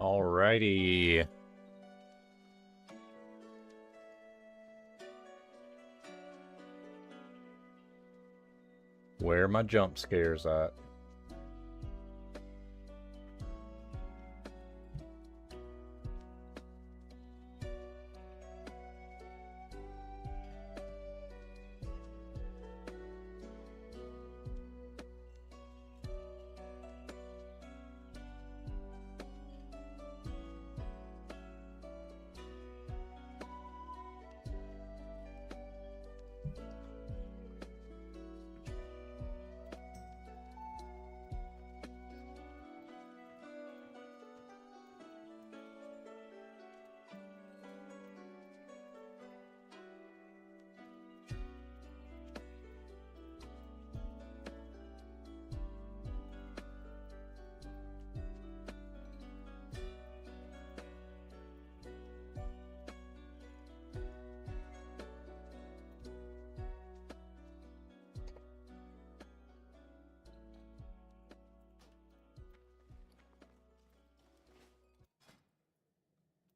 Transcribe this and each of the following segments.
Alrighty. Where are my jump scares at?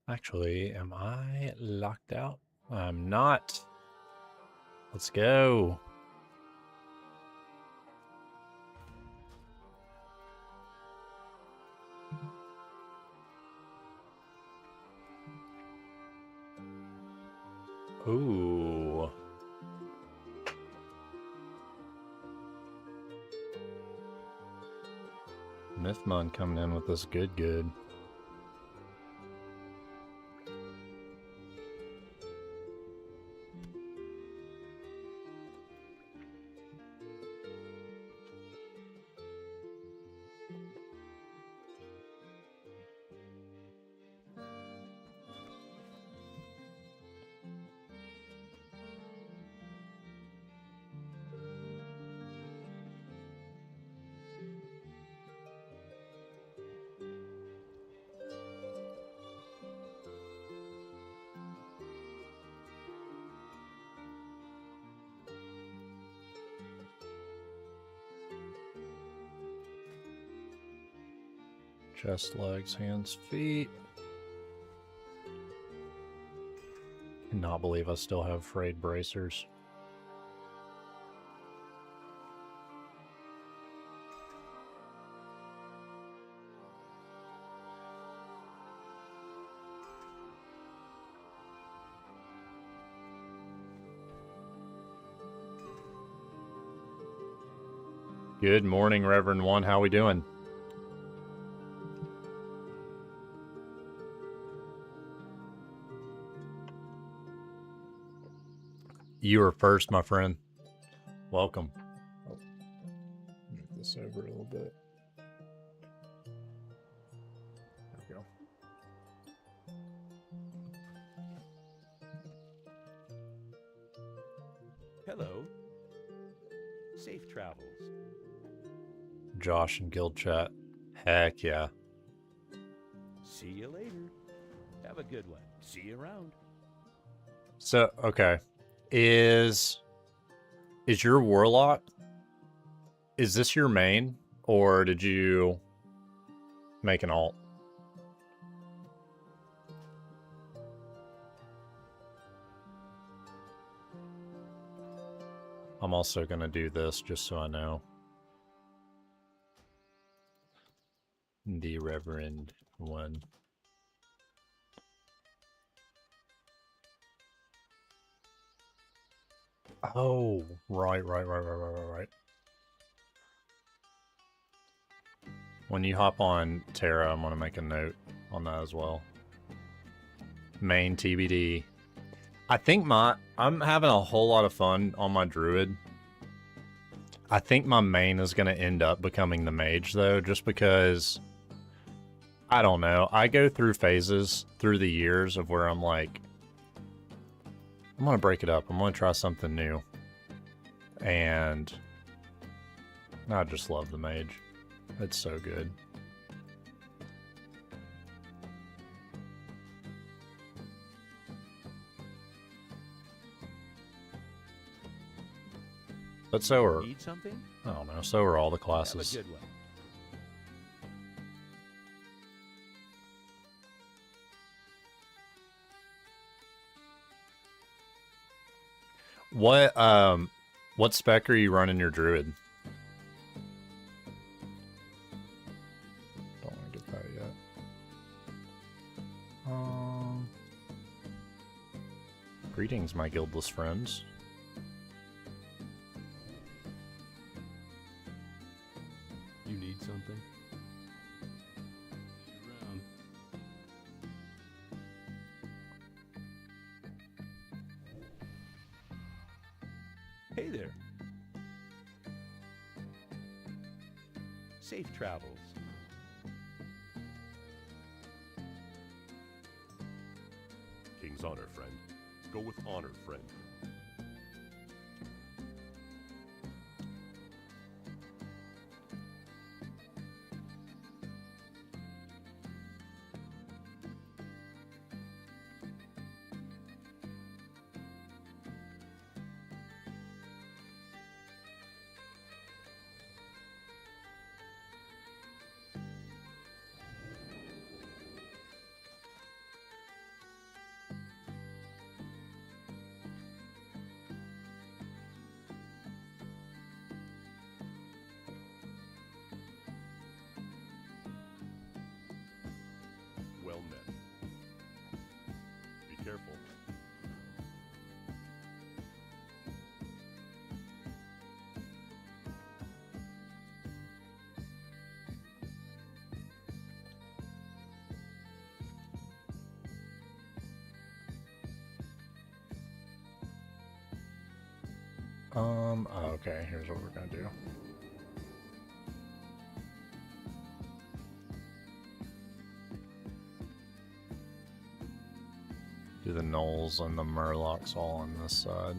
Actually, am I locked out? I'm not. Let's go. Ooh. Mythmon coming in with this good. Chest, legs, hands, feet. Cannot believe I still have frayed bracers. Good morning, Reverend One. How we doing? You were first, my friend. Welcome. Oh, move this over a little bit. There we go. Hello. Safe travels. Josh and Guild Chat. Heck yeah. See you later. Have a good one. See you around. So, okay. Is your Warlock, is this your main, or did you make an alt? I'm also going to do this just so I know. The Reverend One. Oh, right. When you hop on Terra, I'm going to make a note on that as well. Main TBD. I think I'm having a whole lot of fun on my Druid. I think my main is going to end up becoming the Mage, though, just because, I don't know. I go through phases through the years of where I'm like, I'm going to break it up. I'm going to try something new. And I just love the Mage. It's so good. But so are... Need something? I don't know. So are all the classes. Have a good one. What spec are you running your druid? Don't want to get that yet. Greetings, my guildless friends. You need something? Around. Hey there. Safe travels. King's honor, friend. Go with honor, friend. Well met. Be careful. Okay, here's what we're gonna do. Do the gnolls and the murlocs all on this side.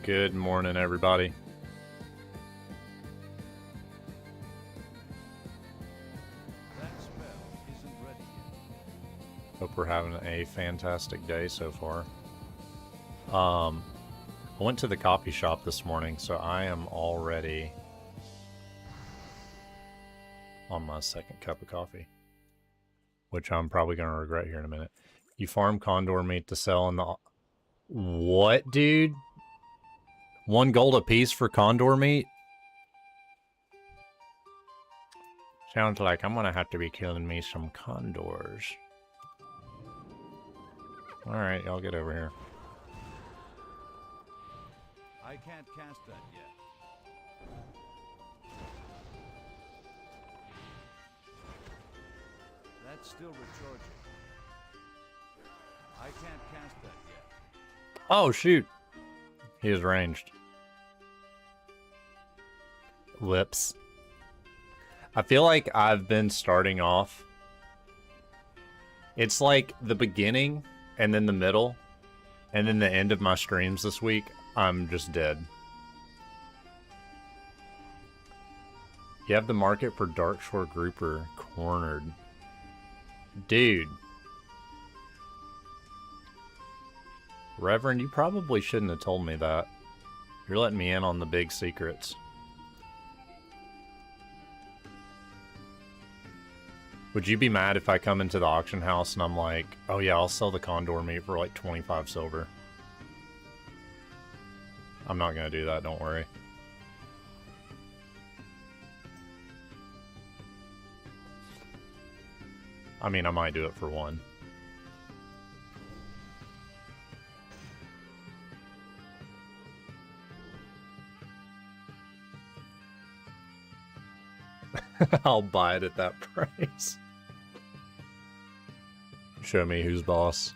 Good morning, everybody. That spell isn't ready yet. Hope we're having a fantastic day so far. I went to the coffee shop this morning, so I am already on my second cup of coffee, which I'm probably going to regret here in a minute. You farm condor meat to sell in the... What, dude? 1 gold a piece for condor meat? Sounds like I'm gonna have to be killing me some condors. Alright, y'all get over here. I can't cast that yet. That's still recharging. I can't cast that yet. Oh, shoot. He is ranged. Lips. I feel like I've been starting off. It's like the beginning, and then the middle, and then the end of my streams this week, I'm just dead. You have the market for Darkshore Grouper cornered. Dude. Reverend, you probably shouldn't have told me that. You're letting me in on the big secrets. Would you be mad if I come into the auction house and I'm like, oh yeah, I'll sell the condor meat for like 25 silver? I'm not gonna do that, don't worry. I mean, I might do it for 1. I'll buy it at that price. Show me who's boss.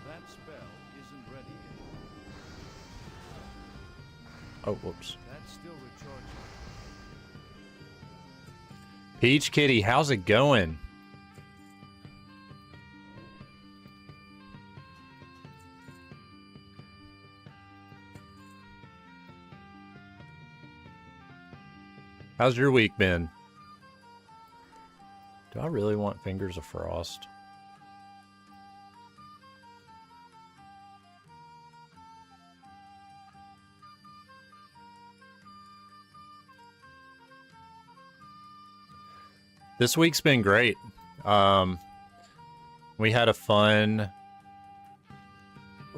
That spell isn't ready yet. Oh, whoops. That's still recharging. Peach Kitty, how's it going? How's your week been? Do I really want Fingers of Frost? This week's been great. We had a fun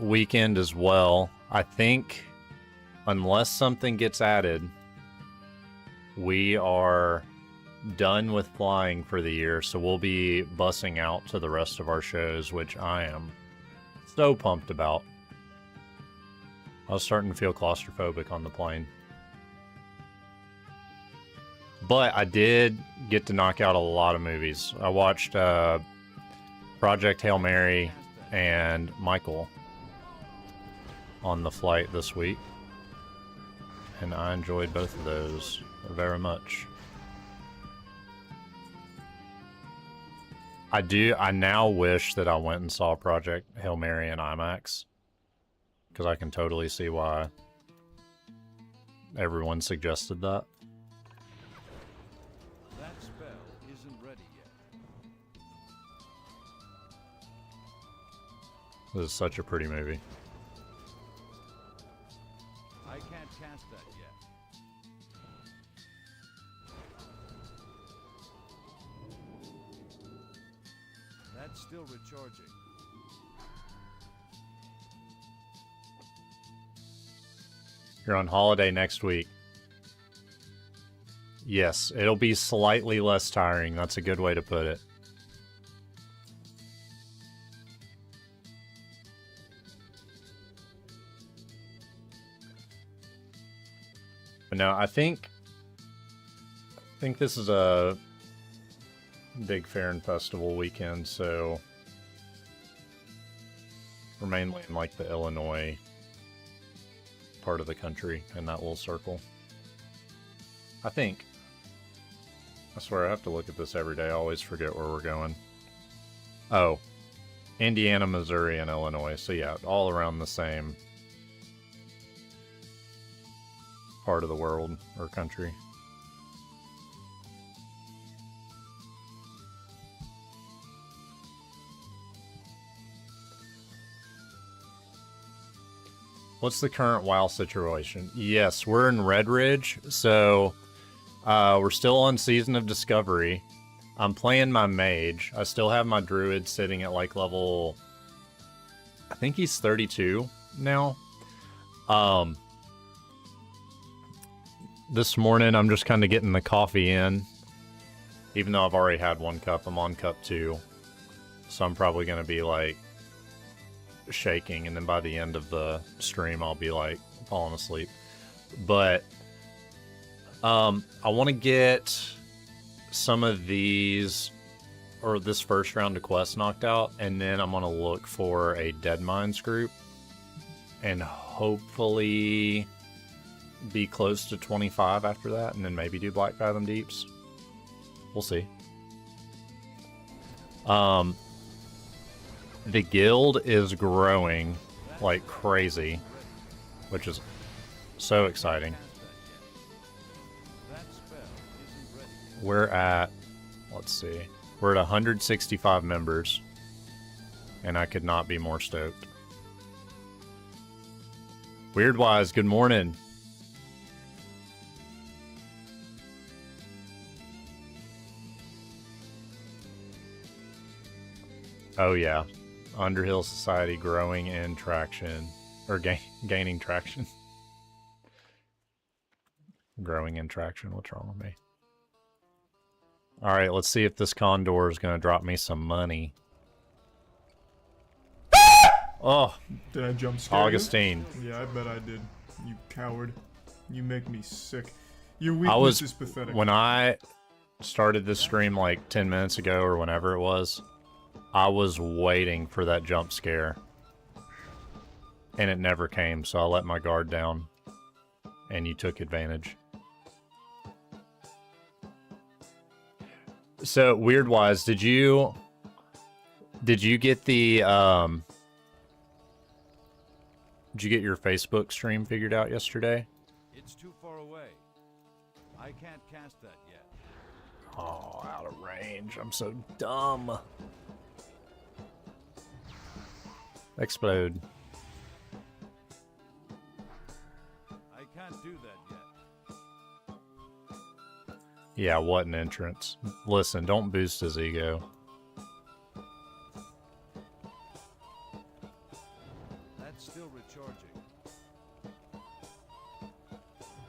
weekend as well. I think unless something gets added, we are done with flying for the year, so we'll be bussing out to the rest of our shows, which I am so pumped about. I was starting to feel claustrophobic on the plane. But I did get to knock out a lot of movies. I watched Project Hail Mary and Michael on the flight this week. And I enjoyed both of those very much. I now wish that I went and saw Project Hail Mary in IMAX. Because I can totally see why everyone suggested that. This is such a pretty movie. I can't cast that yet. That's still recharging. You're on holiday next week. Yes, it'll be slightly less tiring. That's a good way to put it. But no, I think this is a big fair and festival weekend, so we're mainly in like the Illinois part of the country in that little circle. I think. I swear I have to look at this every day. I always forget where we're going. Oh, Indiana, Missouri, and Illinois. So yeah, all around the same part of the world or country. What's the current WoW situation? Yes, we're in Red Ridge, so we're still on Season of Discovery. I'm playing my mage. I still have my druid sitting at like level, I think he's 32 now. This morning I'm just kind of getting the coffee in. Even though I've already had 1 cup, I'm on cup 2. So I'm probably going to be like shaking, and then by the end of the stream I'll be like falling asleep. But I want to get some of these, or this first round of quests knocked out, and then I'm going to look for a Dead Mines group and hopefully be close to 25 after that, and then maybe do Black Fathom Deeps. We'll see. The guild is growing like crazy, which is so exciting. We're at, let's see, we're at 165 members, and I could not be more stoked. Weirdwise, good morning. Oh yeah, Underhill Society growing in traction, or gaining traction. Growing in traction, what's wrong with me? Alright, let's see if this condor is going to drop me some money. Oh! Did I jump scare Augustine. You? Yeah, I bet I did. You coward. You make me sick. Your weakness is pathetic. When I started this stream like 10 minutes ago or whenever it was, I was waiting for that jump scare. And it never came, so I let my guard down. And you took advantage. So Weird Wise, did you get the did you get your Facebook stream figured out yesterday? It's too far away. I can't cast that yet. Oh, out of range. I'm so dumb. Explode. I can't do that yet. Yeah, what an entrance. Listen, don't boost his ego. That's still recharging.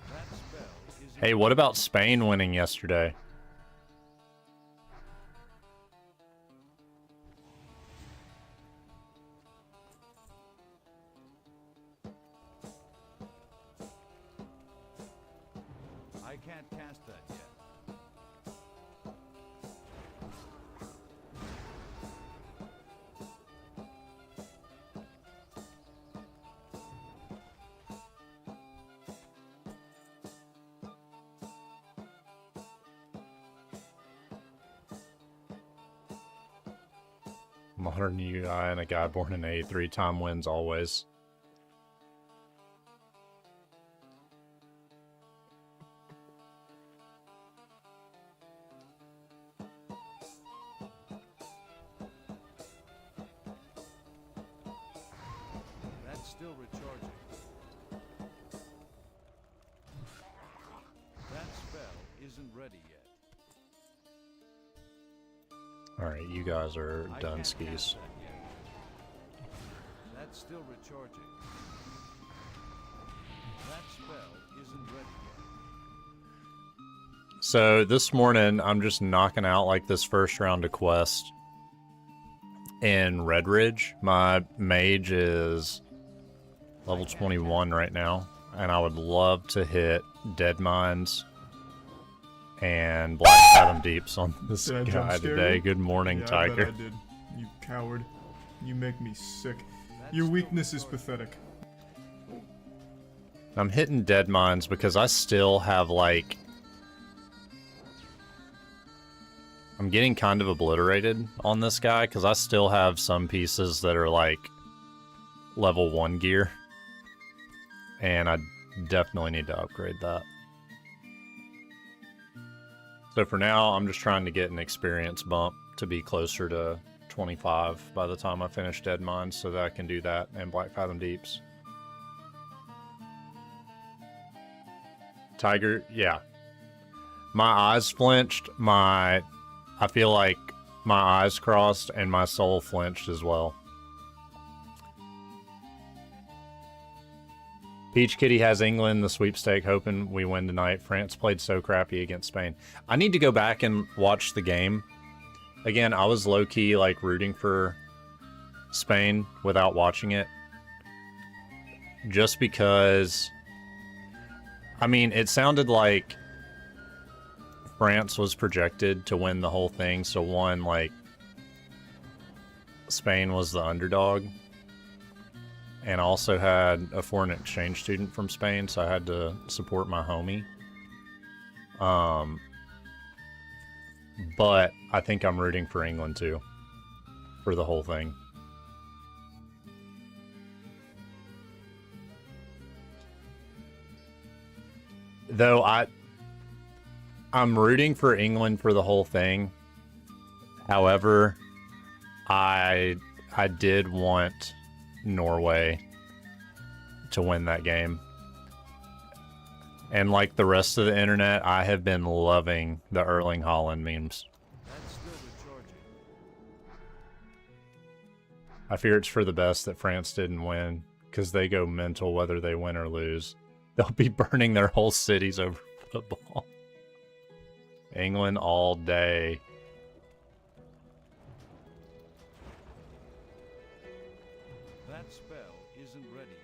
That spell is. Hey, what about Spain winning yesterday? I can't cast that yet. Modern UI and a guy born in a 3-time wins always. That's still recharging. That spell isn't ready yet. Alright, you guys are I done can't skis. cast that yet. That's still recharging. That spell isn't ready yet. So this morning, I'm just knocking out like this first round of quest in Red Ridge. My mage is level 21 right now, and I would love to hit Dead Mines and Black Fathom Deeps on this Did I jump guy scare today. you? Good morning, Yeah, I Tiger. bet I did. You coward. You make me sick. That's Your still weakness is recharging. pathetic. I'm hitting Dead Mines because I still have like... I'm getting kind of obliterated on this guy because I still have some pieces that are like level 1 gear. And I definitely need to upgrade that. So for now, I'm just trying to get an experience bump to be closer to 25 by the time I finish Dead Mines so that I can do that and Black Fathom Deeps. Tiger, yeah. My eyes flinched, I feel like my eyes crossed and my soul flinched as well. Peach Kitty has England in the sweepstake, hoping we win tonight. France played so crappy against Spain. I need to go back and watch the game. Again, I was low-key like rooting for Spain without watching it. Just because, I mean, it sounded like France was projected to win the whole thing, so one, like, Spain was the underdog. And I also had a foreign exchange student from Spain, so I had to support my homie. But I think I'm rooting for England too, for the whole thing. Though I'm rooting for England for the whole thing. However, I did want Norway to win that game. And like the rest of the internet, I have been loving the Erling Haaland memes. That's still recharging. I fear it's for the best that France didn't win, because they go mental whether they win or lose. They'll be burning their whole cities over football. England all day. That spell isn't ready yet.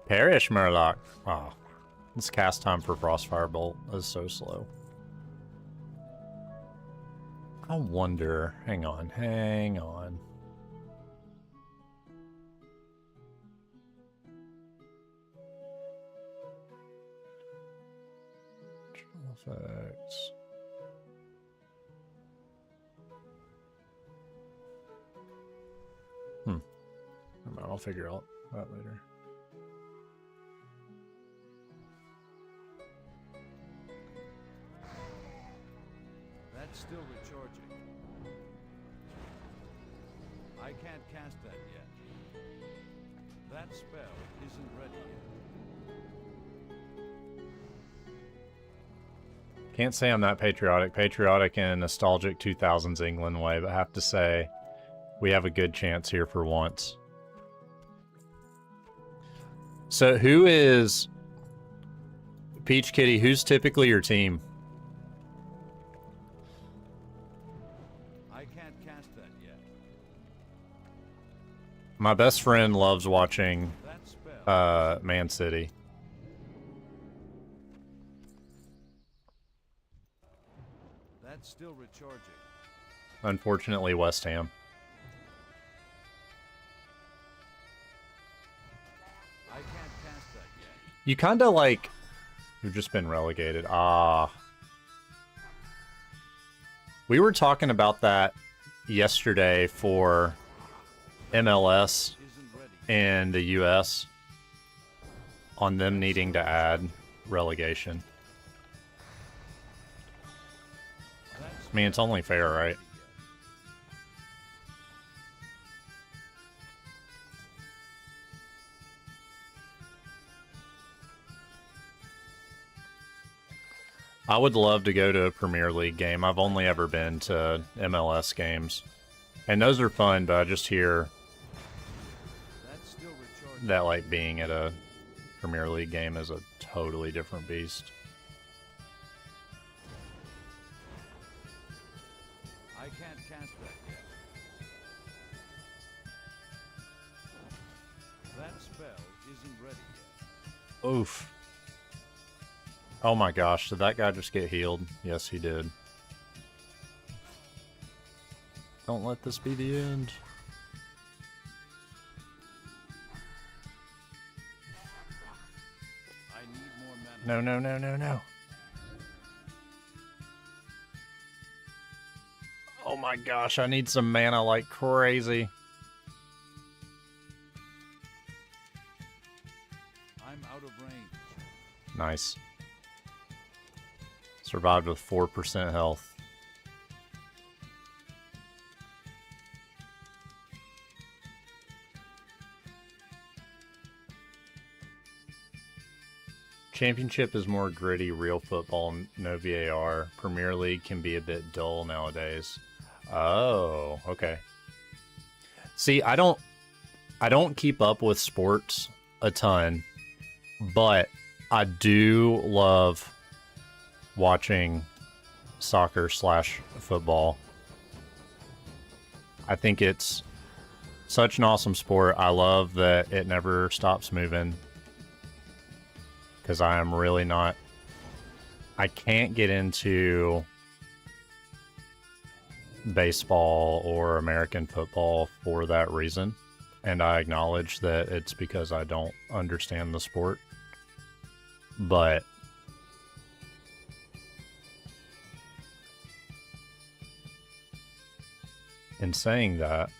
Perish, Murloc. Oh, this cast time for Frostfire Bolt is so slow. I wonder. Hang on. effects. I'll figure out that later. That's still recharging. I can't cast that yet. That spell isn't ready yet. Can't say I'm that patriotic. Patriotic in nostalgic 2000s England way, but have to say we have a good chance here for once. So who is Peach Kitty? Who's typically your team? I can't cast that yet. My best friend loves watching That spell. Man City. That's still recharging. Unfortunately, West Ham. I can't cast that yet. You kind of like... You've just been relegated. Ah. We were talking about that yesterday for MLS Isn't ready. in the US on them needing to add relegation. I mean, it's only fair, right? I would love to go to a Premier League game. I've only ever been to MLS games. And those are fun, but I just hear That's still recharging. that like being at a Premier League game is a totally different beast. I can't cast that yet. That spell isn't ready yet. Oof. Oh my gosh, did that guy just get healed? Yes, he did. Don't let this be the end. I need more mana. No, no, no, no, no. Oh my gosh, I need some mana like crazy. I'm out of range. Nice. Survived with 4% health. Championship is more gritty, real football, no VAR. Premier League can be a bit dull nowadays. Oh, okay. See, I don't keep up with sports a ton, but I do love watching soccer/football. I think it's such an awesome sport. I love that it never stops moving. Because I am really not... I can't get into baseball or American football for that reason. And I acknowledge that it's because I don't understand the sport. But in saying that,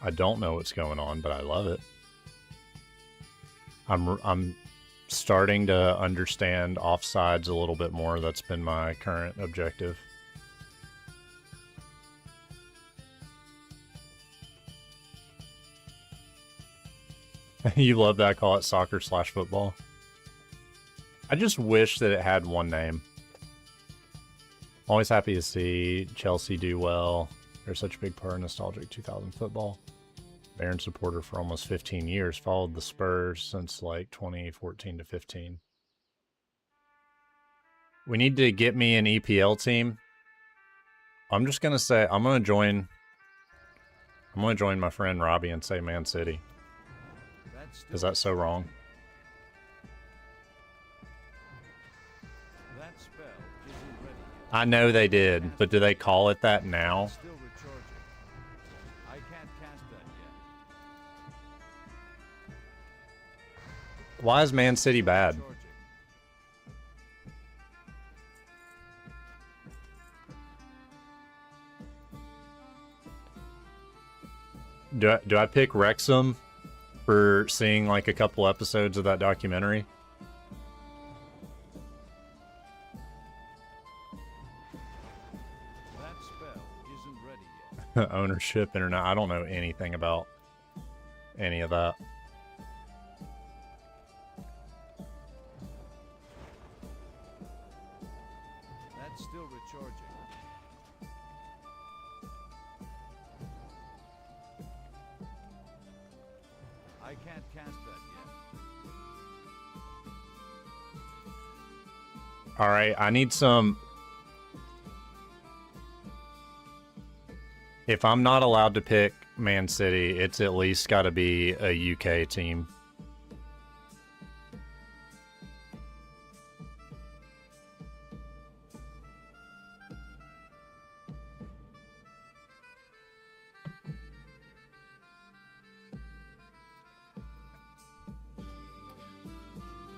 I don't know what's going on, but I love it. I'm starting to understand offsides a little bit more. That's been my current objective. You love that? Call it soccer/football. I just wish that it had one name. Always happy to see Chelsea do well. They're such a big part of nostalgic 2000 football. Bayern supporter for almost 15 years. Followed the Spurs since like 2014 to 15. We need to get me an EPL team. I'm just gonna say I'm gonna join my friend Robbie and say Man City. Is that so wrong? That spell isn't ready yet. I know they did, but do they call it that now? Still recharging. I can't cast that yet. Why is Man City bad? Recharging. Do I pick Wrexham for seeing like a couple episodes of that documentary? That spell isn't ready yet. Ownership, internet. I don't know anything about any of that. That's still recharging. I can't cast that yet. All right, I need some. If I'm not allowed to pick Man City, it's at least got to be a UK team.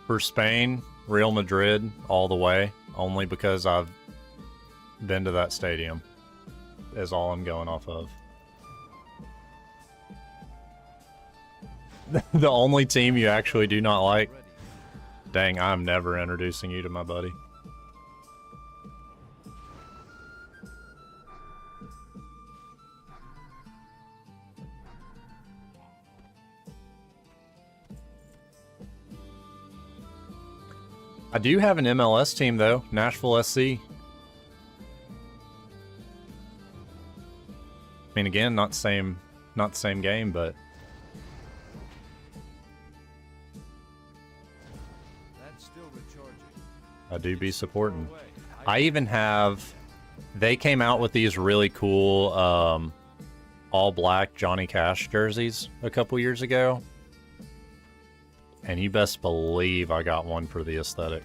For Spain, Real Madrid all the way, only because I've been to that stadium, is all I'm going off of. The only team you actually do not like? Ready. Dang, I'm never introducing you to my buddy. I do have an MLS team though, Nashville SC. I mean, again, not the same game, but That's still recharging. I do be supporting. Away. I even have, they came out with these really cool all black Johnny Cash jerseys a couple years ago. And you best believe I got one for the aesthetic.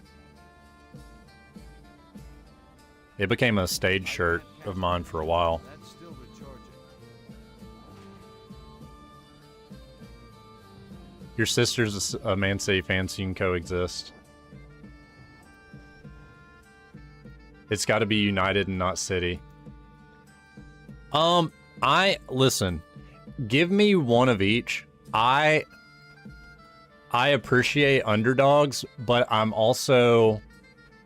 It became a stage shirt of mine for a while. That's still recharging. Your sister's a Man City fan, so you can coexist. It's got to be United and not City. Listen, give me one of each. I appreciate underdogs, but I'm also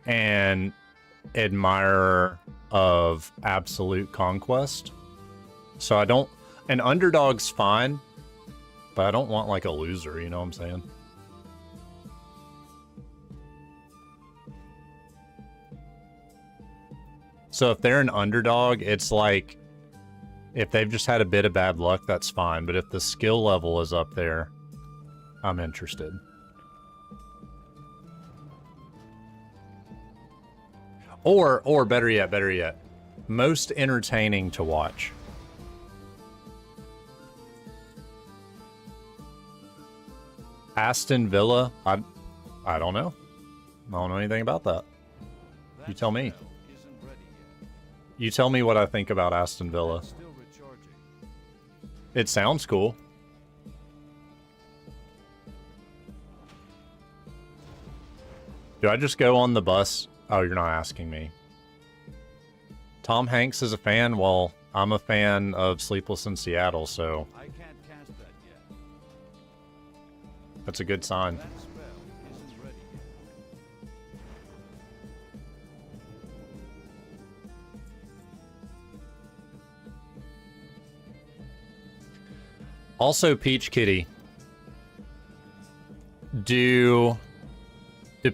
an admirer of absolute conquest. So an underdog's fine, but I don't want like a loser, you know what I'm saying? So if they're an underdog, it's like, if they've just had a bit of bad luck, that's fine. But if the skill level is up there, I'm interested. Or better yet, most entertaining to watch. Aston Villa, I don't know. I don't know anything about that. You tell me. Spell isn't ready yet. You tell me what I think about Aston Villa. That's still recharging. It sounds cool. Do I just go on the bus? Oh, you're not asking me. Tom Hanks is a fan. Well, I'm a fan of Sleepless in Seattle, so I can't cast that yet. that's a good sign. That spell isn't ready yet. Also, Peach Kitty. Do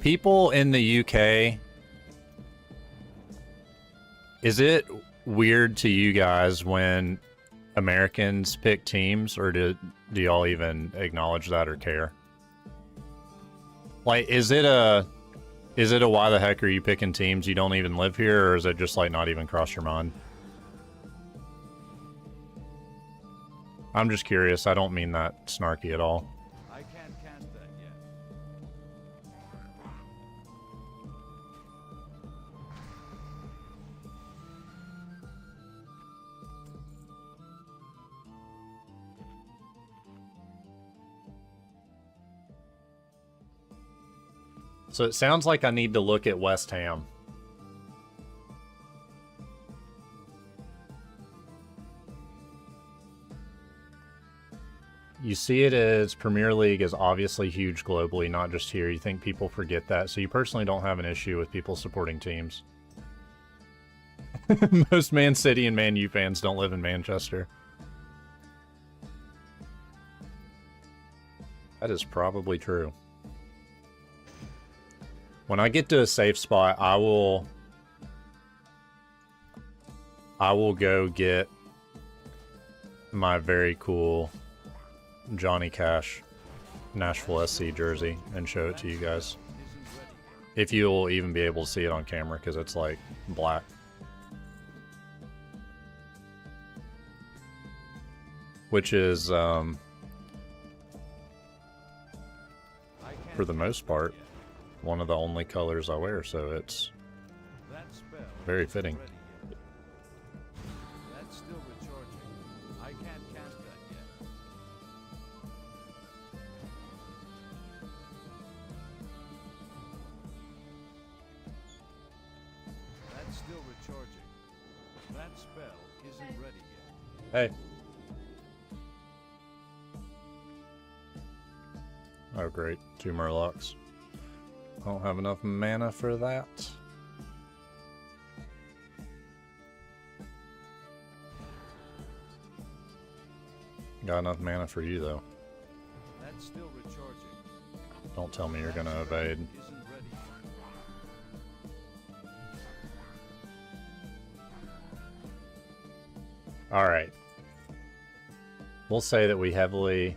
people in the UK, is it weird to you guys when Americans pick teams, or do y'all even acknowledge that or care? Like, is it a why the heck are you picking teams? You don't even live here, or is it just like not even cross your mind? I'm just curious. I don't mean that snarky at all. I can't cast that yet. So it sounds like I need to look at West Ham. You see it as Premier League is obviously huge globally, not just here. You think people forget that, so you personally don't have an issue with people supporting teams. Most Man City and Man U fans don't live in Manchester. That is probably true. When I get to a safe spot, I will go get my very cool Johnny Cash Nashville SC jersey and show it to you guys. If you'll even be able to see it on camera, because it's like black. Which is, for the most part, one of the only colors I wear, so it's very fitting. That's still recharging. I can't cast that yet. That's still recharging. That spell isn't ready yet. Hey. Oh great, 2 Murlocs. I don't have enough mana for that. Got enough mana for you though. That's still recharging. Don't tell me you're gonna evade. Isn't ready. Alright. We'll say that we heavily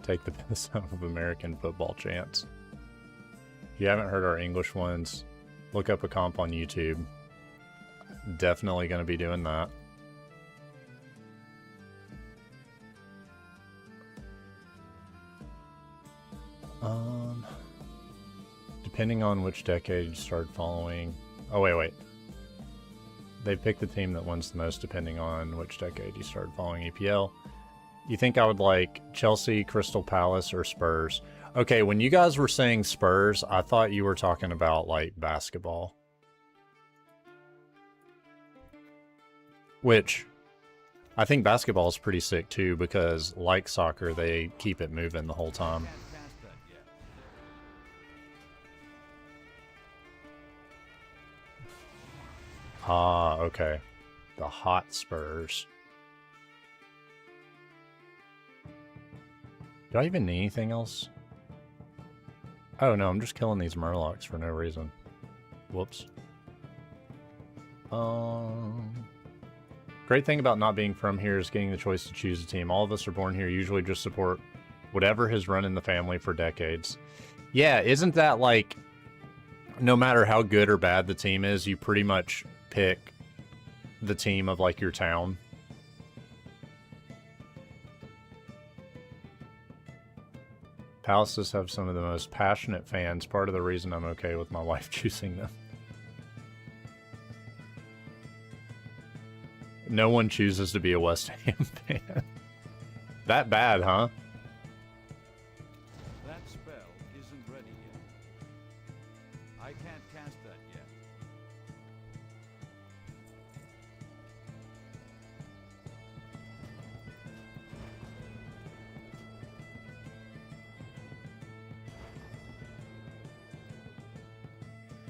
take the piss out of American football chants. If you haven't heard our English ones, look up a comp on YouTube. Definitely going to be doing that. Depending on which decade you started following... Oh, wait. They pick the team that wins the most depending on which decade you started following EPL. You think I would like Chelsea, Crystal Palace, or Spurs? Okay, when you guys were saying Spurs, I thought you were talking about, like, basketball. Which, I think basketball is pretty sick, too, because, like soccer, they keep it moving the whole time. Can't cast that yet. Ah, okay. The hot Spurs. Do I even need anything else? Oh no, I'm just killing these Murlocs for no reason. Whoops. Great thing about not being from here is getting the choice to choose a team. All of us are born here, usually just support whatever has run in the family for decades. Yeah, isn't that like, no matter how good or bad the team is, you pretty much pick the team of like your town? Palaces have some of the most passionate fans, part of the reason I'm okay with my wife choosing them. No one chooses to be a West Ham fan. That bad, huh? That spell isn't ready yet. I can't cast that yet.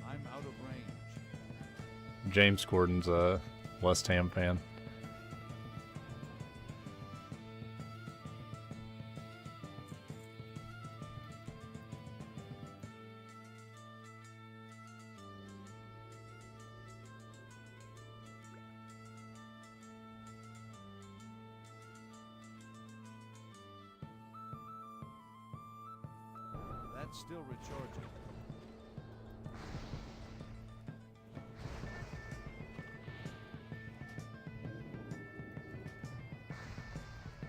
I'm out of range. James Corden's a West Ham fan. That's still recharging.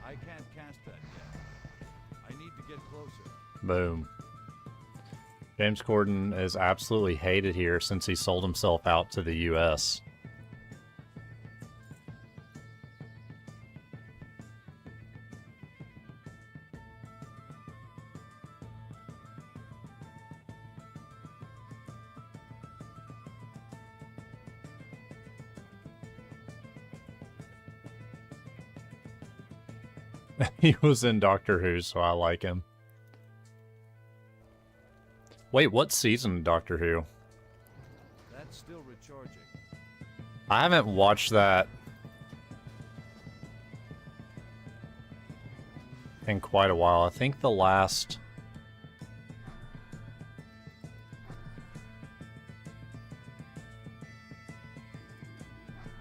I can't cast that yet. I need to get closer. Boom. James Corden is absolutely hated here since he sold himself out to the US. He was in Doctor Who, so I like him. Wait, what season of Doctor Who? That's still recharging. I haven't watched that in quite a while. I think the last...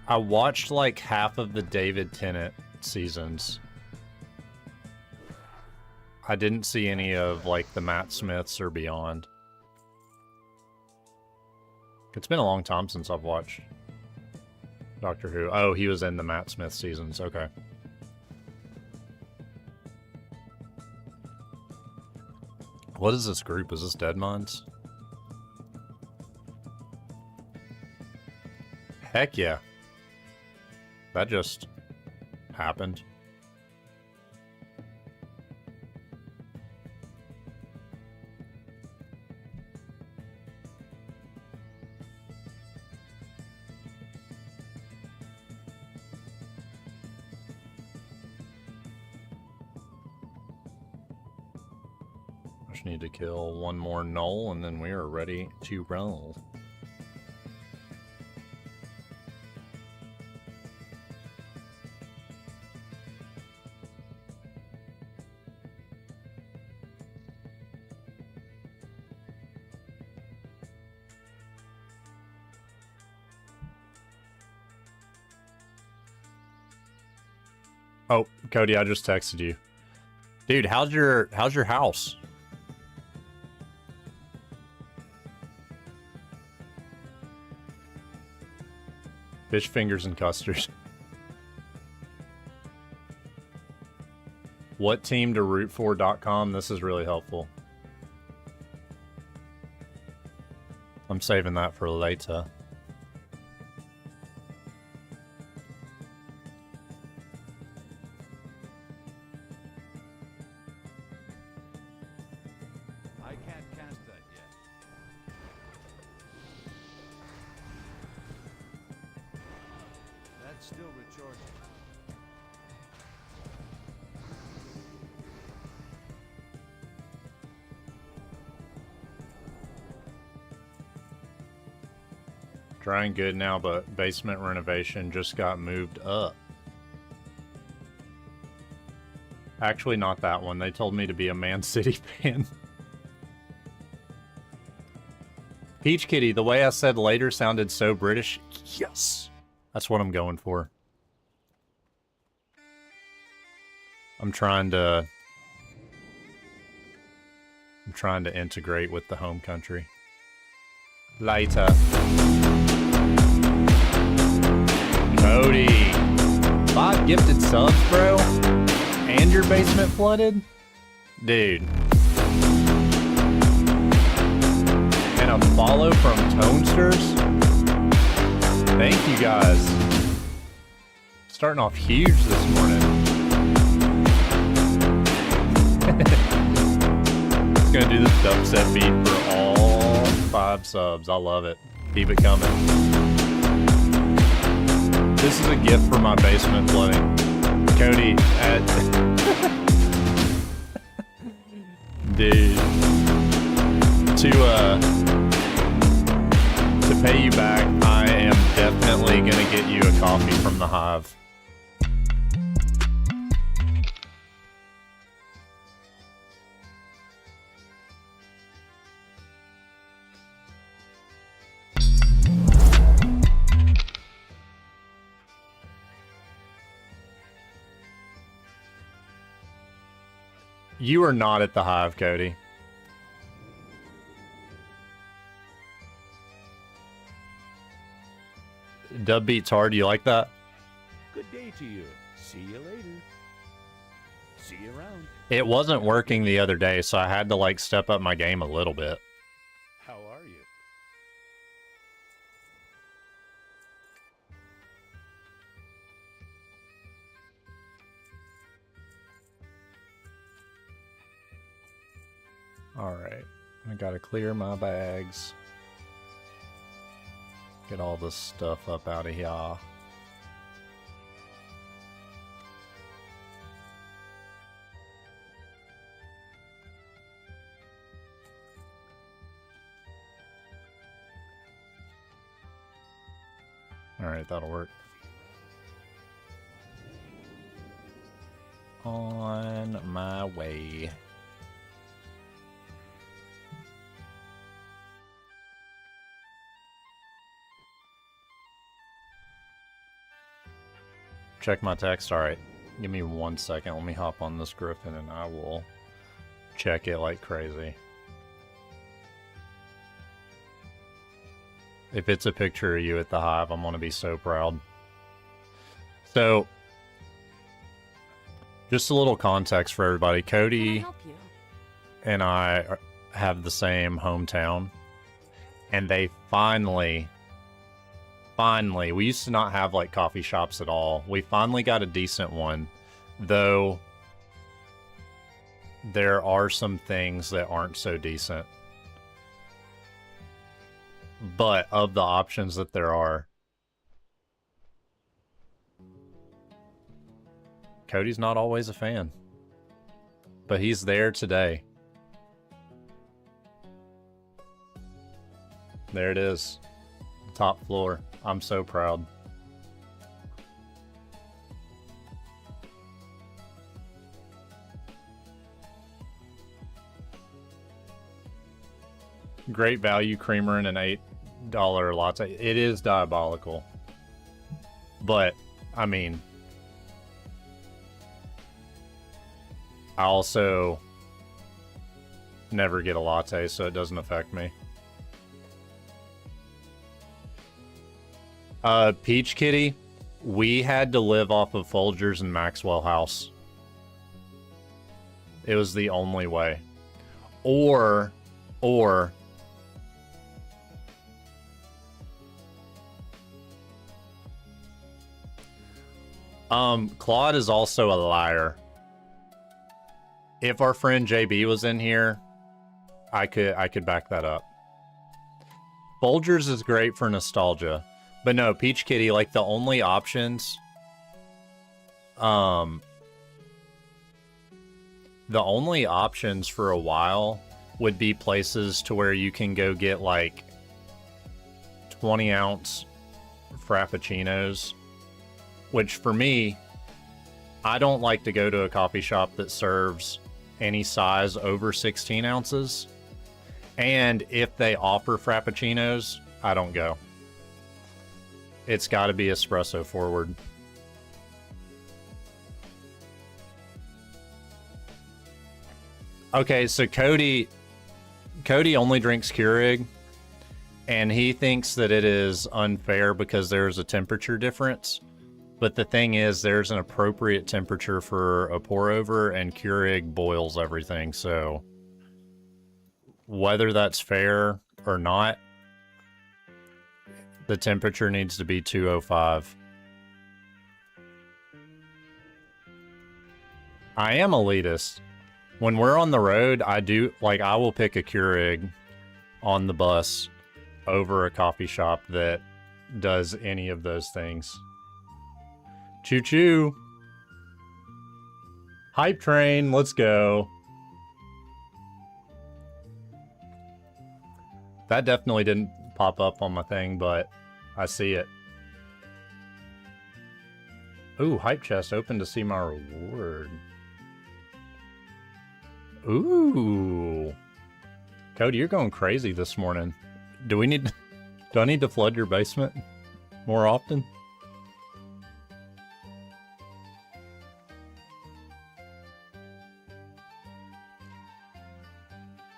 I watched like half of the David Tennant seasons. I didn't see any of like the Matt Smiths or beyond. It's been a long time since I've watched Doctor Who. Oh, he was in the Matt Smith seasons. Okay. What is this group? Is this Dead Minds? Heck yeah. That just happened. I just need to kill one more Null and then we are ready to roll. Oh, Cody, I just texted you. Dude, how's your house? Fish fingers and custards. What team to root for.com? This is really helpful. I'm saving that for later. I can't cast that yet. That's still recharging. Drying good now, but basement renovation just got moved up. Actually, not that one. They told me to be a Man City fan. Peach Kitty, the way I said later sounded so British. Yes! That's what I'm going for. I'm trying to integrate with the home country. Later. Cody. 5 gifted subs, bro? And your basement flooded? Dude. And a follow from Tonesters? Thank you guys. Starting off huge this morning. It's gonna do this dubstep beat for all 5 subs. I love it. Keep it coming. This is a gift for my basement flooding. Cody, dude, to pay you back, I am definitely gonna get you a coffee from the Hive. You are not at the Hive, Cody. Dub beats hard. You like that? Good day to you. See you later. See you around. It wasn't working the other day, so I had to like step up my game a little bit. How are you? Alright, I gotta clear my bags. Get all this stuff up out of here. Alright, that'll work. On my way. Check my text. Alright. Give me 1 second. Let me hop on this Griffin and I will check it like crazy. If it's a picture of you at the Hive, I'm going to be so proud. So, just a little context for everybody. Cody and I have the same hometown. And they finally, we used to not have like coffee shops at all. We finally got a decent one. Though, there are some things that aren't so decent. But of the options that there are, Cody's not always a fan. But he's there today. There it is. Top floor. I'm so proud. Great value creamer and an $8 latte. It is diabolical. But, I mean, I also never get a latte, so it doesn't affect me. Peach Kitty, we had to live off of Folgers and Maxwell House. It was the only way. Or Claude is also a liar. If our friend JB was in here, I could back that up. Folgers is great for nostalgia. But no, Peach Kitty, like the only options, the only options for a while would be places to where you can go get like 20-ounce Frappuccinos, which for me, I don't like to go to a coffee shop that serves any size over 16 ounces. And if they offer Frappuccinos, I don't go. It's got to be espresso forward. Okay, so Cody only drinks Keurig, and he thinks that it is unfair because there's a temperature difference. But the thing is, there's an appropriate temperature for a pour over, and Keurig boils everything. So whether that's fair or not, the temperature needs to be 205. I am elitist. When we're on the road, I will pick a Keurig on the bus over a coffee shop that does any of those things. Choo choo. Hype train, let's go. That definitely didn't pop up on my thing, but I see it. Ooh, hype chest open to see my reward. Ooh. Cody, you're going crazy this morning. Do I need to flood your basement more often?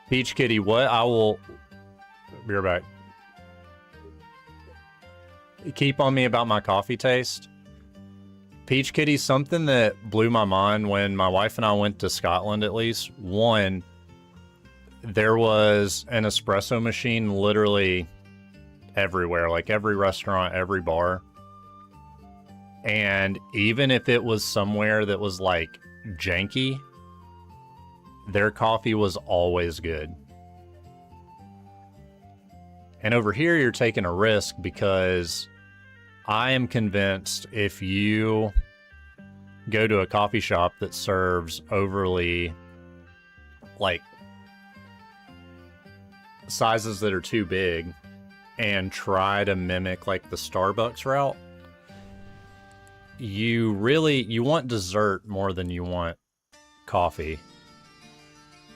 Peach Kitty, what? I will be right back. Keep on me about my coffee taste. Peach Kitty, something that blew my mind when my wife and I went to Scotland, at least. One, there was an espresso machine literally everywhere, like every restaurant, every bar. And even if it was somewhere that was like janky, their coffee was always good. And over here, you're taking a risk because I am convinced if you go to a coffee shop that serves overly, like, sizes that are too big, and try to mimic like the Starbucks route, you want dessert more than you want coffee.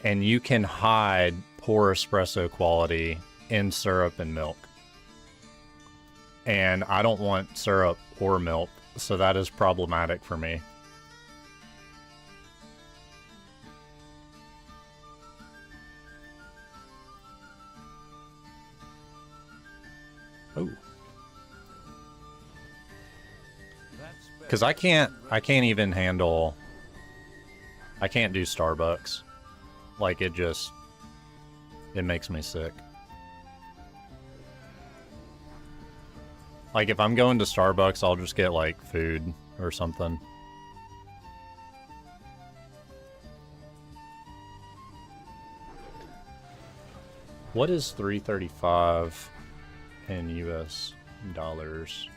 And you can hide poor espresso quality in syrup and milk. And I don't want syrup or milk, so that is problematic for me. Oh. Because I can't even handle... I can't do Starbucks. Like, it makes me sick. Like, if I'm going to Starbucks, I'll just get, like, food or something. What is $3.35 in US dollars?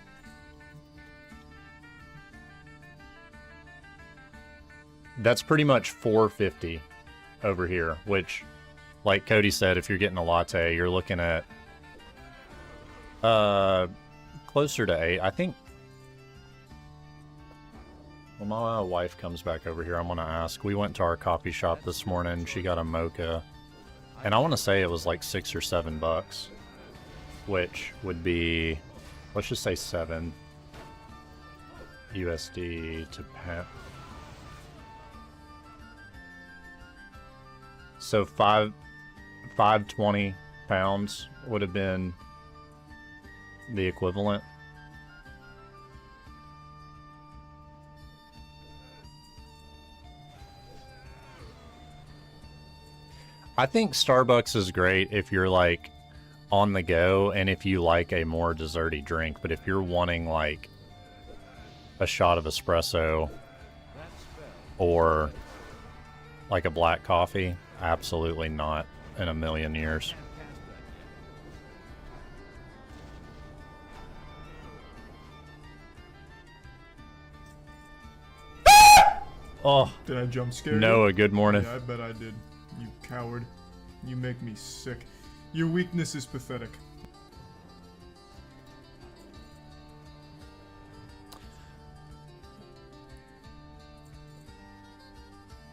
That's pretty much $4.50 over here, which, like Cody said, if you're getting a latte, you're looking at closer to 8. I think when my wife comes back over here, I'm gonna ask. We went to our coffee shop this morning. She got a mocha, and I want to say it was like $6 or $7, which would be, let's just say 7 USD to pound. So 520 pounds would have been the equivalent. I think Starbucks is great if you're like on the go and if you like a more desserty drink, but if you're wanting like a shot of espresso or like a black coffee, absolutely not in a million years. Oh, did I jump scare you? Noah, good morning. Yeah, I bet I did. You coward. You make me sick. Your weakness is pathetic.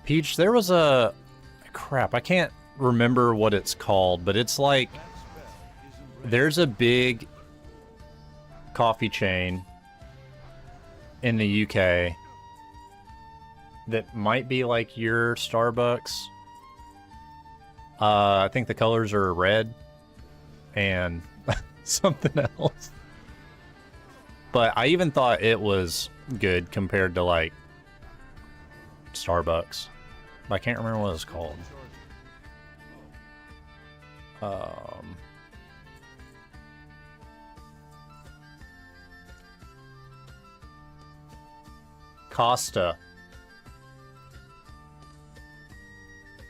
Peach, there was a... Crap, I can't remember what it's called, but it's like... There's a big coffee chain in the UK that might be like your Starbucks. I think the colors are red and something else. But I even thought it was good compared to like Starbucks. But I can't remember what it's called. Costa.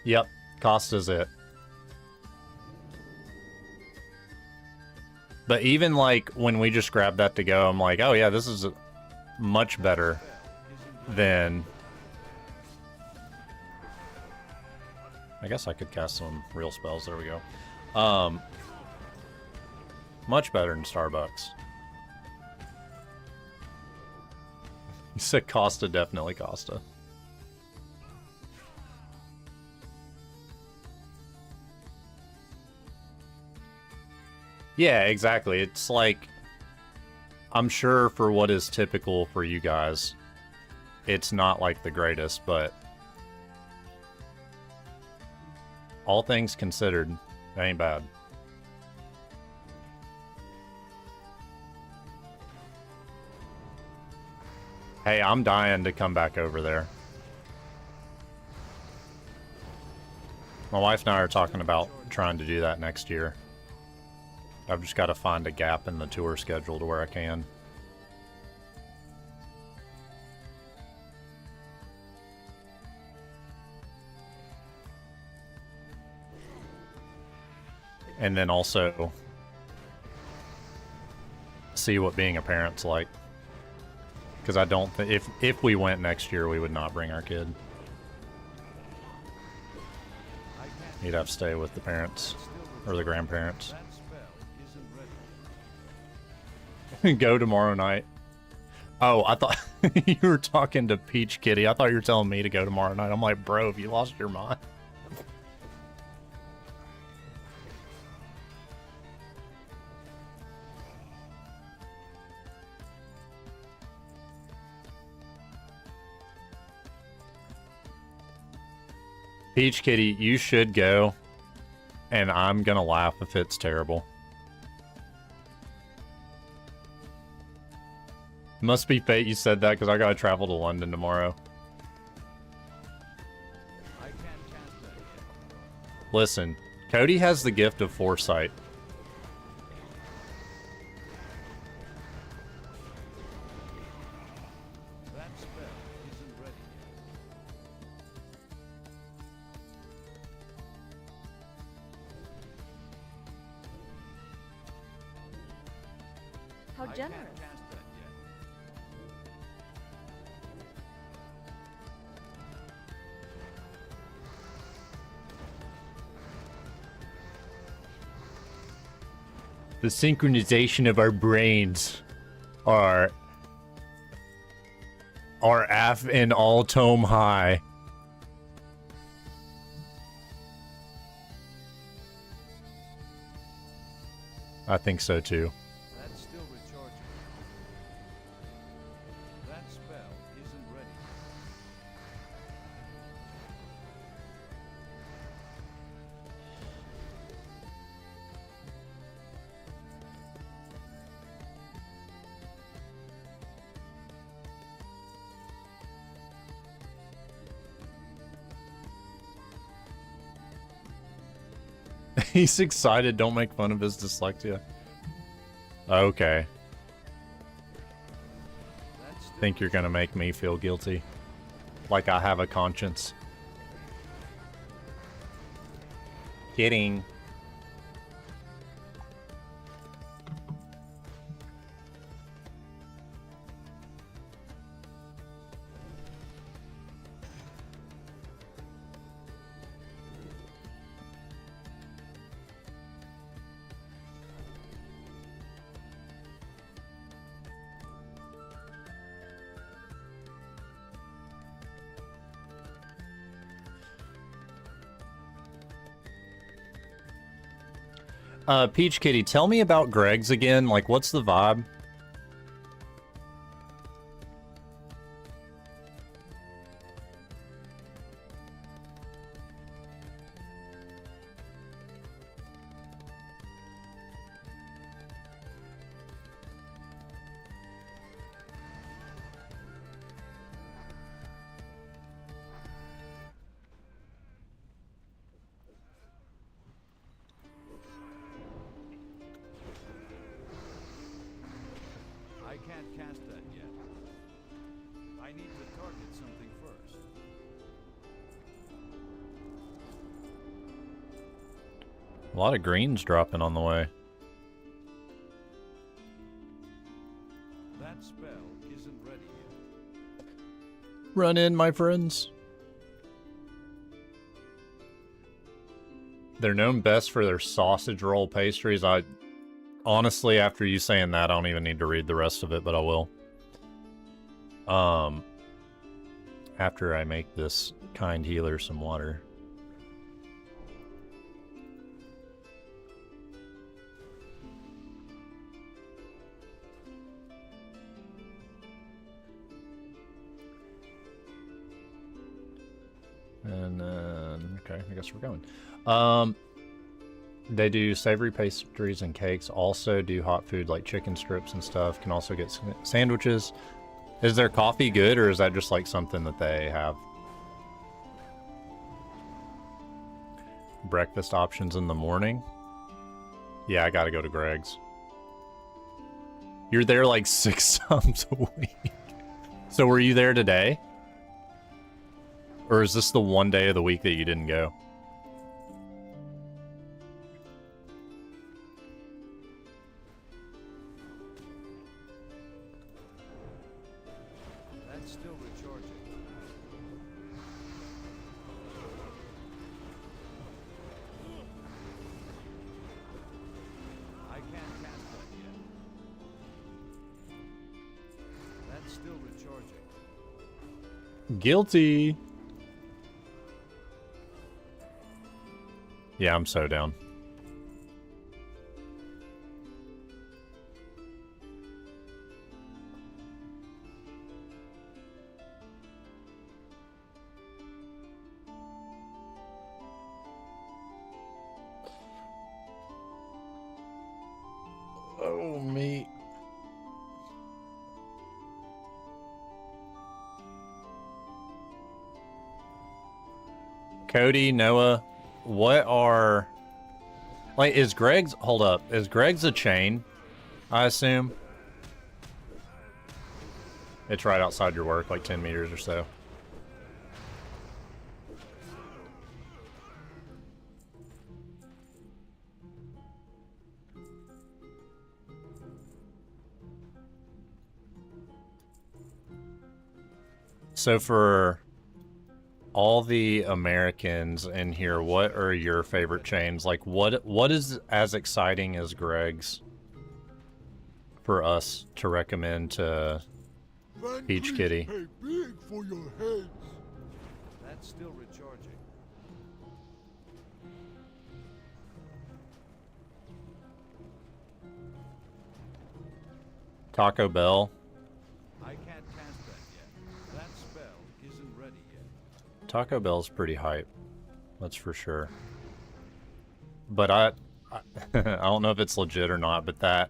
Yep, Costa's it. But even like when we just grabbed that to go, I'm like, oh yeah, this is much better than... I guess I could cast some real spells. There we go. Much better than Starbucks. You said Costa, definitely Costa. Yeah, exactly. It's like, I'm sure for what is typical for you guys, it's not like the greatest, but all things considered, it ain't bad. Hey, I'm dying to come back over there. My wife and I are talking about trying to do that next year. I've just got to find a gap in the tour schedule to where I can. And then also see what being a parent's like. Because I don't think, if we went next year, we would not bring our kid. He'd have to stay with the parents or the grandparents. Go tomorrow night. Oh, I thought you were talking to Peach Kitty. I thought you were telling me to go tomorrow night. I'm like, bro, have you lost your mind? Peach Kitty, you should go, and I'm gonna laugh if it's terrible. Must be fate you said that, because I gotta travel to London tomorrow. I can't cast that yet. Listen, Cody has the gift of foresight. That spell isn't ready yet. How I generous. can't cast that yet. The synchronization of our brains are in all tome high. I think so too. That's still recharging. That spell isn't ready yet. He's excited. Don't make fun of his dyslexia. Okay. That's still Think you're gonna make me feel guilty. Like I have a conscience. Kidding. Peach Kitty, tell me about Greg's again. Like, what's the vibe? I can't cast that yet. I need to target something first. A lot of greens dropping on the way. That spell isn't ready yet. Run in, my friends. They're known best for their sausage roll pastries. Honestly, after you saying that, I don't even need to read the rest of it, but I will. After I make this kind healer some water. And okay, I guess we're going. They do savory pastries and cakes. Also do hot food like chicken strips and stuff. Can also get sandwiches. Is their coffee good, or is that just like something that they have? Breakfast options in the morning? Yeah, I gotta go to Greg's. You're there like 6 times a week. So were you there today? Or is this the one day of the week that you didn't go? That's still recharging. I can't cast that yet. still recharging. Guilty. Yeah, I'm so down. Oh, me. Cody, Noah, what are... Like, is Greg's... Hold up. Is Greg's a chain, I assume? It's right outside your work, like 10 meters or so. So for all the Americans in here, what are your favorite chains? Like, what is as exciting as Greg's for us to recommend to Peach Kitty? Pay big for your heads. That's still recharging. Taco Bell. I can't cast that yet. That spell isn't ready yet. Taco Bell's pretty hype. That's for sure. But I don't know if it's legit or not, but that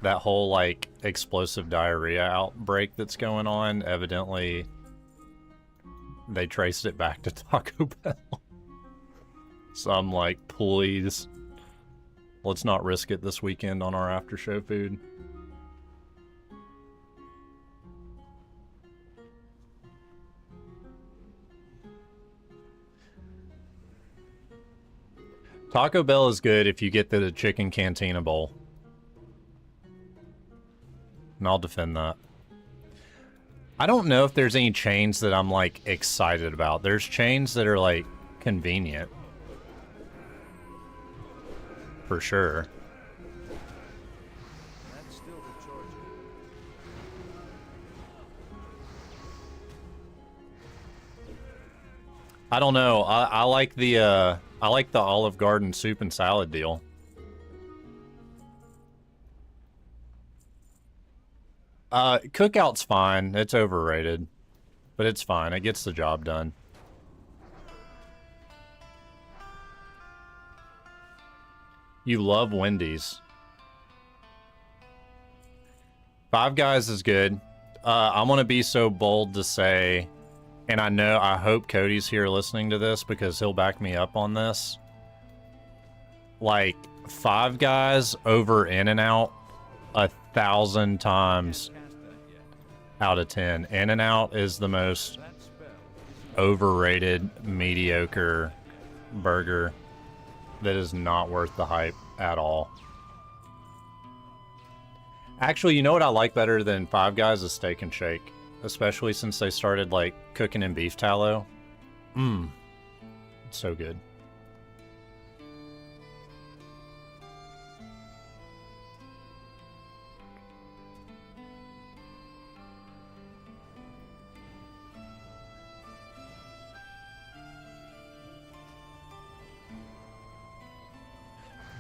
whole, like, explosive diarrhea outbreak that's going on, evidently they traced it back to Taco Bell. So I'm like, please, let's not risk it this weekend on our after show food. Taco Bell is good if you get the chicken cantina bowl. And I'll defend that. I don't know if there's any chains that I'm, like, excited about. There's chains that are, like, convenient. For sure. That's still recharging. I don't know. I like the Olive Garden soup and salad deal. Cookout's fine. It's overrated. But it's fine. It gets the job done. You love Wendy's. Five Guys is good. I'm gonna be so bold to say, and I hope Cody's here listening to this because he'll back me up on this. Like, Five Guys over In-N-Out 1,000 times out of 10. In-N-Out is the most overrated, mediocre burger that is not worth the hype at all. Actually, you know what I like better than Five Guys is Steak and Shake. Especially since they started, like, cooking in beef tallow. It's so good.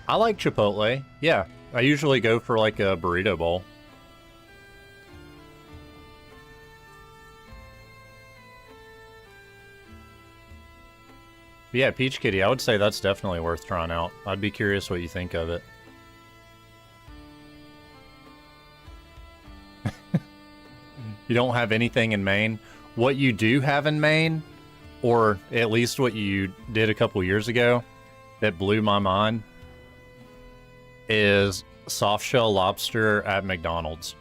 I like Chipotle. Yeah, I usually go for, like, a burrito bowl. But yeah, Peach Kitty, I would say that's definitely worth trying out. I'd be curious what you think of it. You don't have anything in Maine. What you do have in Maine, or at least what you did a couple years ago, that blew my mind, is soft shell lobster at McDonald's.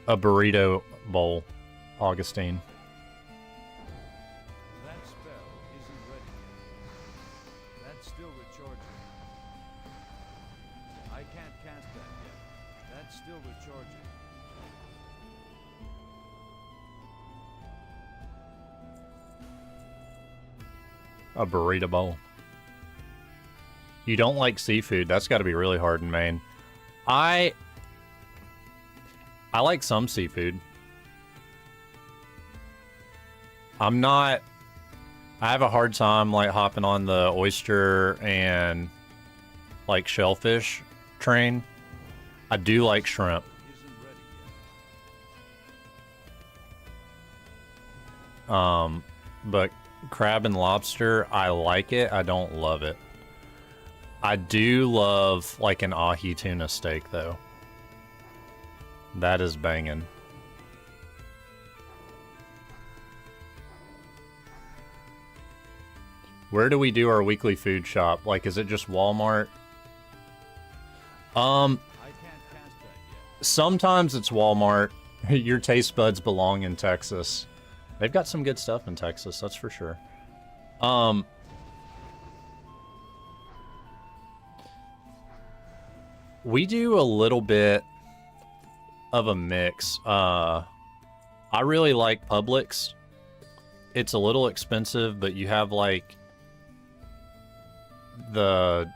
A burrito bowl. Augustine. That spell isn't ready yet. That's still recharging. I can't cast that yet. That's still recharging. A burrito bowl. You don't like seafood. That's got to be really hard in Maine. I like some seafood. I have a hard time like hopping on the oyster and like shellfish train. I do like shrimp. But crab and lobster, I like it. I don't love it. I do love like an ahi tuna steak though. That is banging. Where do we do our weekly food shop? Like, is it just Walmart? Sometimes it's Walmart. Your taste buds belong in Texas. They've got some good stuff in Texas, that's for sure. We do a little bit of a mix. I really like Publix. It's a little expensive, but you have like the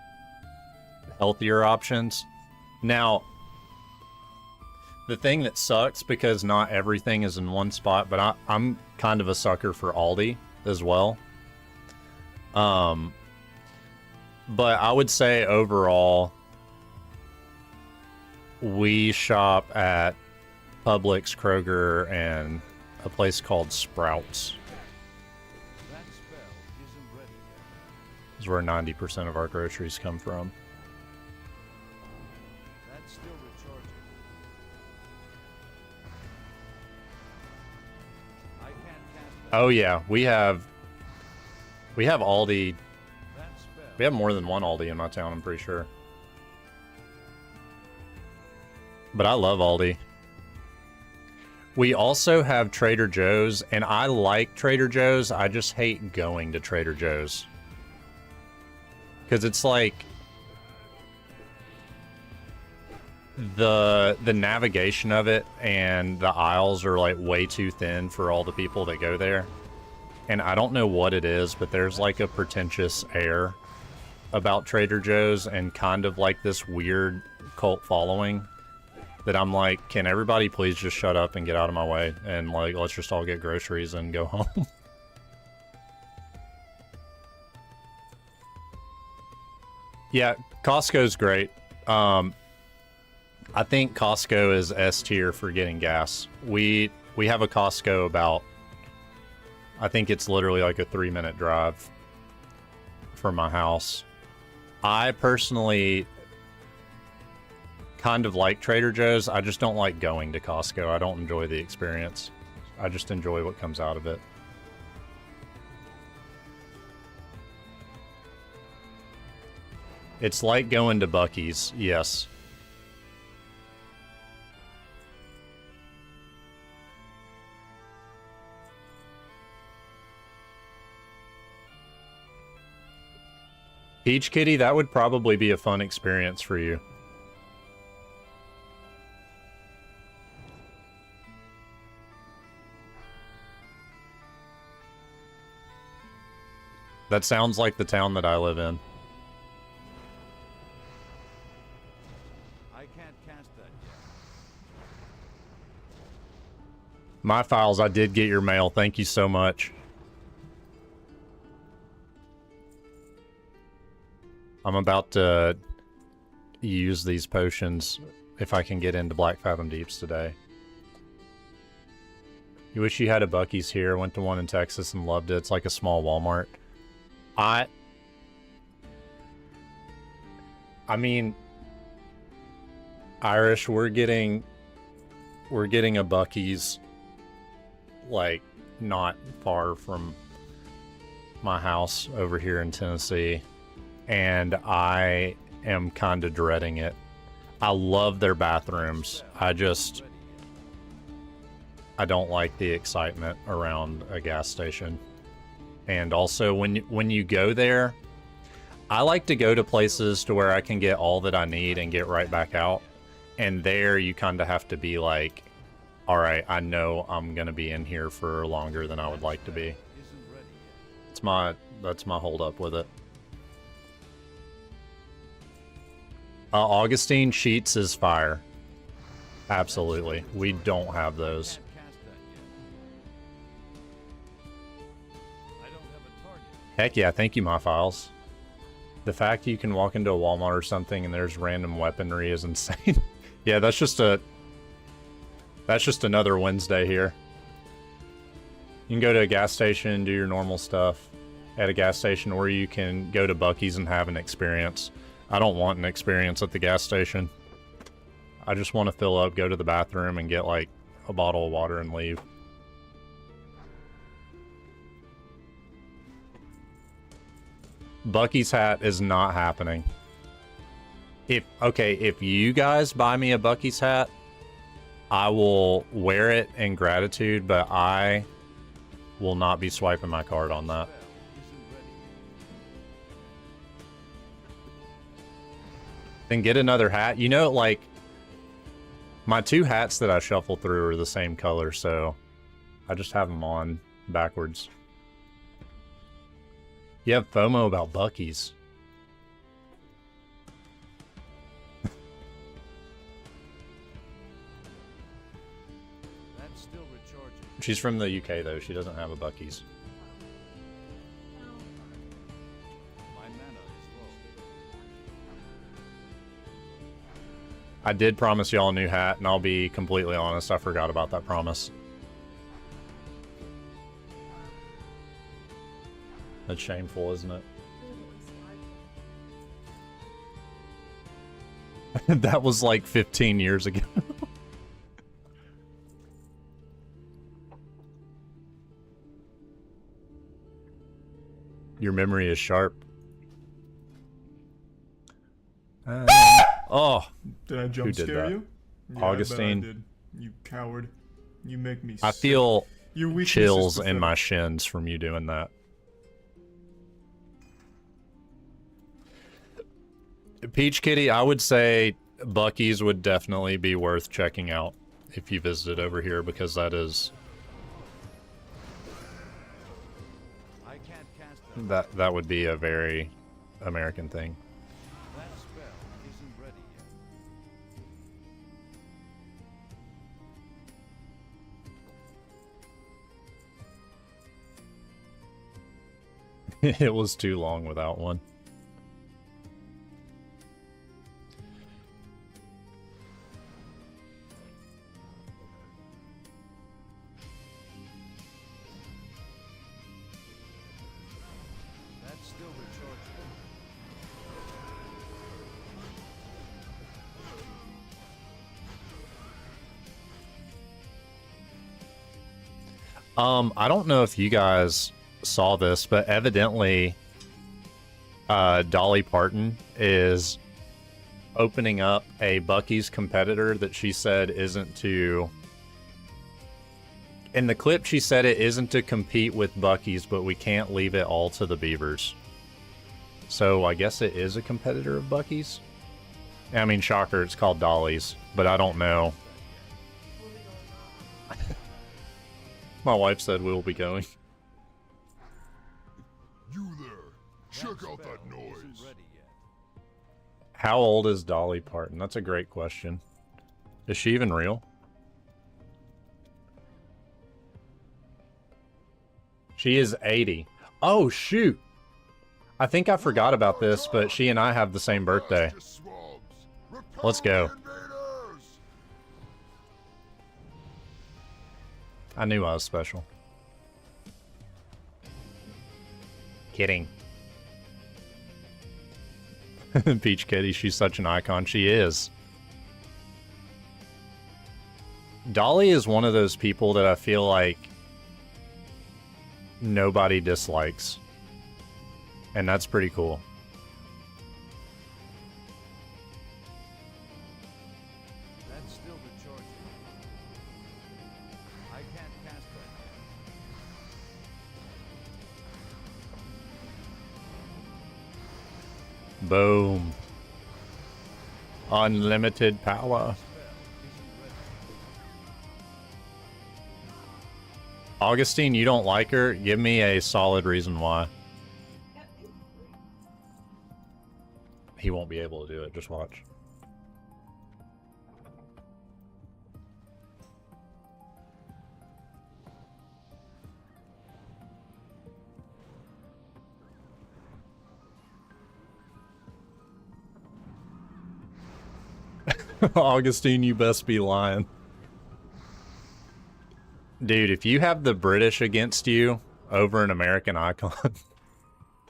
healthier options. Now, the thing that sucks, because not everything is in one spot, but I'm kind of a sucker for Aldi as well. But I would say overall, we shop at Publix, Kroger, and a place called Sprouts. That spell isn't ready yet. Is where 90% of our groceries come from. That's still recharging. I can't cast that. Oh yeah, we have Aldi. That spell. We have more than one Aldi in my town, I'm pretty sure. But I love Aldi. We also have Trader Joe's, and I like Trader Joe's. I just hate going to Trader Joe's. Because it's like the navigation of it and the aisles are like way too thin for all the people that go there. And I don't know what it is, but there's like a pretentious air about Trader Joe's and kind of like this weird cult following that I'm like, can everybody please just shut up and get out of my way? And like, let's just all get groceries and go home. Yeah, Costco's great. I think Costco is S tier for getting gas. We have a Costco about, I think it's literally like a 3-minute drive from my house. I personally kind of like Trader Joe's. I just don't like going to Costco. I don't enjoy the experience. I just enjoy what comes out of it. It's like going to Buc-ee's, yes. Peach Kitty, that would probably be a fun experience for you. That sounds like the town that I live in. I can't cast that yet. My files, I did get your mail. Thank you so much. I'm about to use these potions if I can get into Black Fathom Deeps today. You wish you had a Buc-ee's here. Went to one in Texas and loved it. It's like a small Walmart. I mean, Irish, we're getting a Buc-ee's like not far from my house over here in Tennessee, and I am kind of dreading it. I love their bathrooms. I don't like the excitement around a gas station. And also, when you go there, I like to go to places to where I can get all that I need and get right back out. And there, you kind of have to be like, all right, I know I'm gonna be in here for longer than I would like to be. Isn't ready yet. That's my hold up with it. Augustine Sheets is fire. Absolutely. We don't have those. Can't cast that yet. I don't have a target. Heck yeah, thank you, my files. The fact you can walk into a Walmart or something and there's random weaponry is insane. Yeah, that's just another Wednesday here. You can go to a gas station and do your normal stuff at a gas station, or you can go to Buc-ee's and have an experience. I don't want an experience at the gas station. I just want to fill up, go to the bathroom, and get like a bottle of water and leave. Buc-ee's hat is not happening. If you guys buy me a Buc-ee's hat, I will wear it in gratitude, but I will not be swiping my card on that. Spell isn't ready yet. Then get another hat. You know, like, my two hats that I shuffle through are the same color, so I just have them on backwards. You have FOMO about Buc-ee's. That's still recharging. She's from the UK, though. She doesn't have a Buc-ee's. My mana is low. I did promise y'all a new hat, and I'll be completely honest, I forgot about that promise. That's shameful, isn't it? That was like 15 years ago. Your memory is sharp. Oh, Did I jump Who did scare that? you? Yeah, Augustine. I bet I did. You coward. You make me I sick. feel Your weakness is chills in pathetic. my shins from you doing that. Peach Kitty, I would say Buc-ee's would definitely be worth checking out if you visited over here, because that is I can't cast that. that would be a very American thing. That spell isn't ready yet. It was too long without one. That's still recharging. I don't know if you guys saw this, but evidently Dolly Parton is opening up a Buc-ee's competitor that she said isn't to... In the clip, she said it isn't to compete with Buc-ee's, but we can't leave it all to the Beavers. So I guess it is a competitor of Buc-ee's? I mean, shocker, it's called Dolly's, but I don't know. My wife said we'll be going. You there. Check out that spell noise. isn't ready yet. How old is Dolly Parton? That's a great question. Is she even real? She is 80. Oh, shoot. I think I forgot about this, but she and I have the same birthday. Let's go. I knew I was special. Kidding. Peach Kitty, she's such an icon. She is. Dolly is one of those people that I feel like nobody dislikes. And that's pretty cool. That's still recharging. I can't cast that yet. Boom. Unlimited power. Spell isn't ready. Augustine, you don't like her? Give me a solid reason why. He won't be able to do it. Just watch. Augustine, you best be lying. Dude, if you have the British against you over an American icon,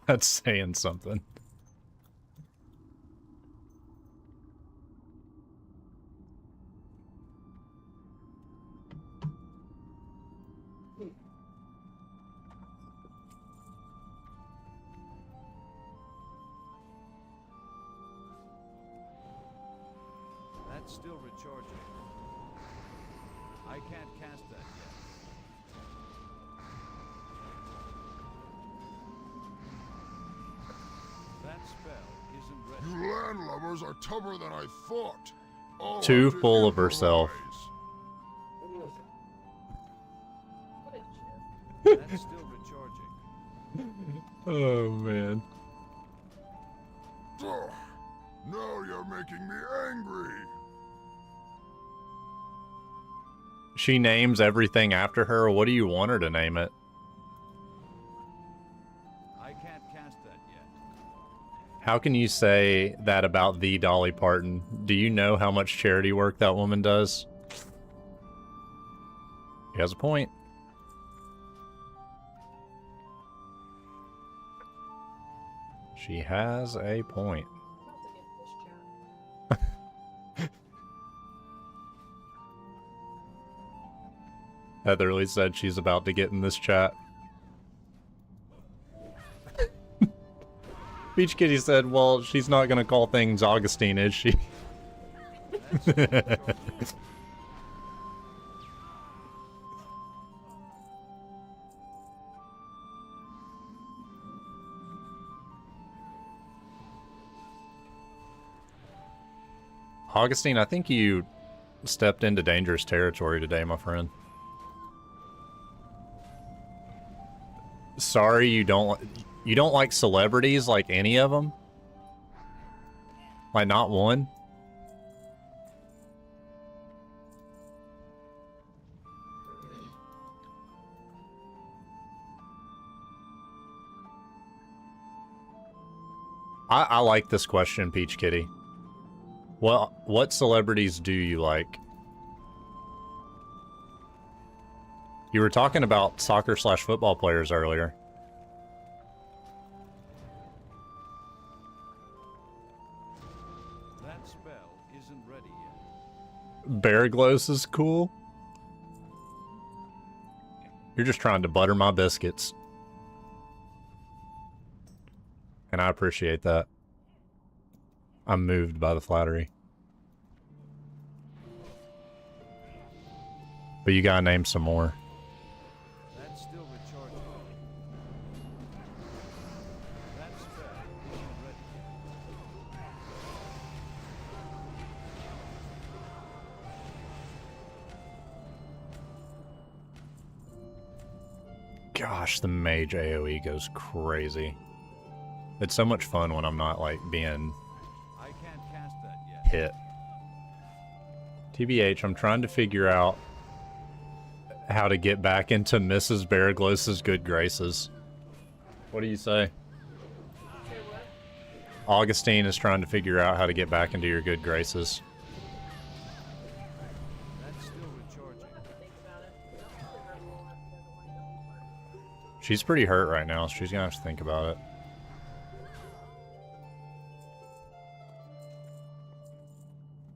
that's saying something. That's still recharging. I can't cast that yet. That spell isn't ready. You landlubbers are tougher than I thought. Oh, Too to full of herself. improvise. That's still recharging. Oh, man. Ugh, now you're making me angry. She names everything after her. What do you want her to name it? I can't cast that yet. How can you say that about the Dolly Parton? Do you know how much charity work that woman does? He has a point. She has a point. Heatherly said she's about to get in this chat. Beach Kitty said, well, she's not going to call things Augustine, is she? Augustine, I think you stepped into dangerous territory today, my friend. Sorry, you don't like celebrities, like any of them? Like not one? I like this question, Peach Kitty. Well, what celebrities do you like? You were talking about soccer/football players earlier. That spell isn't ready yet. Bearglos is cool. You're just trying to butter my biscuits. And I appreciate that. I'm moved by the flattery. But you gotta name some more. That's still recharging. That spell isn't ready yet. Gosh, the mage AoE goes crazy. It's so much fun when I'm not, like, being I can't cast that yet. hit. TBH, I'm trying to figure out how to get back into Mrs. Bearglos's good graces. What do you say? Augustine is trying to figure out how to get back into your good graces. That's still recharging. She's pretty hurt right now, so she's gonna have to think about it.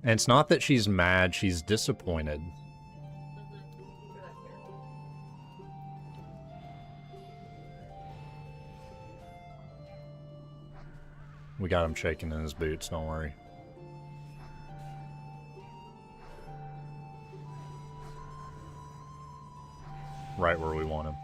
And it's not that she's mad, she's disappointed. We got him shaking in his boots, don't worry. Right where we want him.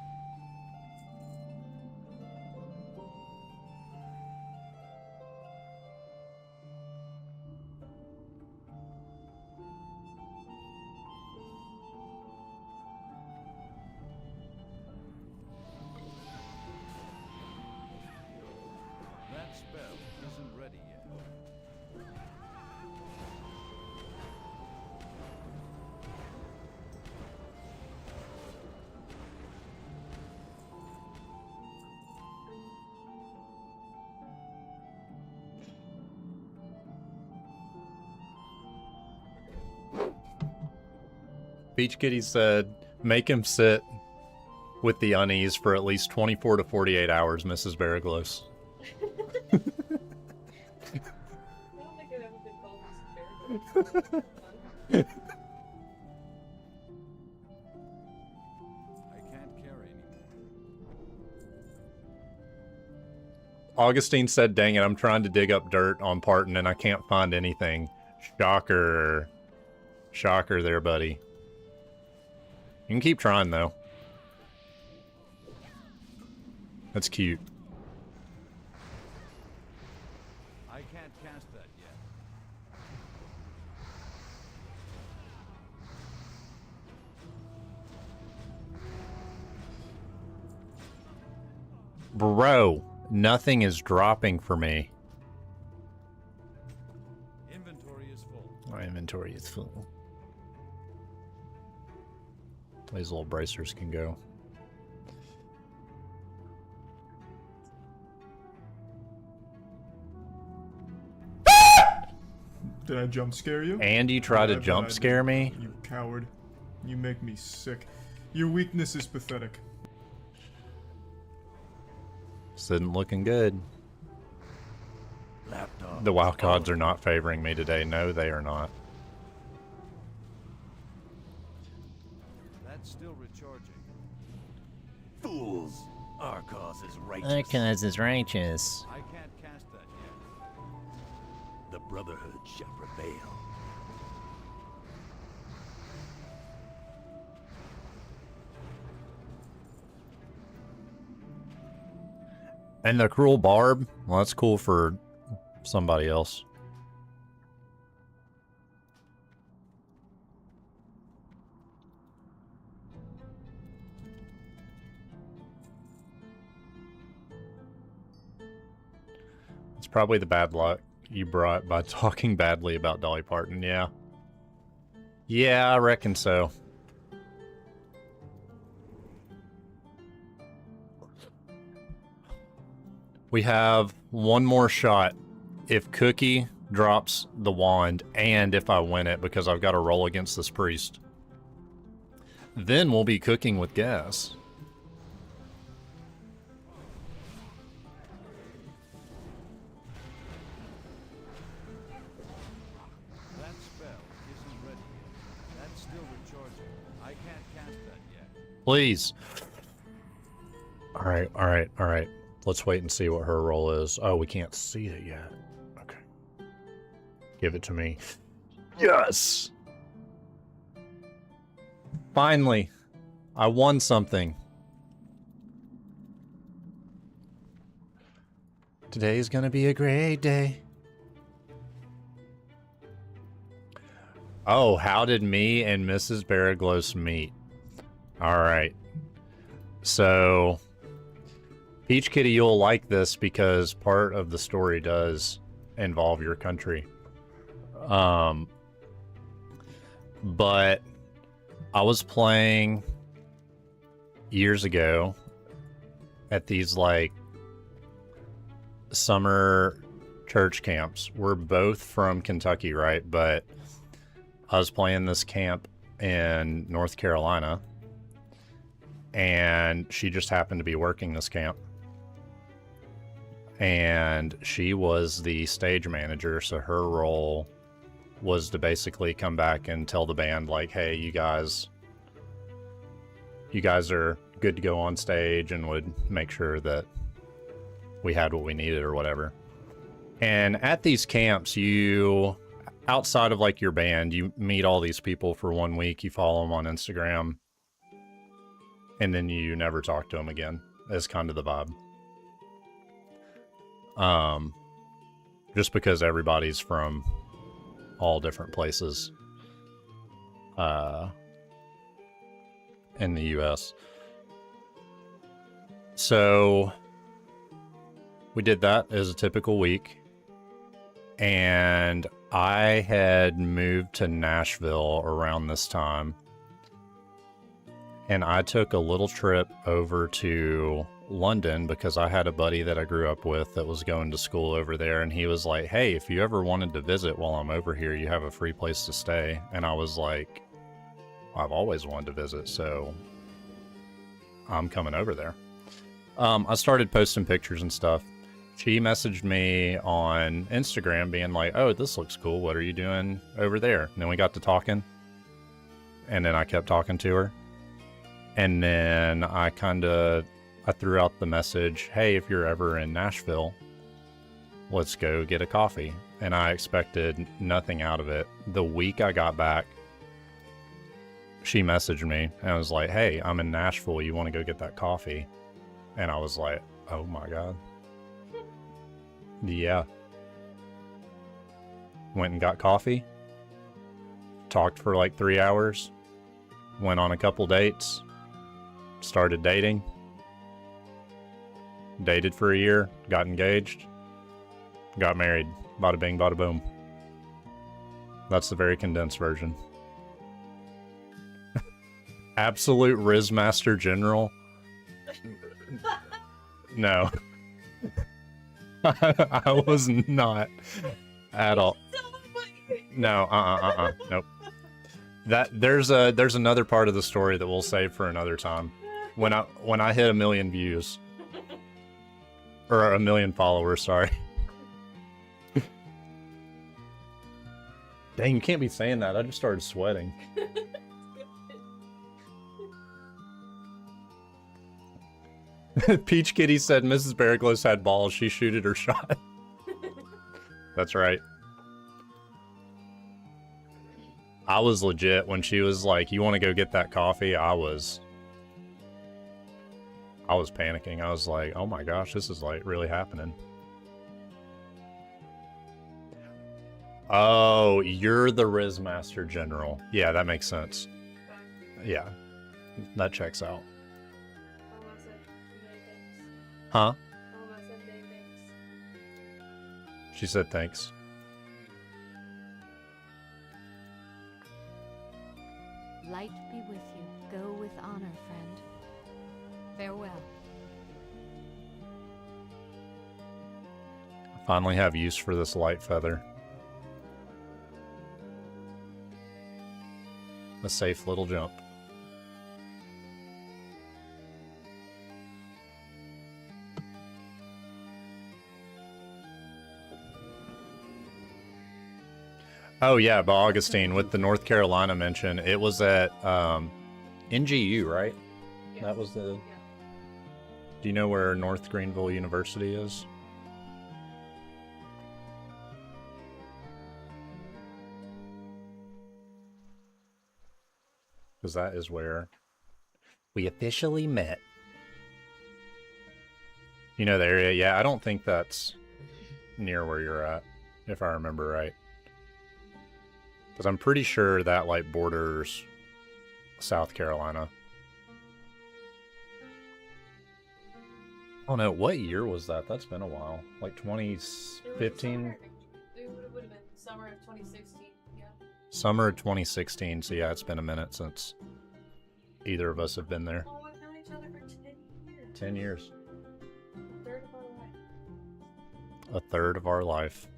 That spell isn't ready yet. Beach Kitty said, make him sit with the unease for at least 24 to 48 hours, Mrs. Baraglos. I don't think I've ever been called Mrs. Bear. I can't carry anymore. Augustine said, dang it, I'm trying to dig up dirt on Parton and I can't find anything. Shocker. Shocker there, buddy. You can keep trying, though. That's cute. I can't cast that yet. Bro, nothing is dropping for me. Inventory is full. My inventory is full. These little bracers can go. Did I jump scare you? And you try to I jump bet I scare did. me? You coward. You make me sick. Your weakness is pathetic. This isn't looking good. Laptop. The wild cards are not favoring me today. No, they are not. That's still recharging. Fools! Our cause is righteous. Our cause is righteous. I can't cast that yet. The Brotherhood shall prevail. And the cruel barb? Well, that's cool for somebody else. It's probably the bad luck you brought by talking badly about Dolly Parton, yeah. Yeah, I reckon so. We have one more shot. If Cookie drops the wand, and if I win it, because I've got to roll against this priest, then we'll be cooking with gas. That spell isn't ready yet. That's still recharging. I can't cast that yet. Please. Alright, alright, alright. Let's wait and see what her roll is. Oh, we can't see it yet. Okay. Give it to me. Yes! Finally, I won something. Today's gonna be a great day. Oh, how did me and Mrs. Baraglos meet? Alright. So, Peach Kitty, you'll like this because part of the story does involve your country. But I was playing years ago at these like summer church camps. We're both from Kentucky, right? But I was playing this camp in North Carolina, and she just happened to be working this camp. And she was the stage manager, so her role was to basically come back and tell the band, like, hey, you guys are good to go on stage, and would make sure that we had what we needed or whatever. And at these camps, you, outside of like your band, you meet all these people for 1 week, you follow them on Instagram, and then you never talk to them again. Is kind of the vibe. Just because everybody's from all different places in the US. So we did that as a typical week, and I had moved to Nashville around this time, and I took a little trip over to London because I had a buddy that I grew up with that was going to school over there, and he was like, hey, if you ever wanted to visit while I'm over here, you have a free place to stay. And I was like, I've always wanted to visit, so I'm coming over there. I started posting pictures and stuff. She messaged me on Instagram being like, oh, this looks cool. What are you doing over there? And then we got to talking. And then I kept talking to her. And then I threw out the message, hey, if you're ever in Nashville, let's go get a coffee. And I expected nothing out of it. The week I got back, she messaged me and I was like, hey, I'm in Nashville. You want to go get that coffee? And I was like, oh my God. Yeah. Went and got coffee. Talked for like 3 hours. Went on a couple dates. Started dating. Dated for a year. Got engaged. Got married. Bada bing, bada boom. That's the very condensed version. Absolute Rizmaster General. No. I was not at all. No, nope. There's another part of the story that we'll save for another time. When I hit 1 million views. Or 1 million followers, sorry. Dang, you can't be saying that. I just started sweating. Peach Kitty said Mrs. Barraglos had balls. She shooted her shot. That's right. I was legit when she was like, you want to go get that coffee? I was panicking. I was like, oh my gosh, this is like really happening. Oh, you're the Rizmaster General. Yeah, that makes sense. Yeah, that checks out. Huh? She said thanks. Light be with you. Go with honor, friend. Farewell. I finally have use for this light feather. A safe little jump. Oh yeah, but Augustine, with the North Carolina mention, it was at NGU, right? Yes. That was the... Yeah. Do you know where North Greenville University is? Because that is where we officially met. You know the area? Yeah, I don't think that's near where you're at, if I remember right. Because I'm pretty sure that, like, borders South Carolina. Oh no, what year was that? That's been a while. Like 2015? It would have been summer of 2016, yeah. Summer of 2016, so yeah, it's been a minute since either of us have been there. Oh, we've known each other for 10 years. 10 years. A third of our life. A third of our life.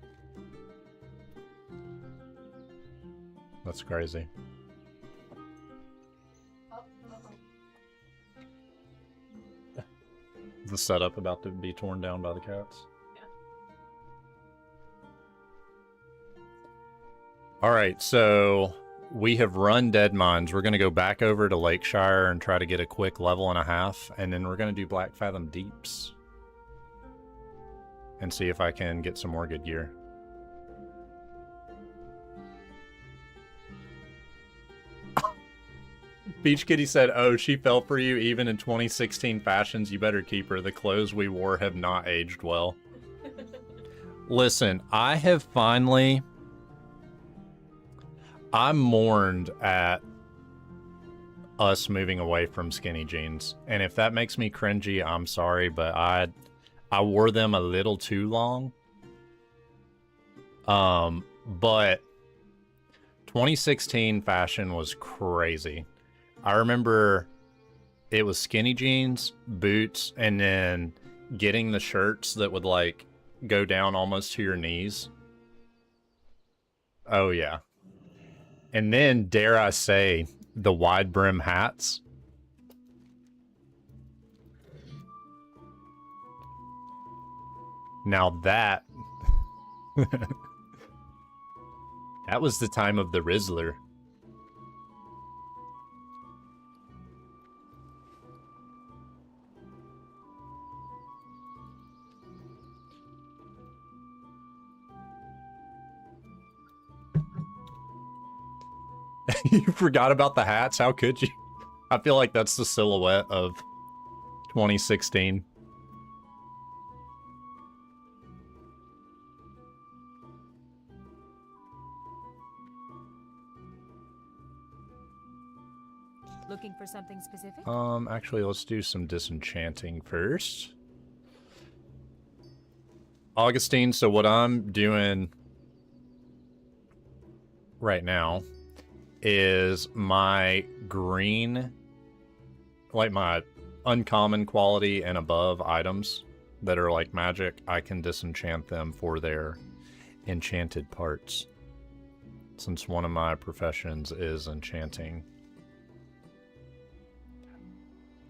That's crazy. The setup about to be torn down by the cats. Yeah. Alright, so we have run Dead Mines. We're going to go back over to Lakeshire and try to get a quick level and a half, and then we're going to do Black Fathom Deeps. And see if I can get some more good gear. Beach Kitty said, oh, she fell for you even in 2016 fashions. You better keep her. The clothes we wore have not aged well. Listen, I have finally... I'm mourned at us moving away from skinny jeans. And if that makes me cringy, I'm sorry, but I wore them a little too long. But 2016 fashion was crazy. I remember it was skinny jeans, boots, and then getting the shirts that would, like, go down almost to your knees. Oh, yeah. And then, dare I say, the wide brim hats. Now that that was the time of the Rizzler. You forgot about the hats? How could you? I feel like that's the silhouette of 2016. Looking for something specific? Actually, let's do some disenchanting first. Augustine, so what I'm doing right now is my green, like my uncommon quality and above items that are like magic, I can disenchant them for their enchanted parts. Since one of my professions is enchanting.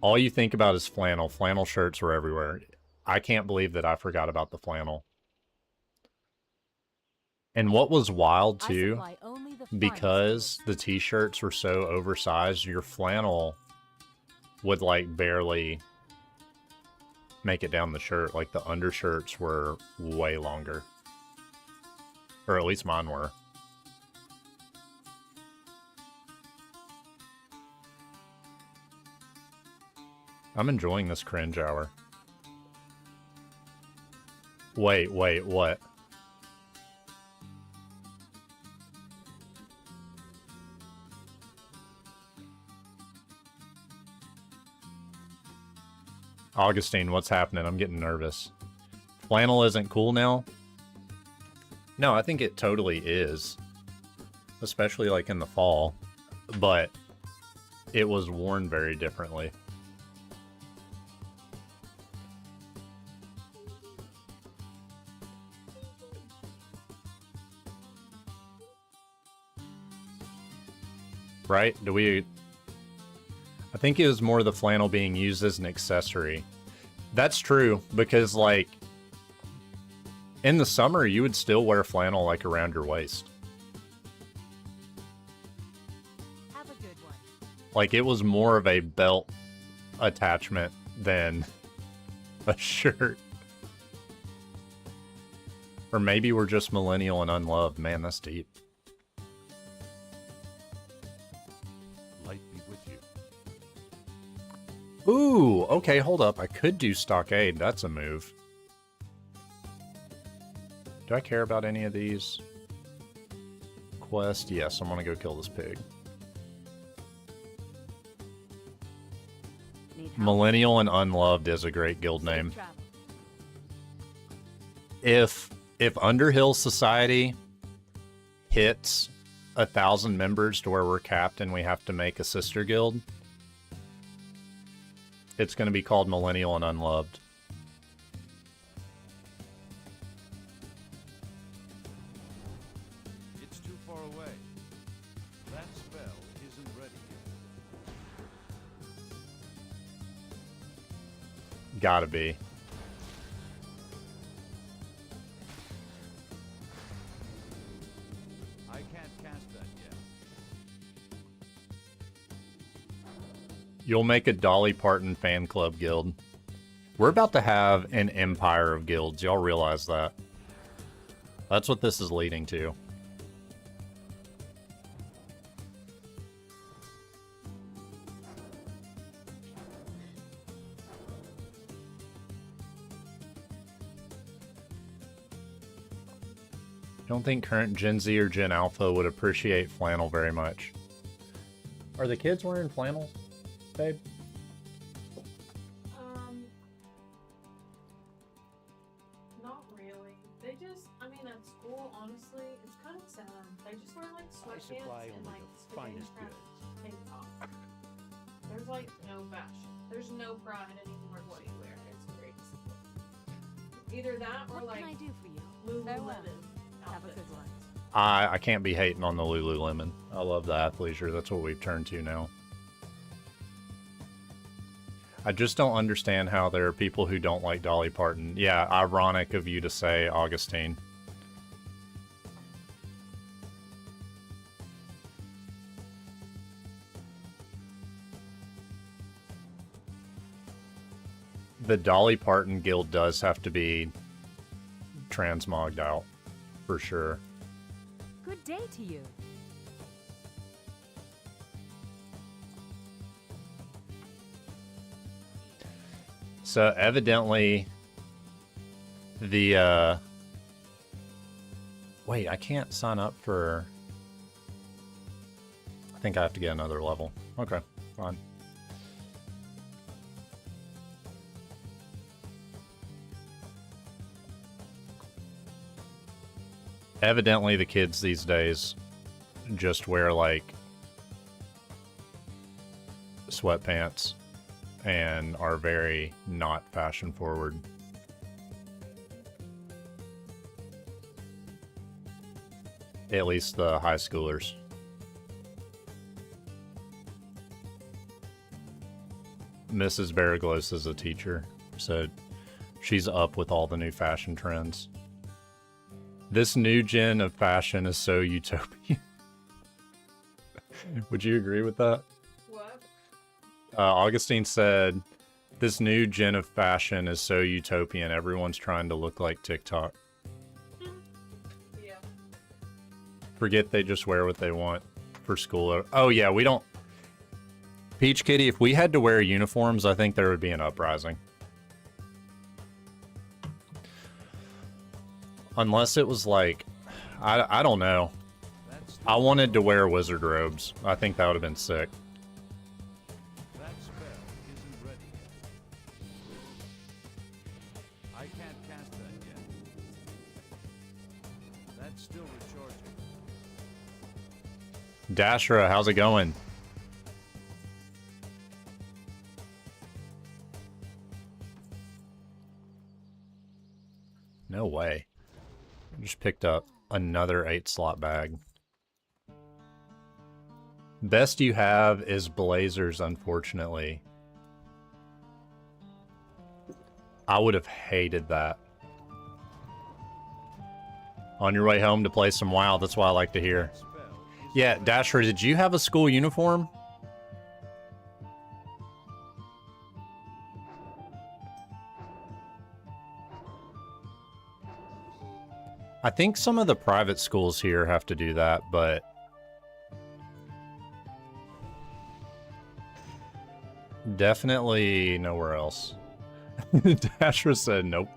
All you think about is flannel. Flannel shirts were everywhere. I can't believe that I forgot about the flannel. And what was wild too, because the t-shirts were so oversized, your flannel would like barely make it down the shirt. Like the undershirts were way longer. Or at least mine were. I'm enjoying this cringe hour. Wait, what? Augustine, what's happening? I'm getting nervous. Flannel isn't cool now? No, I think it totally is. Especially like in the fall. But it was worn very differently. Right? I think it was more the flannel being used as an accessory. That's true, because like in the summer you would still wear flannel like around your waist. Have a good one. Like it was more of a belt attachment than a shirt. Or maybe we're just millennial and unloved. Man, that's deep. Ooh, okay, hold up. I could do stockade. That's a move. Do I care about any of these? Quest? Yes, I'm gonna go kill this pig. Millennial and Unloved is a great guild name. If Underhill Society hits 1,000 members to where we're capped and we have to make a sister guild, it's going to be called Millennial and Unloved. It's too far away. That spell isn't ready yet. Gotta be. I can't cast that yet. You'll make a Dolly Parton fan club guild. We're about to have an empire of guilds. Y'all realize that? That's what this is leading to. Don't think current Gen Z or Gen Alpha would appreciate flannel very much. Are the kids wearing flannels, babe? Not really. They just, I mean, at school, honestly, it's kind of sad. They just wear like sweatpants and like finest goods. Tank top. There's like no fashion. There's no pride anymore in what you wear. It's great. Either that or What like can I do for you? Lululemon Have a outfits. good one. I can't be hating on the Lululemon. I love the athleisure. That's what we've turned to now. I just don't understand how there are people who don't like Dolly Parton. Yeah, ironic of you to say, Augustine. The Dolly Parton guild does have to be transmogged out, for sure. Good day to you. So evidently the wait, I can't sign up for, I think I have to get another level. Okay, fine. Evidently the kids these days just wear like sweatpants and are very not fashion forward. At least the high schoolers. Mrs. Baraglos is a teacher, so she's up with all the new fashion trends. This new gen of fashion is so utopian. Would you agree with that? What? Augustine said, this new gen of fashion is so utopian. Everyone's trying to look like TikTok. Yeah. Forget they just wear what they want for school. Oh yeah, we don't... Peach Kitty, if we had to wear uniforms, I think there would be an uprising. Unless it was like... I don't know. I wanted to wear wizard robes. I think that would have been sick. That spell isn't ready yet. I can't cast that yet. That's still recharging. Dashra, how's it going? No way. Just picked up another 8-slot bag. Best you have is Blazers, unfortunately. I would have hated that. On your way home to play some WoW, that's what I like to hear. Yeah, Dasher, did you have a school uniform? I think some of the private schools here have to do that, but definitely nowhere else. Dasher said nope.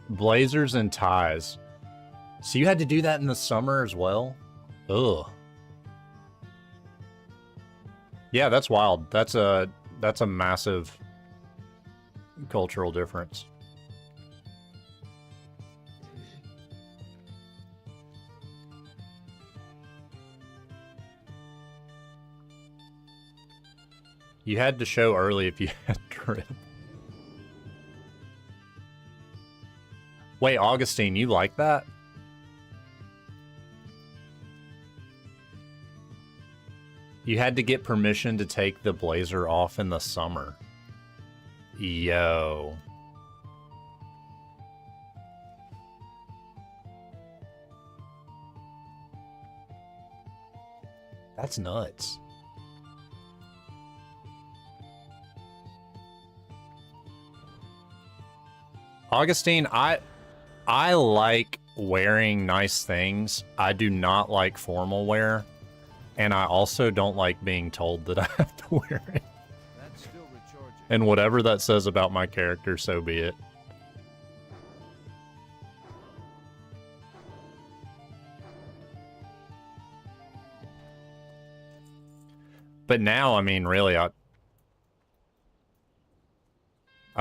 Blazers and ties. So you had to do that in the summer as well? Ugh. Yeah, that's wild. That's a massive cultural difference. You had to show early if you had drip. Wait, Augustine, you like that? You had to get permission to take the blazer off in the summer. Yo. That's nuts. Augustine, I like wearing nice things. I do not like formal wear. And I also don't like being told that I have to wear it. That's still recharging. And whatever that says about my character, so be it. But now, I mean, really, I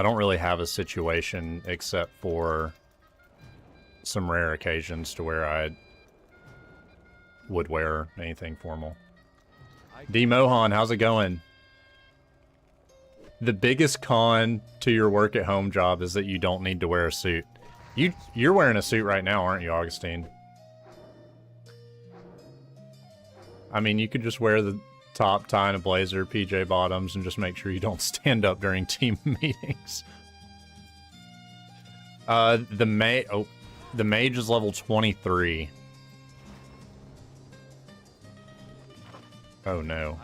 don't really have a situation except for some rare occasions to where I would wear anything formal. D Mohan, how's it going? The biggest con to your work at home job is that you don't need to wear a suit. You're wearing a suit right now, aren't you, Augustine? I mean, you could just wear the top, tie, and a blazer, PJ bottoms, and just make sure you don't stand up during team meetings. The mage is level 23. Oh no,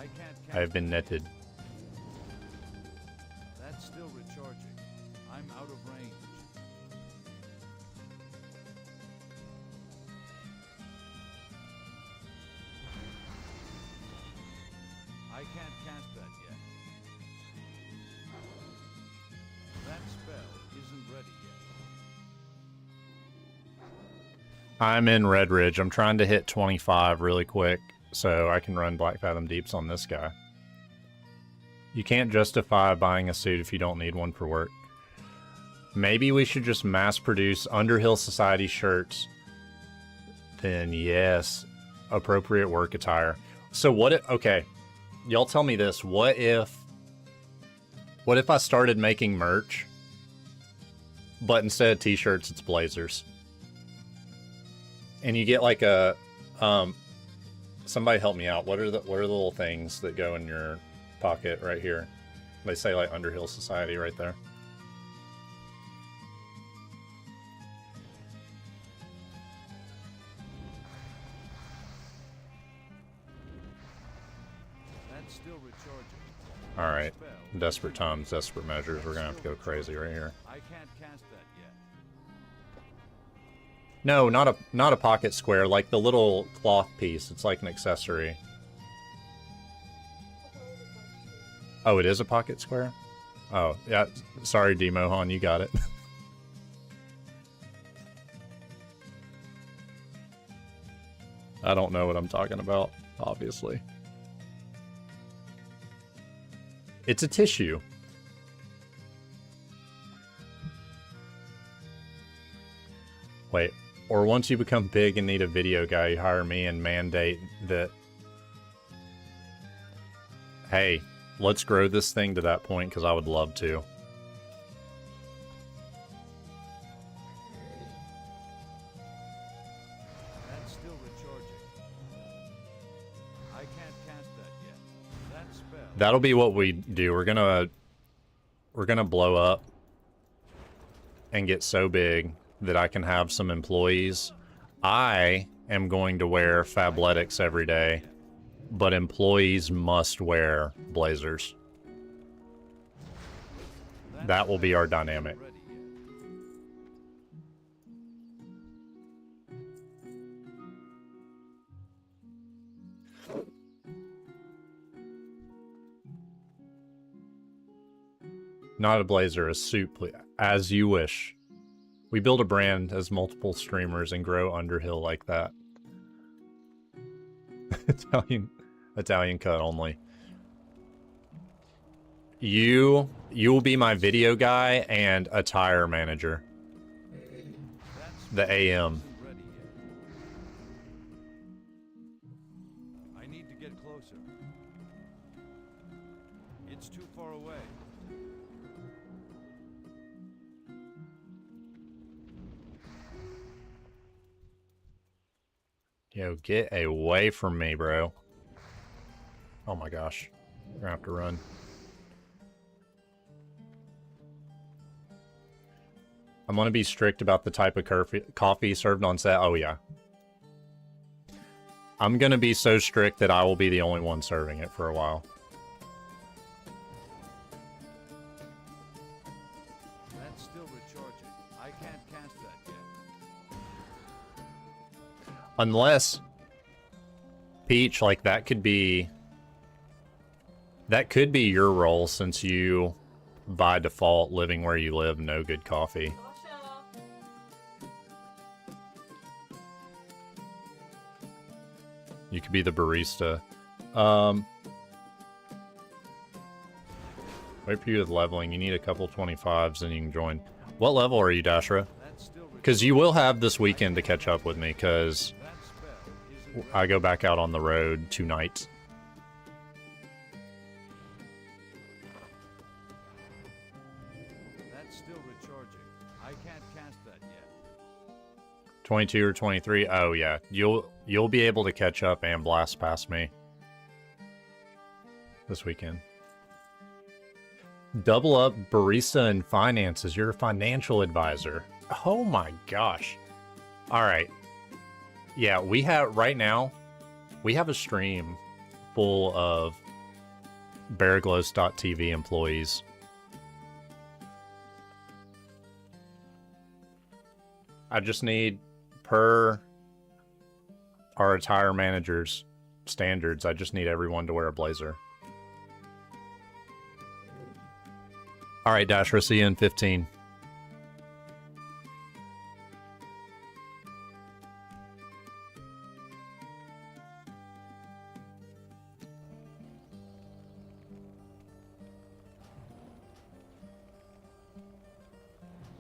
I have been netted. That's still recharging. I'm out of range. I can't cast that yet. That spell isn't ready yet. I'm in Red Ridge. I'm trying to hit 25 really quick so I can run Black Fathom Deeps on this guy. You can't justify buying a suit if you don't need one for work. Maybe we should just mass produce Underhill Society shirts. Then yes, appropriate work attire. So what if, okay, y'all tell me this. What if I started making merch, but instead of t-shirts, it's blazers? And you get like a, somebody help me out. What are the little things that go in your pocket right here? They say like Underhill Society right there. That's still recharging. All right, desperate times, desperate measures. We're gonna have to go crazy right here. I can't cast that yet. No, not a pocket square, like the little cloth piece. It's like an accessory. Oh, it is a pocket square? Oh, yeah. Sorry, D-Mohan, you got it. I don't know what I'm talking about, obviously. It's a tissue. Wait, or once you become big and need a video guy, you hire me and mandate that, hey, let's grow this thing to that point, because I would love to. That's still recharging. I can't cast that yet. That spell. That'll be what we do. We're gonna blow up and get so big that I can have some employees. I am going to wear Fabletics every day, but employees must wear blazers. That will be our dynamic. Not a blazer, a suit, please. As you wish. We build a brand as multiple streamers and grow Underhill like that. Italian cut only. You will be my video guy and attire manager. The AM. I need to get closer. It's too far away. Yo, get away from me, bro. Oh my gosh. We're gonna have to run. I'm gonna be strict about the type of coffee served on set. Oh yeah. I'm gonna be so strict that I will be the only one serving it for a while. That's still recharging. I can't cast that yet. Unless, Peach, like that could be your role, since you, by default, living where you live, know good coffee. You could be the barista. Wait for you with leveling. You need a couple 25s and you can join. What level are you, Dashra? Because you will have this weekend to catch up with me, because I go back out on the road tonight. That's still recharging. I can't cast that yet. 22 or 23. Oh yeah, you'll be able to catch up and blast past me this weekend. Double up barista in finance as your financial advisor. Oh my gosh. All right. Yeah, we have right now, we have a stream full of bearglows.tv employees. I just need, per our attire manager's standards, I just need everyone to wear a blazer. All right, Dasher, see you in 15.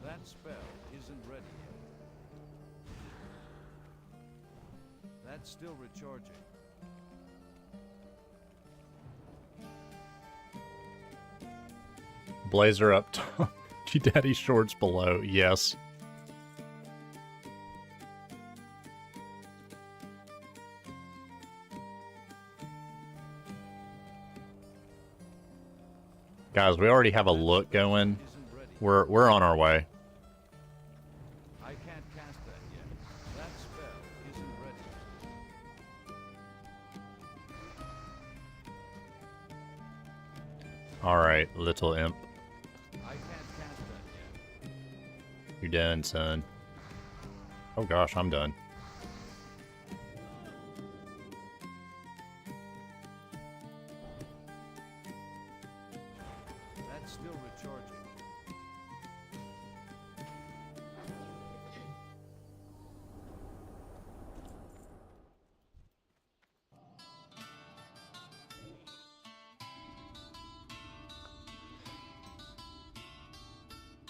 That spell isn't ready yet. That's still recharging. Blazer up top. G-Daddy shorts below. Yes. Guys, we already have a look going. We're on our way. I can't cast that yet. That spell isn't ready yet. All right, little imp. I can't cast that yet. You're done, son. Oh gosh, I'm done. That's still recharging.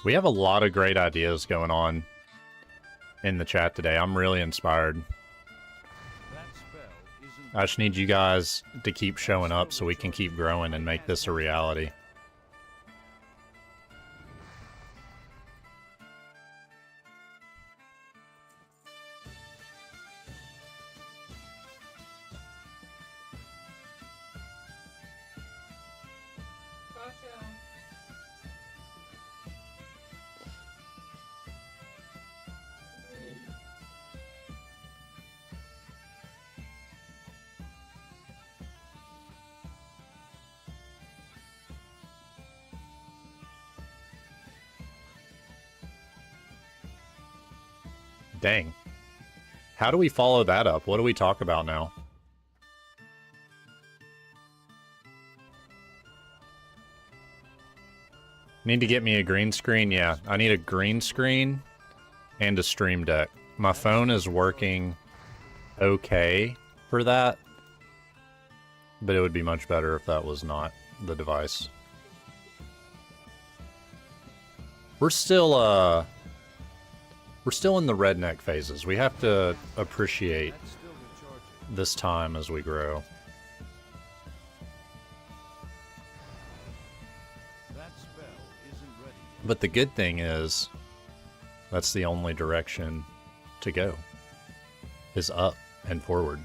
We have a lot of great ideas going on in the chat today. I'm really inspired. That spell isn't I just need you guys to keep showing up so we can keep growing and make this a reality. Gotcha. Dang. How do we follow that up? What do we talk about now? Need to get me a green screen? Yeah, I need a green screen and a stream deck. My phone is working okay for that, but it would be much better if that was not the device. We're still in the redneck phases. We have to appreciate That's still recharging. this time as we grow. That spell isn't ready yet. But the good thing is, that's the only direction to go, is up and forward.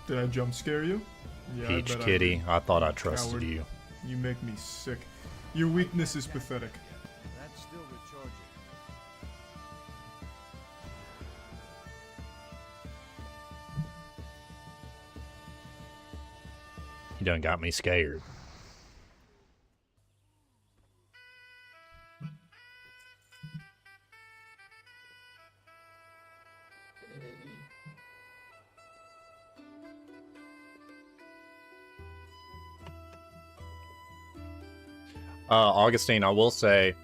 Did I jump scare you? Yeah, I Peach bet I Kitty, did. I thought I trusted Coward. you. You make me sick. Your weakness is pathetic. That's still recharging. You done got me scared. Augustine, I will say,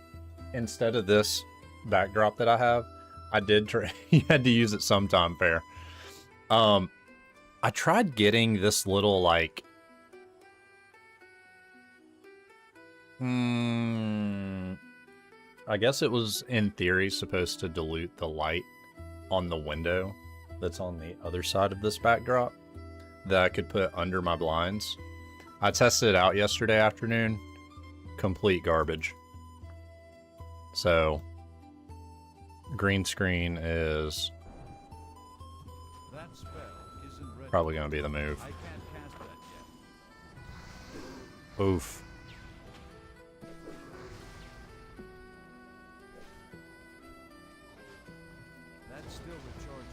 instead of this backdrop that I have, I did try. You had to use it sometime, fair. I tried getting this little like. I guess it was in theory supposed to dilute the light on the window that's on the other side of this backdrop that I could put under my blinds. I tested it out yesterday afternoon. complete garbage. So, green screen is That spell isn't ready. probably going to be the move. I can't cast that yet. Oof. That's still recharging.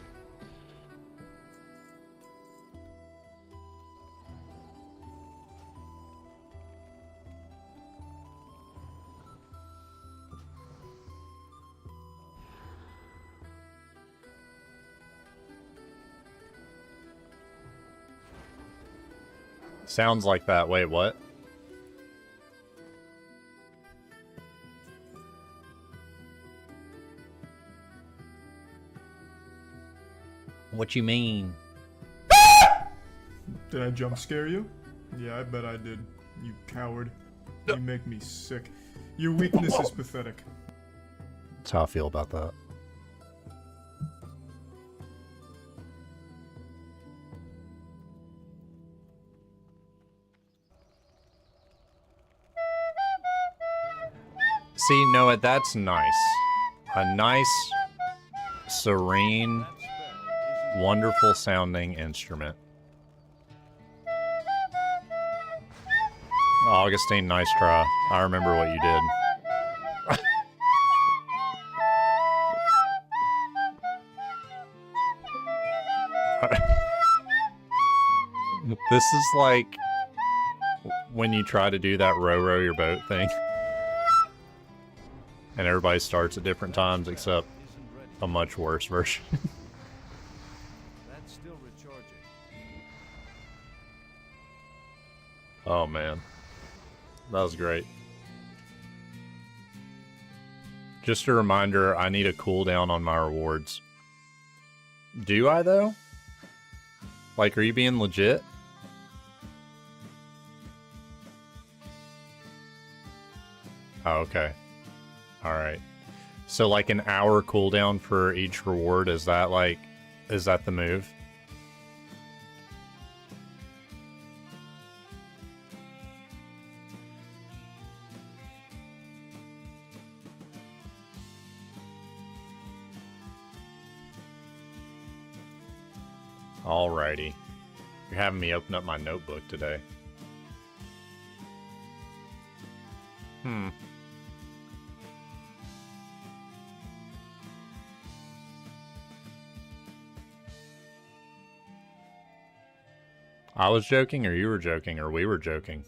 Sounds like that. Wait, what? What you mean? Did I jump scare you? Yeah, I bet I did. You coward. You make me sick. Your weakness is pathetic. That's how I feel about that. See, Noah, that's nice. A nice, serene, That spell isn't wonderful sounding instrument. Augustine, nice try. I remember what you did. This is like when you try to do that row your boat thing. And everybody starts at different times except isn't ready. a much worse version. That's still recharging. Oh man. That was great. Just a reminder, I need a cooldown on my rewards. Do I though? Like, are you being legit? Oh, okay. Alright. So like an hour cooldown for each reward, is that the move? Alrighty. You're having me open up my notebook today. I was joking, or you were joking, or we were joking.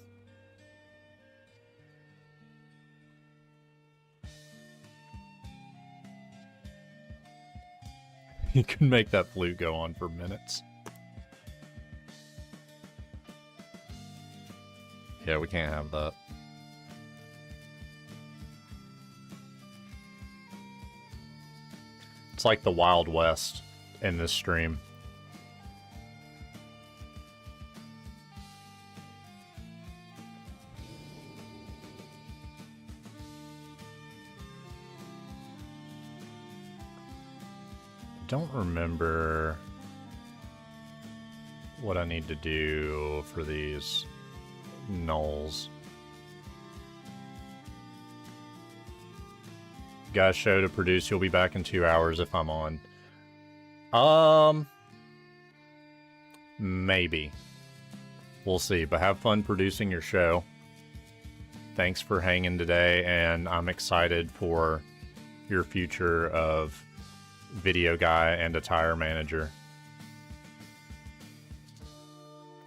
You can make that flute go on for minutes. Yeah, we can't have that. It's like the Wild West in this stream. Don't remember what I need to do for these nulls. Guys, show to produce. You'll be back in 2 hours if I'm on. Maybe. We'll see, but have fun producing your show. Thanks for hanging today, and I'm excited for your future of video guy and attire manager.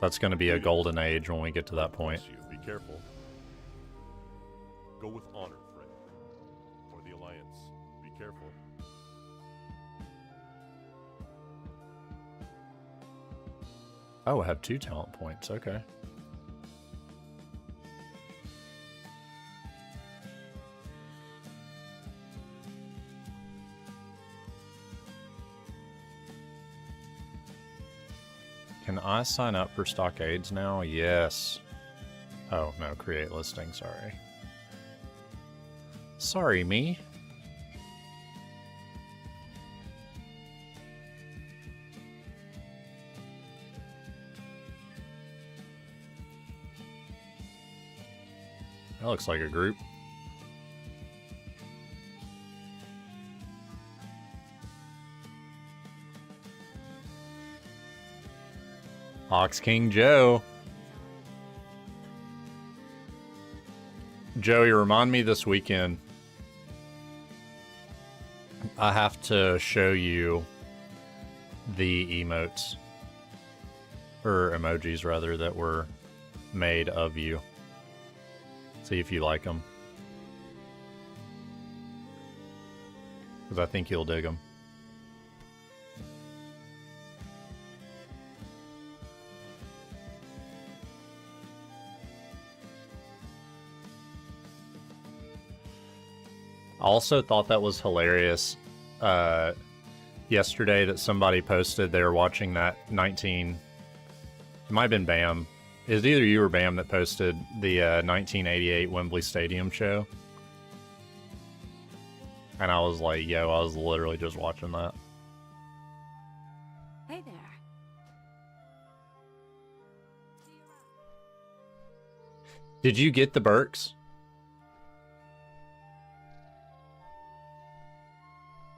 That's going to be a golden age when we get to that point. Be careful. Go with honor, friend. For the Alliance. Be careful. Oh, I have 2 talent points. Okay. Can I sign up for stockades now? Yes. Oh, no, create listing, sorry. Sorry, me. That looks like a group. Ox King Joe. Joey, remind me this weekend. I have to show you the emotes. Or emojis, rather, that were made of you. See if you like them. Because I think you'll dig them. I also thought that was hilarious yesterday that somebody posted they were watching that 19... It might have been Bam. It was either you or Bam that posted the 1988 Wembley Stadium show. And I was like, yo, I was literally just watching that. Hey there. Did you get the Burks?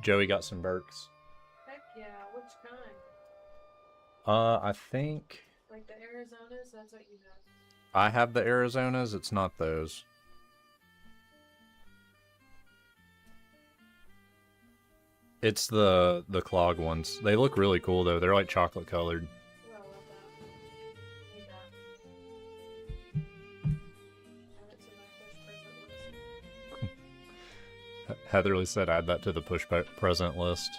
Joey got some Burks. Heck yeah, which kind? I think... Like the Arizonas? That's what you have. I have the Arizonas, it's not those. It's the clog ones. They look really cool though. They're like chocolate colored. Oh, I love that. Need that. Add it to my push present list. Heatherly said add that to the push present list.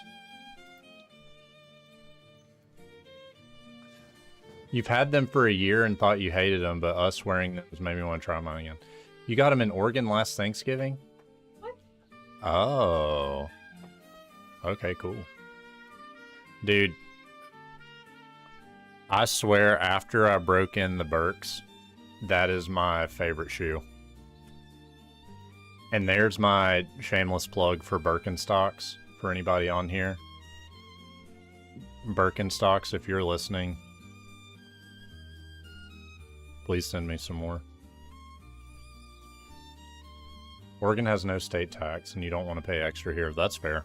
You've had them for a year and thought you hated them, but us wearing them made me want to try mine again. You got them in Oregon last Thanksgiving? What? Oh. Okay, cool. Dude, I swear after I broke in the Birks, that is my favorite shoe. And there's my shameless plug for Birkenstocks for anybody on here. Birkenstocks, if you're listening, please send me some more. Oregon has no state tax and you don't want to pay extra here. That's fair.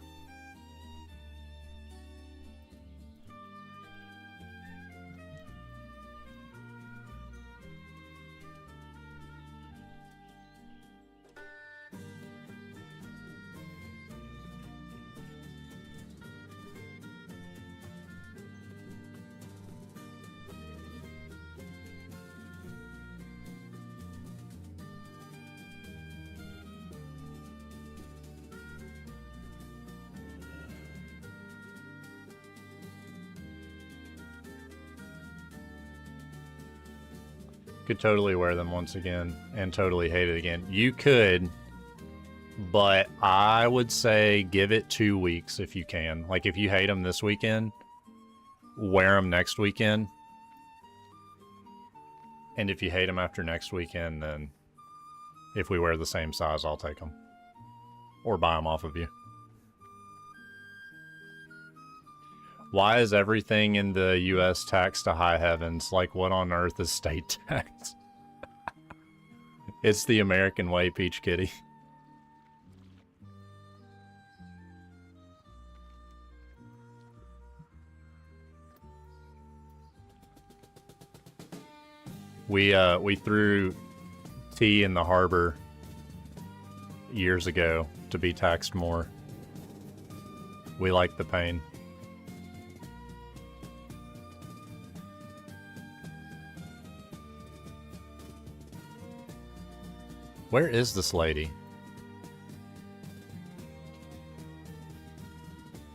Could totally wear them once again and totally hate it again. You could, but I would say give it 2 weeks if you can. Like if you hate them this weekend, wear them next weekend. And if you hate them after next weekend, then if we wear the same size, I'll take them. Or buy them off of you. Why is everything in the U.S. taxed to high heavens? Like, what on earth is state tax? It's the American way, Peach Kitty. We threw tea in the harbor years ago to be taxed more. We like the pain. Where is this lady?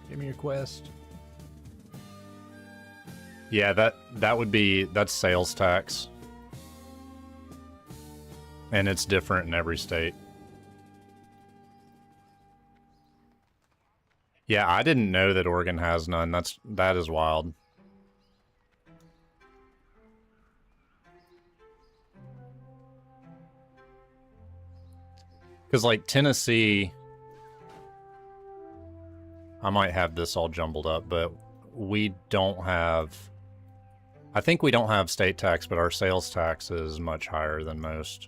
Give me your quest. Yeah, that would be, that's sales tax. And it's different in every state. Yeah, I didn't know that Oregon has none. That is wild. Because, like, Tennessee... I might have this all jumbled up, but we don't have... I think we don't have state tax, but our sales tax is much higher than most.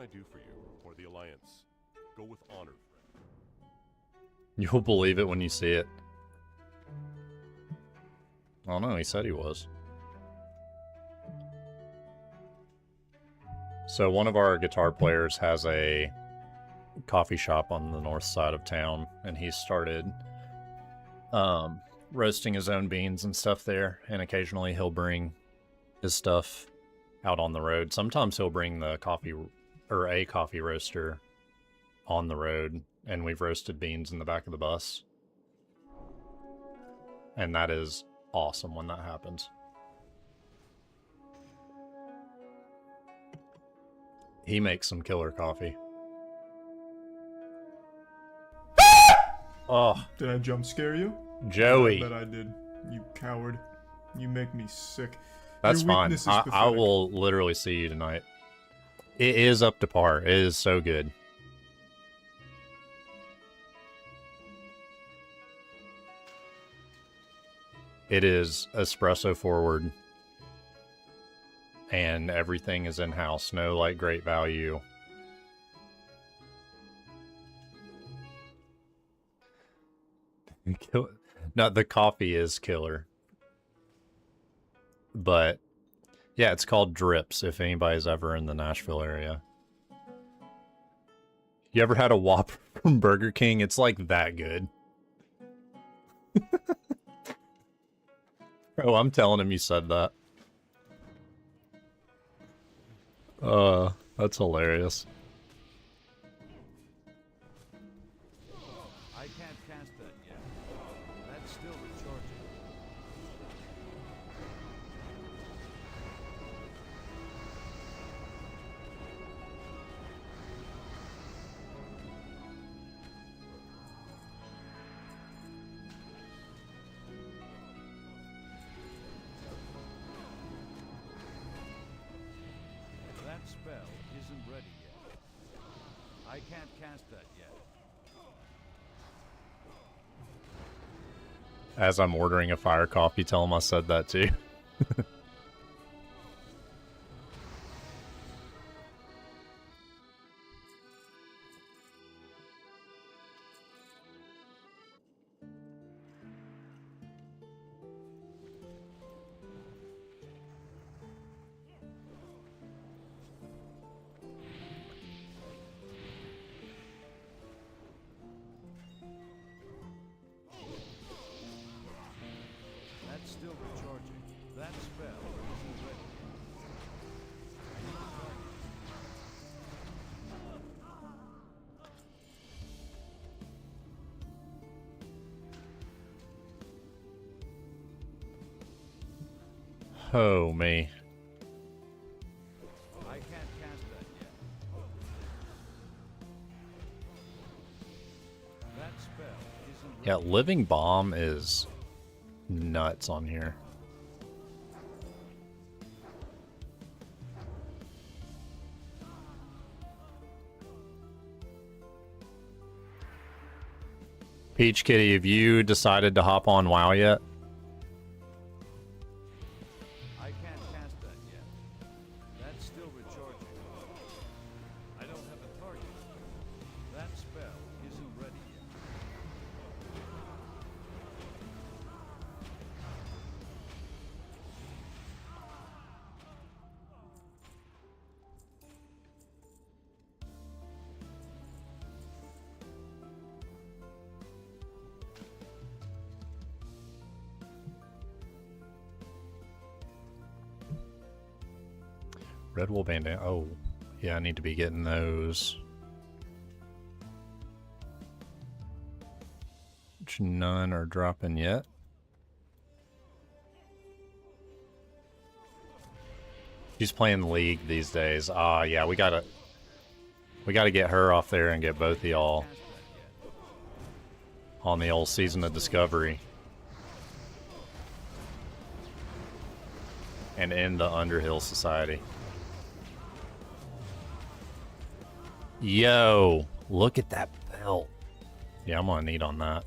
can I do for you or the Alliance? Go with honor, friend. You'll believe it when you see it. Oh no, he said he was. So one of our guitar players has a coffee shop on the north side of town, and he started roasting his own beans and stuff there, and occasionally he'll bring his stuff out on the road. Sometimes he'll bring the coffee or a coffee roaster on the road, and we've roasted beans in the back of the bus. And that is awesome when that happens. He makes some killer coffee. Oh, Did I jump scare you? Joey. I bet I did. You coward. You make me sick. That's Your fine. weakness is I pathetic. will literally see you tonight. It is up to par. It is so good. It is espresso forward. And everything is in-house. No, like, great value. No, the coffee is killer. But, yeah, it's called Drips, if anybody's ever in the Nashville area. You ever had a Whopper from Burger King? It's like that good. Bro, I'm telling him you said that. That's hilarious. I can't cast that yet. That's still recharging. That spell isn't ready yet. I can't cast that yet. As I'm ordering a fire coffee, tell him I said that too. That's still recharging. That spell isn't ready yet. I need to try it. Oh, me. I can't cast that yet. That spell isn't Yeah, ready. Living Bomb is nuts on here. Peach Kitty, have you decided to hop on WoW yet? I can't cast that yet. That's still recharging. I don't have a target. That spell isn't ready yet. Red Wool Bandana. Oh, yeah, I need to be getting those. Which none are dropping yet. She's playing League these days. Ah, yeah, we gotta get her off there and get both of y'all Cast that yet. on the old Season of Discovery. And in the Underhill Society. Yo, look at that belt. Yeah, I'm gonna need on that.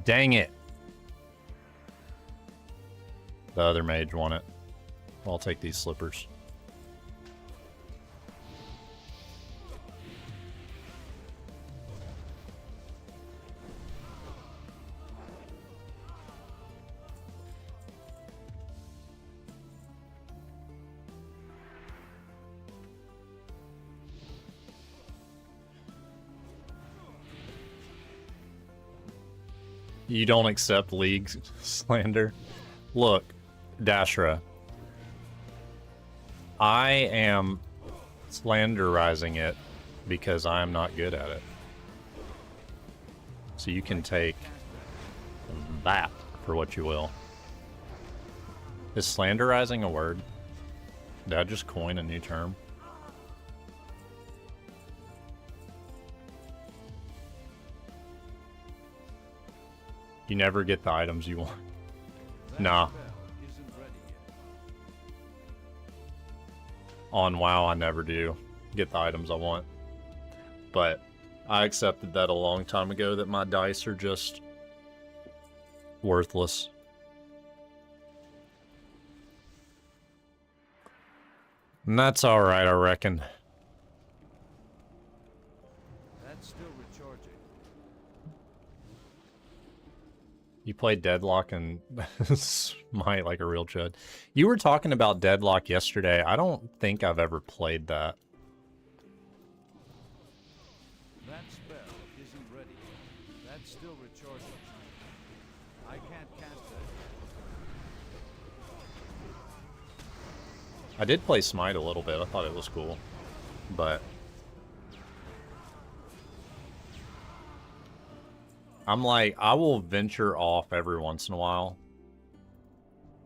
Dang it. The other mage won it. I'll take these slippers. You don't accept league slander? Look, Dashra. I am slanderizing it because I'm not good at it. So you can take that for what you will. Is slanderizing a word? Did I just coin a new term? You never get the items you want. Nah. On WoW, I never do get the items I want. But I accepted that a long time ago that my dice are just worthless. And that's alright, I reckon. That's still recharging. You played Deadlock and Smite like a real chud. You were talking about Deadlock yesterday. I don't think I've ever played that. That spell isn't ready. That's still recharging. I can't cast that. I did play Smite a little bit. I thought it was cool. But I'm like, I will venture off every once in a while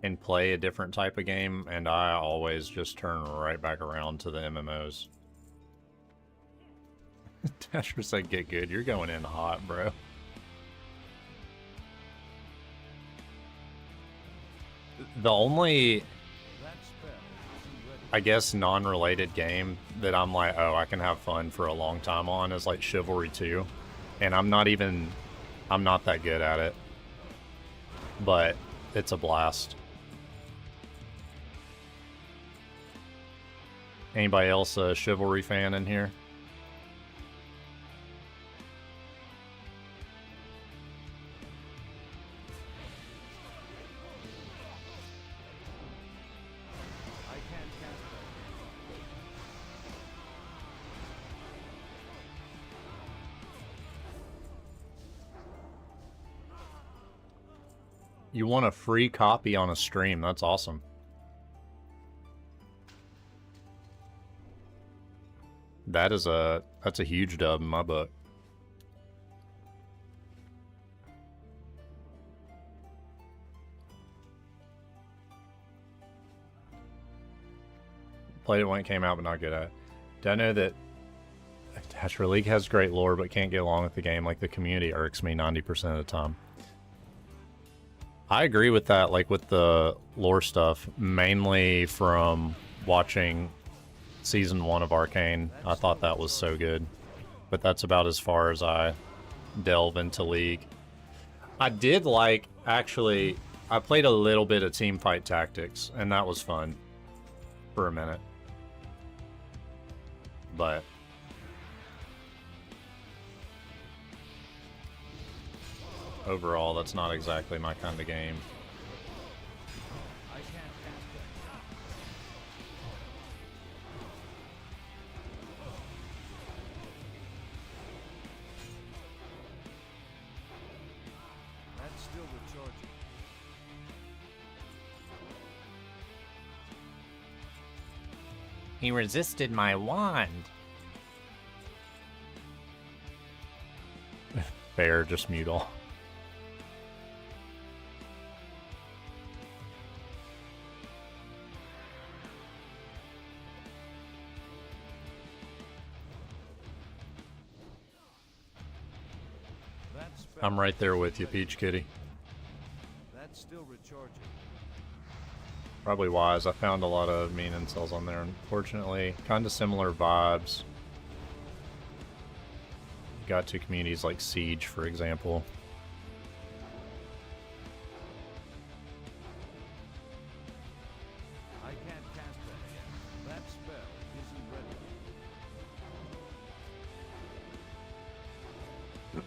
and play a different type of game, and I always just turn right back around to the MMOs. Dasher said get good. You're going in hot, bro. The only, I guess, non-related game that I'm like, oh, I can have fun for a long time on is like Chivalry 2. And I'm not that good at it. But it's a blast. Anybody else a Chivalry fan in here? I can't cast that. You want a free copy on a stream. That's awesome. That's a huge dub in my book. Played it when it came out, but not good at it. Did I know that Dasher League has great lore, but can't get along with the game? Like, the community irks me 90% of the time. I agree with that, like with the lore stuff, mainly from watching Season 1 of Arcane. I thought that was so good. But that's about as far as I delve into League. I did like, actually, I played a little bit of Teamfight Tactics, and that was fun for a minute. But overall, that's not exactly my kind of game. I can't cast that. That's still recharging. He resisted my wand. Fair, just mute all. That spell I'm right there with you, Peach Kitty. That's still recharging. Probably wise. I found a lot of mean incels on there, unfortunately. Kind of similar vibes. Got to communities like Siege, for example.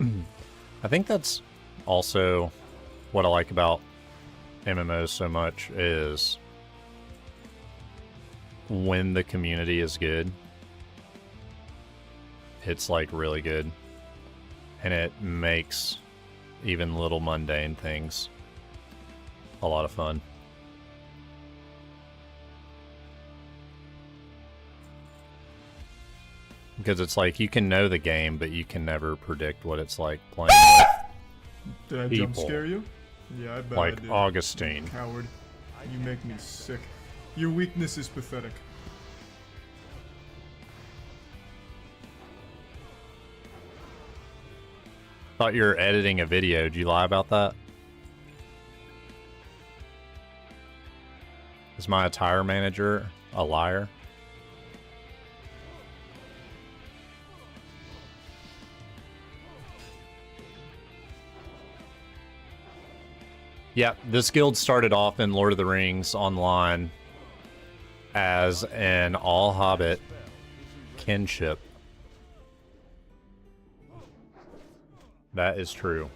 I think that's also what I like about MMOs so much is when the community is good, it's like really good. And it makes even little mundane things a lot of fun. Because it's like you can know the game, but you can never predict what it's like playing with Did I people. jump scare you? Yeah, I bet I Like did. Augustine. Coward. You make me sick. Your weakness is pathetic. Thought you were editing a video. Did you lie about that? Is my attire manager a liar? Yeah, this guild started off in Lord of the Rings Online as an all-hobbit kinship. That is true.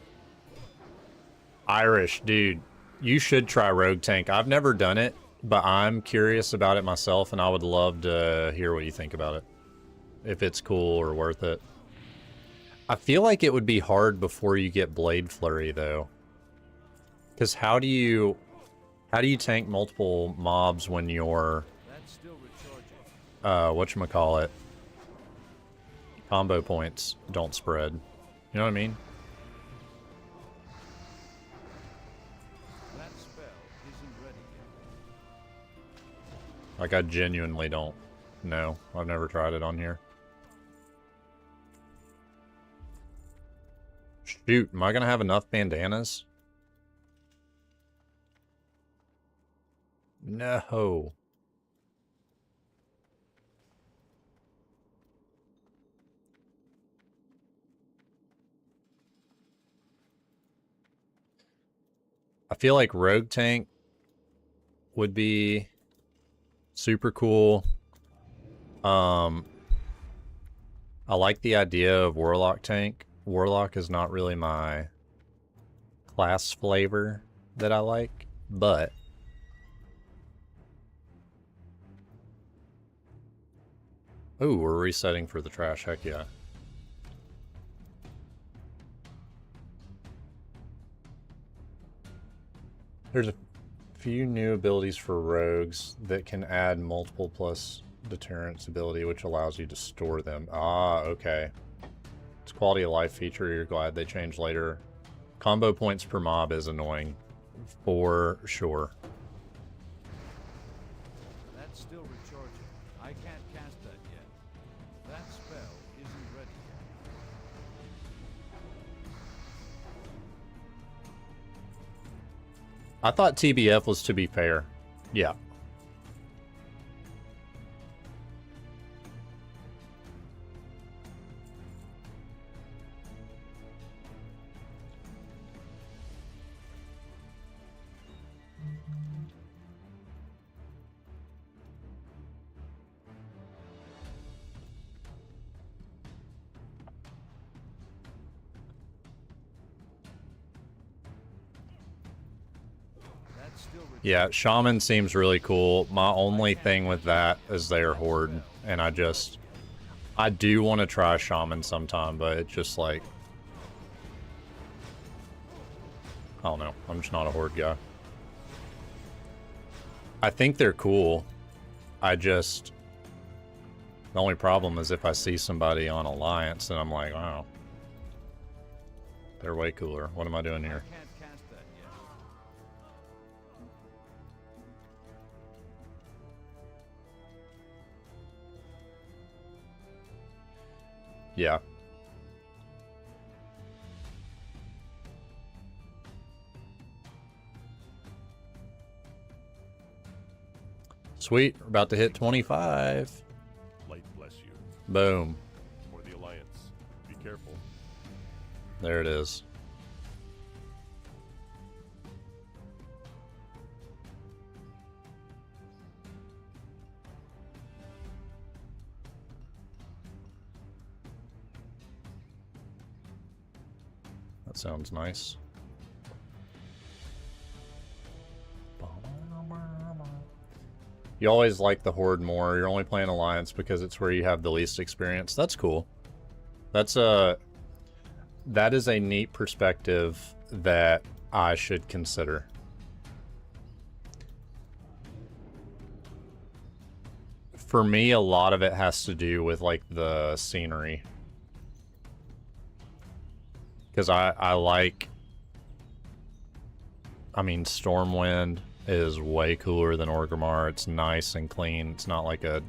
Irish, dude, you should try Rogue Tank. I've never done it, but I'm curious about it myself, and I would love to hear what you think about it. If it's cool or worth it. I feel like it would be hard before you get Blade Flurry, though. Because how do you tank multiple mobs when you're whatchamacallit, combo points don't spread? You know what I mean? That spell isn't ready yet. Like, I genuinely don't know. I've never tried it on here. Shoot, am I gonna have enough bandanas? No. I feel like Rogue Tank would be super cool. I like the idea of Warlock Tank. Warlock is not really my class flavor that I like, but ooh, we're resetting for the trash, heck yeah. There's a few new abilities for rogues that can add multiple plus deterrence ability, which allows you to store them. Ah, okay. It's a quality of life feature you're glad they changed later. Combo points per mob is annoying, for sure. That's still recharging. I can't cast that yet. That spell isn't ready yet. I thought TBF was to be fair. Yeah. Yeah, Shaman seems really cool. My only thing with that is they're Horde, and I do want to try Shaman sometime, but it's just like, I don't know. I'm just not a Horde guy. I think they're cool. The only problem is if I see somebody on Alliance and I'm like, wow, they're way cooler. What am I doing here? Yeah. Sweet, we're about to hit 25. Light bless you. Boom. For the Alliance. Be careful. There it is. Sounds nice. You always like the Horde more. You're only playing Alliance because it's where you have the least experience. That's cool. That is a neat perspective that I should consider. For me, a lot of it has to do with like the scenery. Because I like, I mean, Stormwind is way cooler than Orgrimmar. It's nice and clean. It's not like a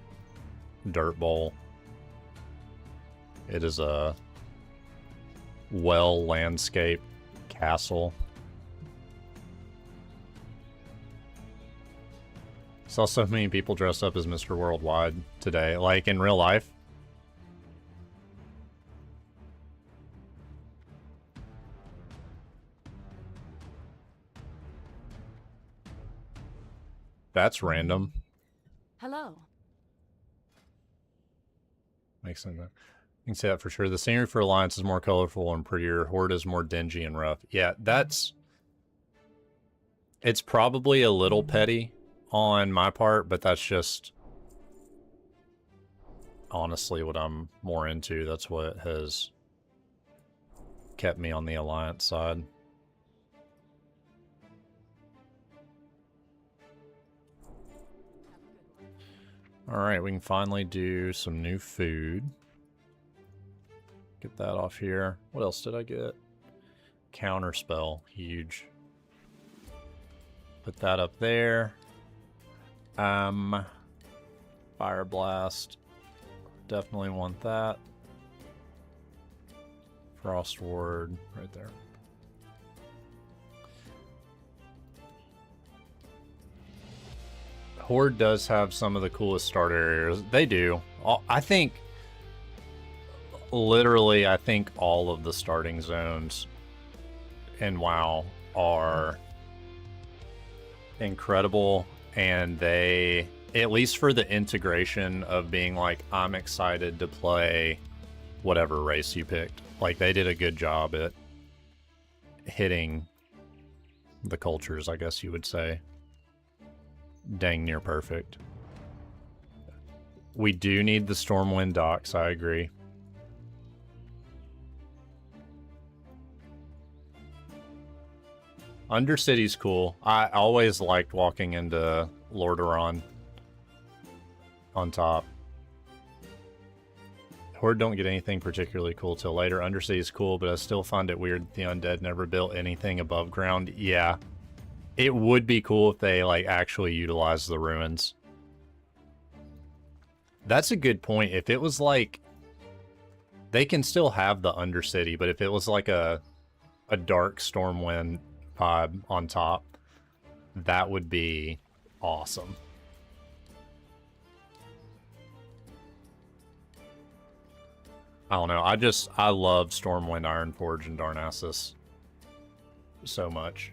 dirt bowl. It is a well landscaped castle. Saw so many people dressed up as Mr. Worldwide today, like in real life. That's random. Hello. Makes sense. You can say that for sure. The scenery for Alliance is more colorful and prettier. Horde is more dingy and rough. Yeah, it's probably a little petty on my part, but that's just honestly what I'm more into. That's what has kept me on the Alliance side. Alright, we can finally do some new food. Get that off here. What else did I get? Counterspell. Huge. Put that up there. Fire Blast. Definitely want that. Frost Ward right there. Horde does have some of the coolest starter areas. They do. I think, literally, I think all of the starting zones in WoW are incredible, and they, at least for the integration of being like, I'm excited to play whatever race you picked. Like, they did a good job at hitting the cultures, I guess you would say. Dang near perfect. We do need the Stormwind docks, I agree. Undercity's cool. I always liked walking into Lordaeron on top. Horde don't get anything particularly cool till later. Undercity's cool, but I still find it weird that the undead never built anything above ground. Yeah. It would be cool if they, like, actually utilized the ruins. That's a good point. If it was, like... They can still have the Undercity, but if it was, like, a dark Stormwind vibe on top, that would be awesome. I don't know. I love Stormwind, Ironforge, and Darnassus so much.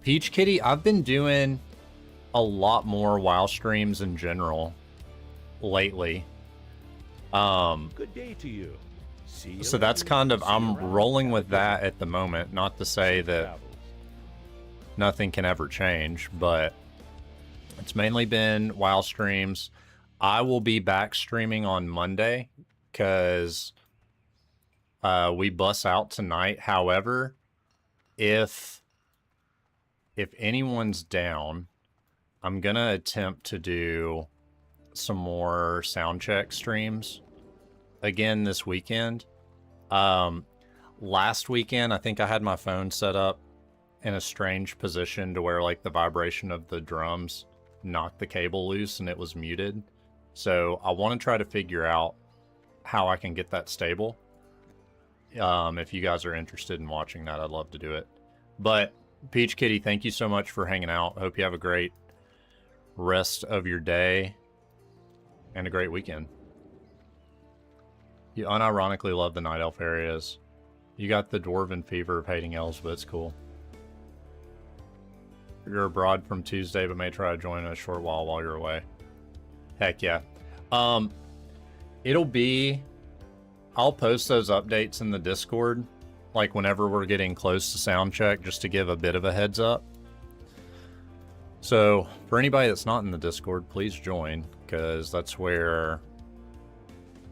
Peach Kitty, I've been doing a lot more WoW streams in general lately. Good day to you. See you So that's kind of, I'm rolling with that at the moment. Not to say that nothing can ever change, but it's mainly been WoW streams. I will be back streaming on Monday because we bus out tonight. However, if anyone's down, I'm gonna attempt to do some more sound check streams again this weekend. Last weekend, I think I had my phone set up in a strange position to where, like, the vibration of the drums knocked the cable loose and it was muted. So I want to try to figure out how I can get that stable. If you guys are interested in watching that, I'd love to do it. But Peach Kitty, thank you so much for hanging out. Hope you have a great rest of your day. and a great weekend. You unironically love the Night Elf areas. You got the Dwarven fever of hating elves, but it's cool. You're abroad from Tuesday, but may try to join in a short while you're away. Heck yeah. It'll be... I'll post those updates in the Discord, like whenever we're getting close to sound check, just to give a bit of a heads up. So, for anybody that's not in the Discord, please join, because that's where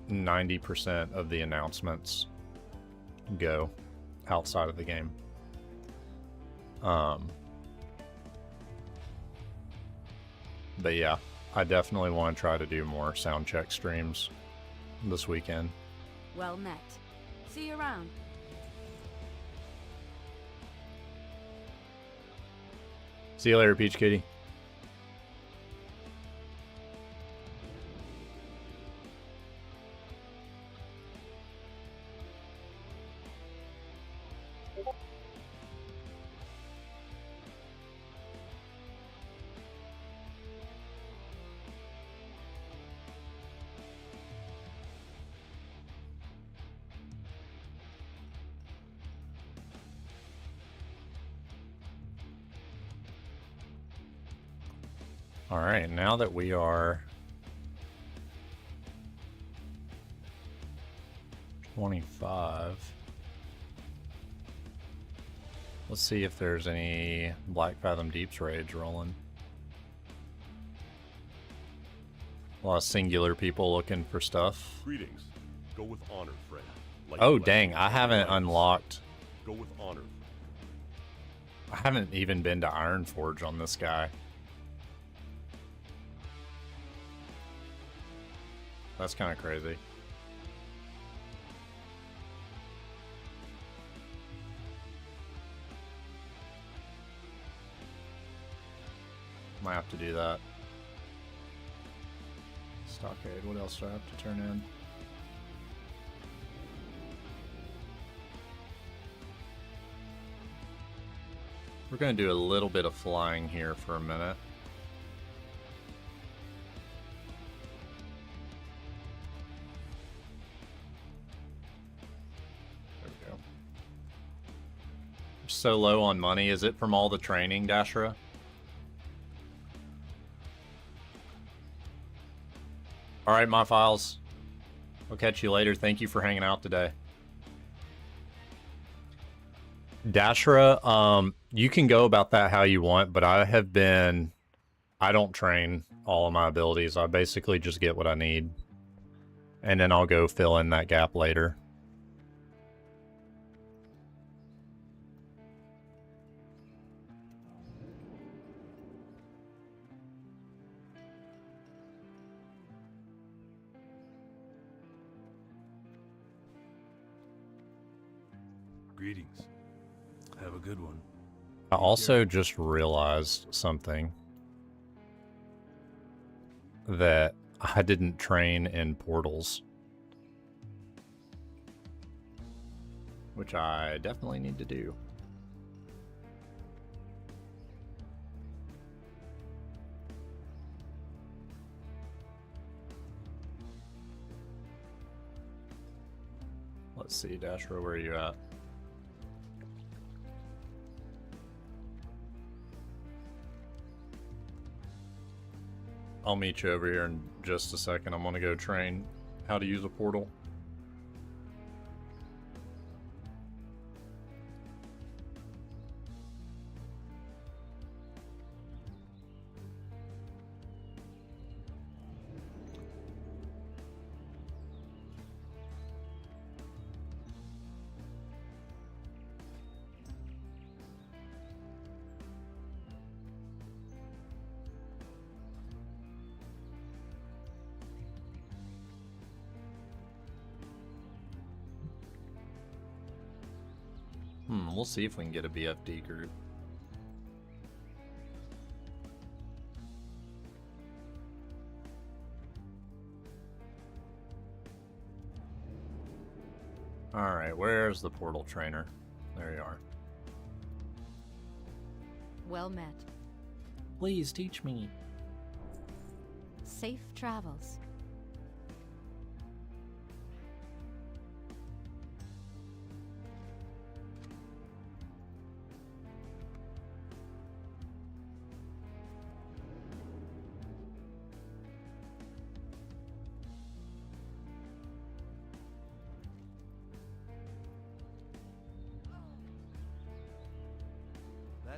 90% of the announcements go outside of the game. But yeah, I definitely want to try to do more sound check streams this weekend. Well met. See you around. See you later, Peach Kitty. Alright, now that we are 25, let's see if there's any Black Fathom Deeps raids rolling. A lot of singular people looking for stuff. Greetings. Go with honor, friend. Like Oh dang, I haven't unlocked. Go with honor. I haven't even been to Ironforge on this guy. That's kind of crazy. Might have to do that. Stockade, what else do I have to turn in? We're going to do a little bit of flying here for a minute. So low on money. Is it from all the training, Dashra? Alright, my files. I'll catch you later. Thank you for hanging out today. Dashra, you can go about that how you want, but I don't train all of my abilities. I basically just get what I need. And then I'll go fill in that gap later. Greetings. Have a good one. I also just realized something. That I didn't train in portals. Which I definitely need to do. Let's see, Dashra, where are you at? I'll meet you over here in just a second. I'm gonna go train how to use a portal. We'll see if we can get a BFD group. Alright, where's the portal trainer? There you are. Well met. Please teach me. Safe travels.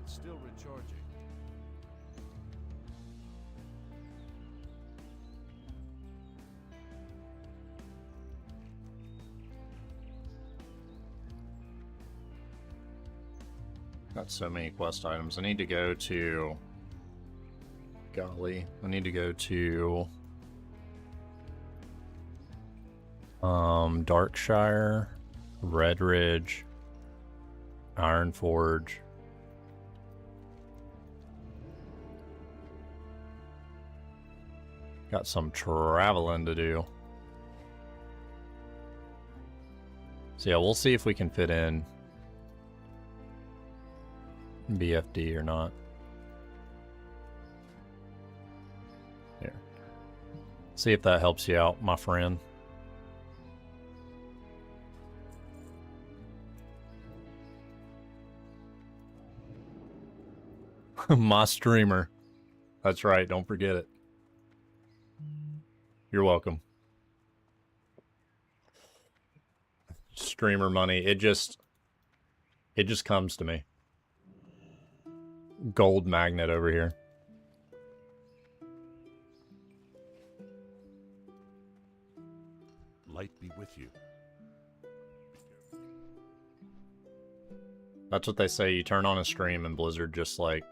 That's still recharging. Got so many quest items. I need to go to... Golly. I need to go to... Darkshire, Red Ridge, Iron Forge. Got some traveling to do. So yeah, we'll see if we can fit in BFD or not. Here. See if that helps you out, my friend. My streamer. That's right, don't forget it. You're welcome. Streamer money, it just comes to me. Gold magnet over here. Light be with you. That's what they say, you turn on a stream and Blizzard just like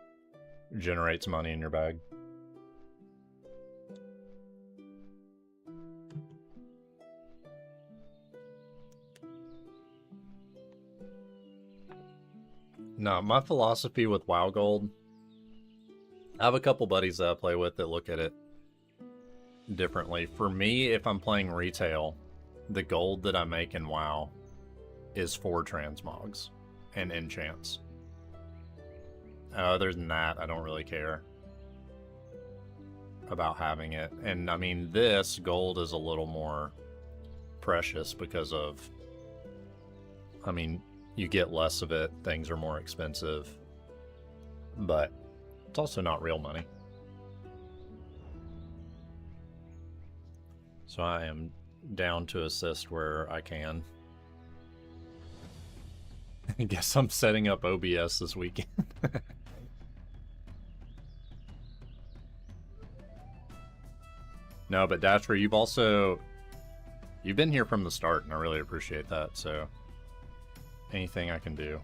generates money in your bag. No, my philosophy with WoW Gold, I have a couple buddies that I play with that look at it differently. For me, if I'm playing retail, the gold that I make in WoW is for transmogs and enchants. Other than that, I don't really care about having it. And I mean, this gold is a little more precious because of, I mean, you get less of it, things are more expensive, but it's also not real money. So I am down to assist where I can. I guess I'm setting up OBS this weekend. No, but Datcher, you've been here from the start, and I really appreciate that, so anything I can do.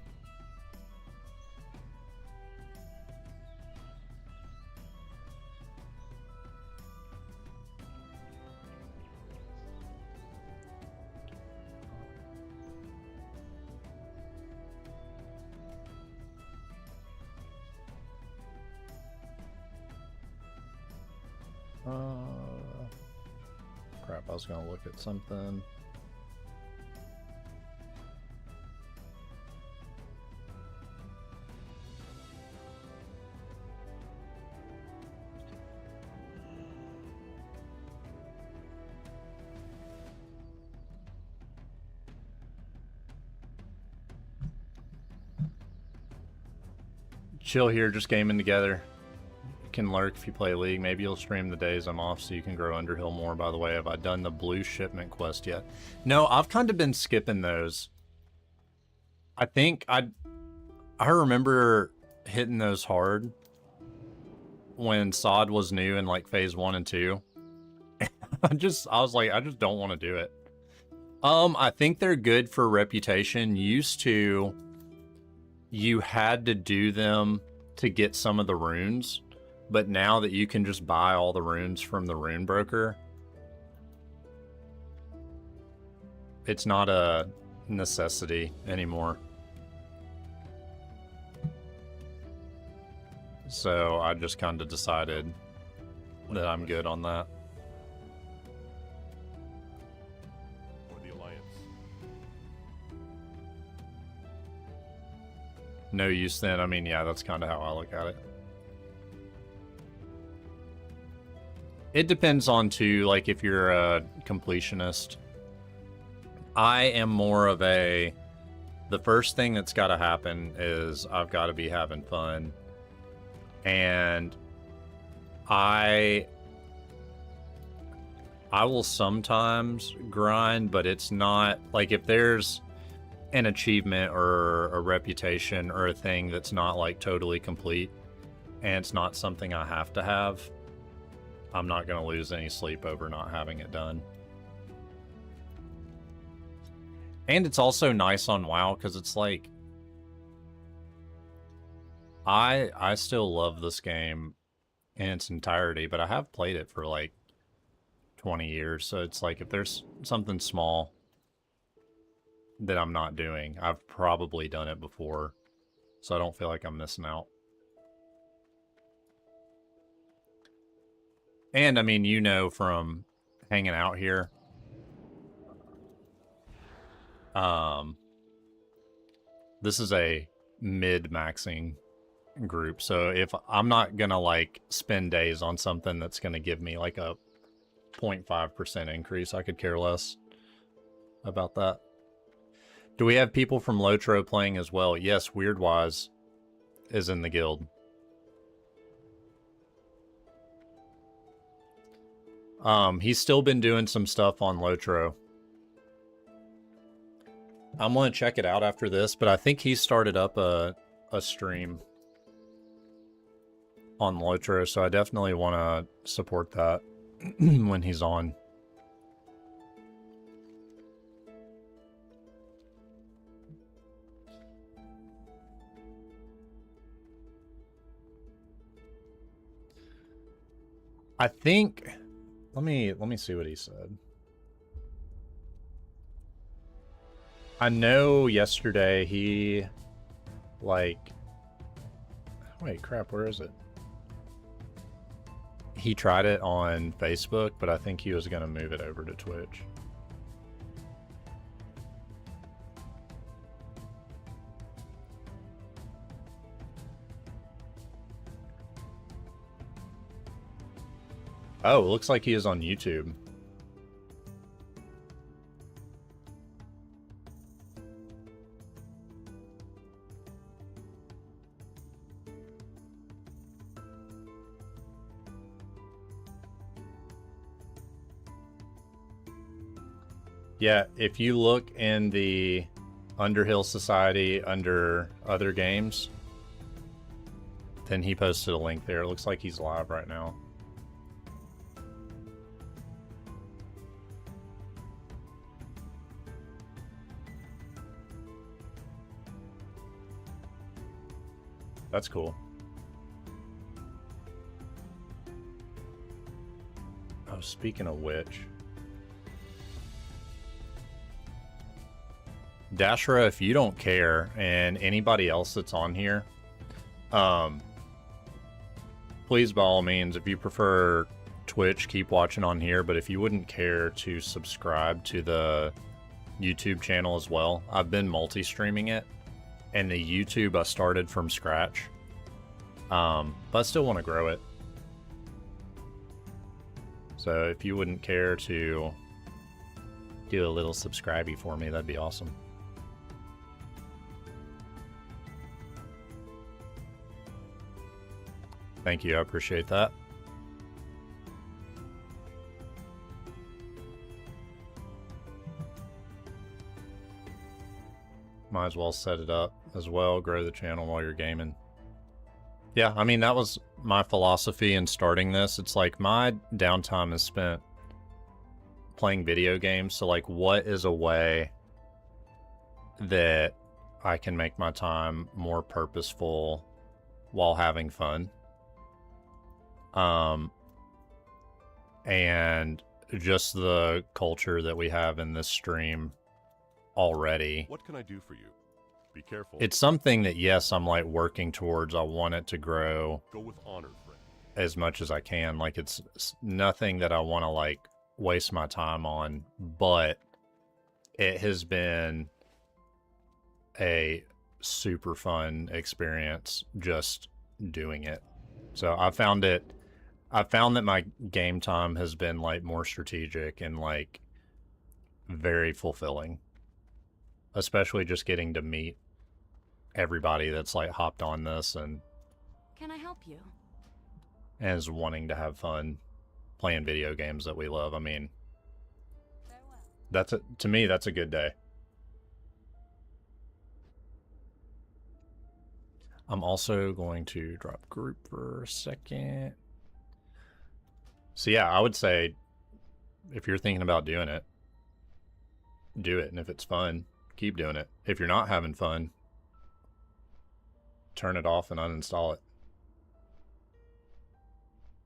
Crap, I was gonna look at something. Chill here, just gaming together. Can lurk if you play League. Maybe you'll stream the days I'm off so you can grow Underhill more. By the way, have I done the blue shipment quest yet? No, I've kind of been skipping those. I think I remember hitting those hard when SOD was new in like phase 1 and 2. I was like, I just don't want to do it. I think they're good for reputation. Used to, you had to do them to get some of the runes. But now that you can just buy all the runes from the rune broker, it's not a necessity anymore. So I just kind of decided that I'm good on that. For the Alliance. No use then. I mean, yeah, that's kind of how I look at it. It depends on, too, like, if you're a completionist. I am more of a... The first thing that's got to happen is I've got to be having fun. And I will sometimes grind, but it's not... Like, if there's an achievement or a reputation or a thing that's not like totally complete and it's not something I have to have, I'm not going to lose any sleep over not having it done. And it's also nice on WoW because it's like I still love this game in its entirety, but I have played it for like 20 years, so it's like if there's something small that I'm not doing, I've probably done it before, so I don't feel like I'm missing out. And I mean, you know, from hanging out here, this is a mid-maxing group, so if I'm not gonna like spend days on something that's gonna give me like a 0.5% increase, I could care less about that. Do we have people from Lotro playing as well? Yes, Weirdwise is in the guild. He's still been doing some stuff on Lotro. I'm gonna check it out after this, but I think he started up a stream on Lotro, so I definitely want to support that when he's on. I think, let me see what he said. I know yesterday he, like, wait, crap, where is it? He tried it on Facebook, but I think he was going to move it over to Twitch. Oh, it looks like he is on YouTube. Yeah, if you look in the Underhill Society under other games, then he posted a link there. It looks like he's live right now. That's cool. Oh, speaking of which, Dashra, if you don't care, and anybody else that's on here, please, by all means, if you prefer Twitch, keep watching on here, but if you wouldn't care to subscribe to the YouTube channel as well, I've been multi-streaming it, and the YouTube I started from scratch, but I still want to grow it. So if you wouldn't care to do a little subscribey for me, that'd be awesome. Thank you, I appreciate that. Might as well set it up as well, grow the channel while you're gaming. Yeah, I mean, that was my philosophy in starting this. It's like my downtime is spent playing video games, so like what is a way that I can make my time more purposeful while having fun? And just the culture that we have in this stream already. What can I do for you? Be careful. It's something that, yes, I'm like working towards. I want it to grow. Go with honor, friend. As much as I can. Like it's nothing that I want to like waste my time on, but it has been a super fun experience just doing it. So I found that my game time has been like more strategic and like very fulfilling, especially just getting to meet everybody that's like hopped on this and Can I help you? is wanting to have fun playing video games that we love. I mean, to me, that's a good day. I'm also going to drop group for a second. So yeah, I would say if you're thinking about doing it, do it. And if it's fun, keep doing it. If you're not having fun, turn it off and uninstall it.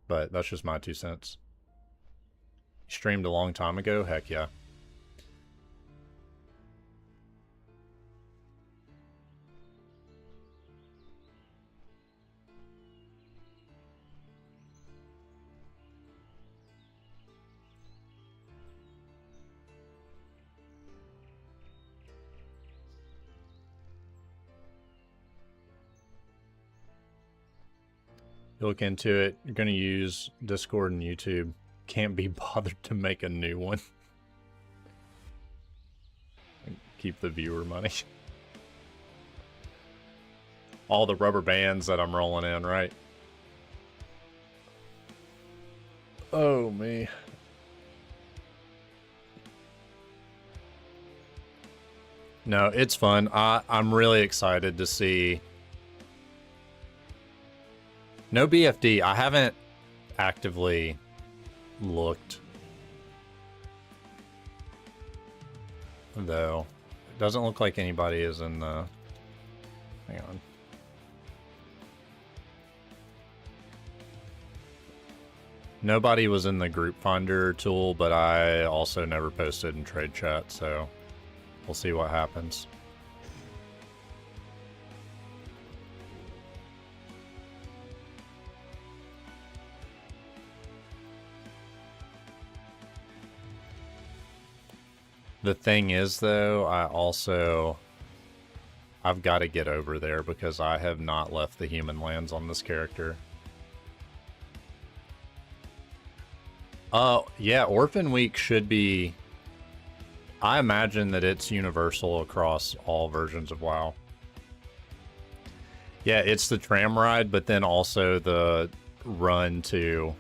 But that's just my 2 cents. Streamed a long time ago? Heck yeah. You look into it, you're going to use Discord and YouTube. Can't be bothered to make a new one. Keep the viewer money. All the rubber bands that I'm rolling in, right? Oh, me. No, it's fun. I'm really excited to see... No BFD. I haven't actively looked. Though. It doesn't look like anybody is in the... Hang on. Nobody was in the group finder tool, but I also never posted in trade chat, so we'll see what happens. The thing is, though, I've got to get over there because I have not left the human lands on this character. Yeah, Orphan Week should be... I imagine that it's universal across all versions of WoW. Yeah, it's the tram ride, but then also the run to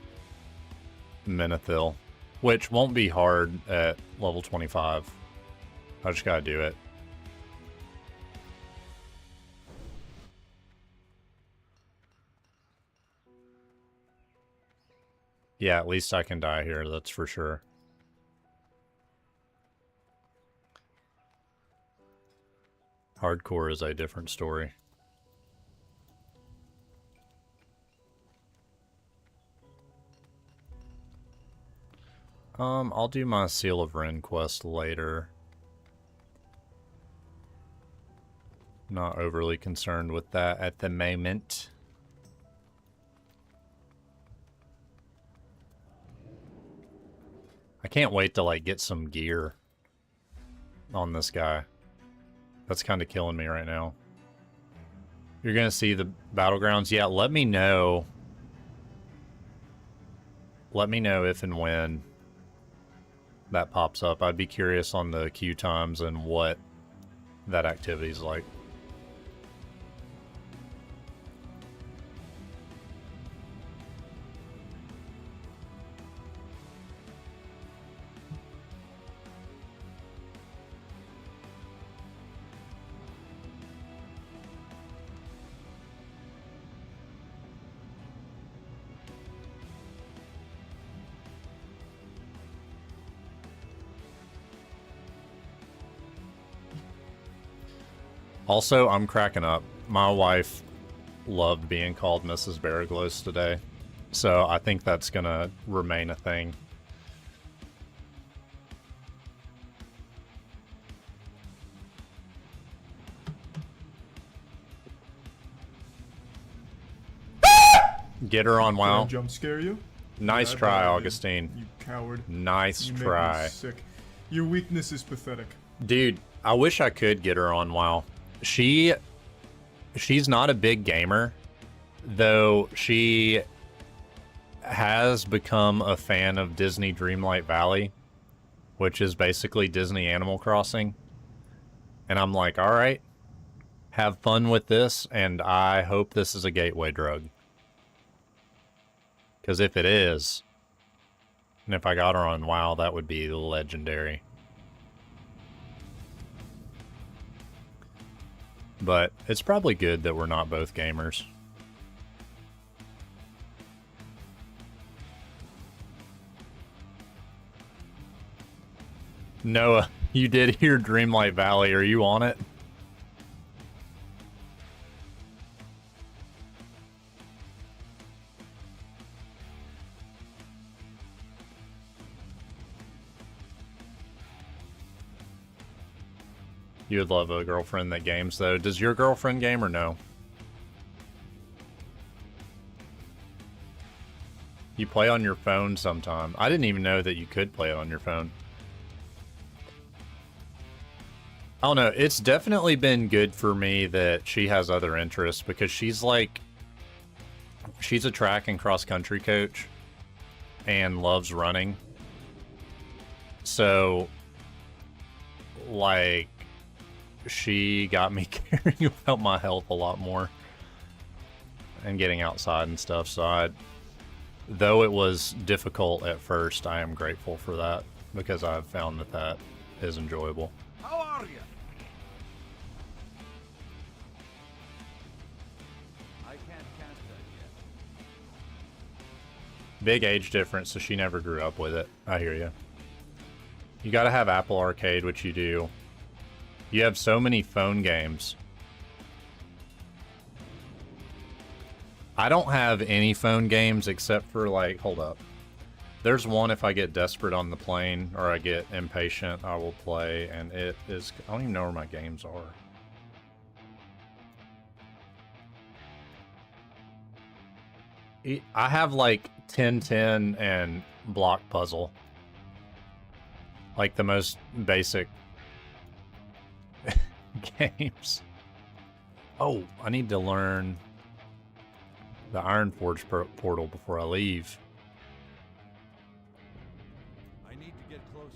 Menethil, which won't be hard at level 25. I just gotta do it. Yeah, at least I can die here, that's for sure. Hardcore is a different story. I'll do my Seal of Ren quest later. Not overly concerned with that at the moment. I can't wait to, like, get some gear on this guy. That's kind of killing me right now. You're gonna see the battlegrounds? Yeah, let me know. Let me know if and when that pops up. I'd be curious on the queue times and what that activity is like. Also, I'm cracking up. My wife loved being called Mrs. Baraglos today, so I think that's gonna remain a thing. Get her on WoW. Jump scare you? Nice try, Augustine. You coward. Nice you try. Make me sick. Your weakness is pathetic. Dude, I wish I could get her on WoW. She's not a big gamer, though she has become a fan of Disney Dreamlight Valley, which is basically Disney Animal Crossing. And I'm like, all right, have fun with this, and I hope this is a gateway drug. Because if it is, and if I got her on WoW, that would be legendary. But it's probably good that we're not both gamers. Noah, you did hear Dreamlight Valley. Are you on it? You would love a girlfriend that games, though. Does your girlfriend game or no? You play on your phone sometime. I didn't even know that you could play it on your phone. I don't know. It's definitely been good for me that she has other interests because she's like... She's a track and cross-country coach and loves running. So, like... She got me caring about my health a lot more and getting outside and stuff. So though it was difficult at first, I am grateful for that because I've found that that is enjoyable. How are you? I can't cast that yet. Big age difference, so she never grew up with it. I hear you. You gotta have Apple Arcade, which you do. You have so many phone games. I don't have any phone games except for, like, hold up. There's one if I get desperate on the plane or I get impatient, I will play, and it is... I don't even know where my games are. I have, like, 10-10 and Block Puzzle. Like, the most basic... games. Oh, I need to learn the Ironforge portal before I leave. I need to get closer.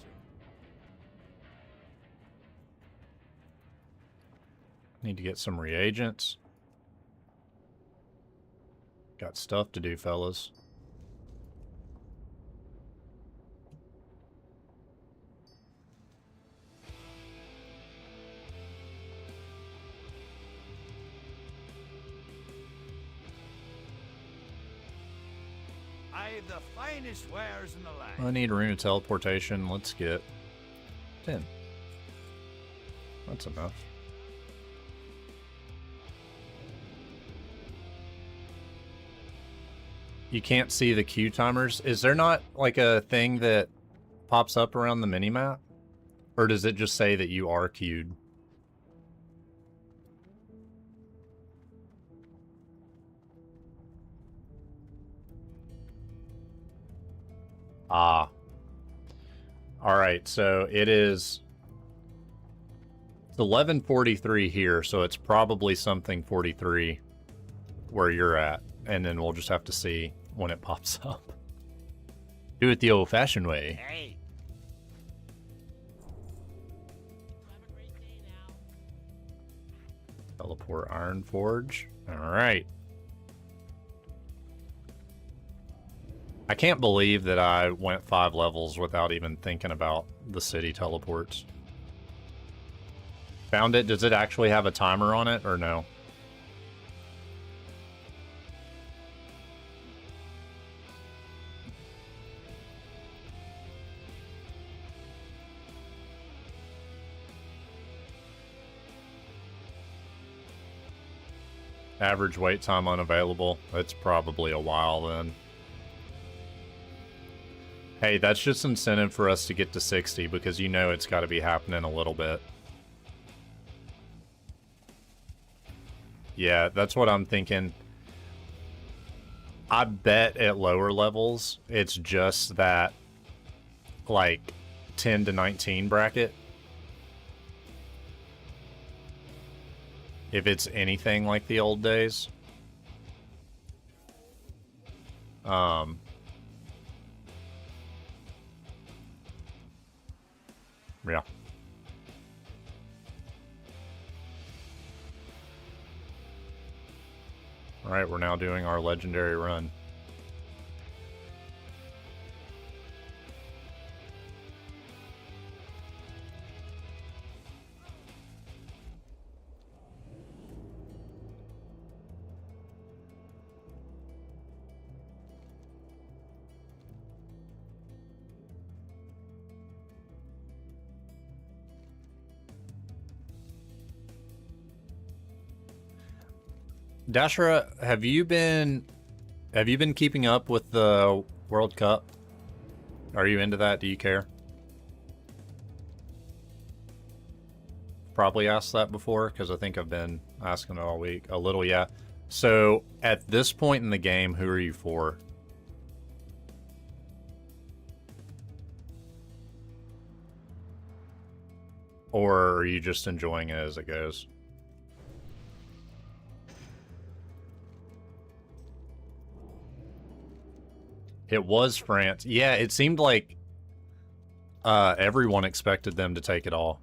Need to get some reagents. Got stuff to do, fellas. I've the finest wares in the land. I need a rune of teleportation. Let's get 10. That's enough. You can't see the queue timers. Is there not like a thing that pops up around the minimap? Or does it just say that you are queued? Ah. Alright, so it is... It's 11:43 here, so it's probably something 43 where you're at. And then we'll just have to see when it pops up. Do it the old-fashioned way. Hey. Teleport Ironforge. Alright. I can't believe that I went 5 levels without even thinking about the city teleports. Found it? Does it actually have a timer on it, or no? Average wait time unavailable. It's probably a while then. Hey, that's just incentive for us to get to 60 because you know it's got to be happening a little bit. Yeah, that's what I'm thinking. I bet at lower levels, it's just that, like, 10 to 19 bracket. If it's anything like the old days. Yeah. Alright, we're now doing our legendary run. Dashra, have you been keeping up with the World Cup? Are you into that? Do you care? Probably asked that before, because I think I've been asking it all week. A little, yeah. So, at this point in the game, who are you for? Or are you just enjoying it as it goes? It was France. Yeah, it seemed like everyone expected them to take it all.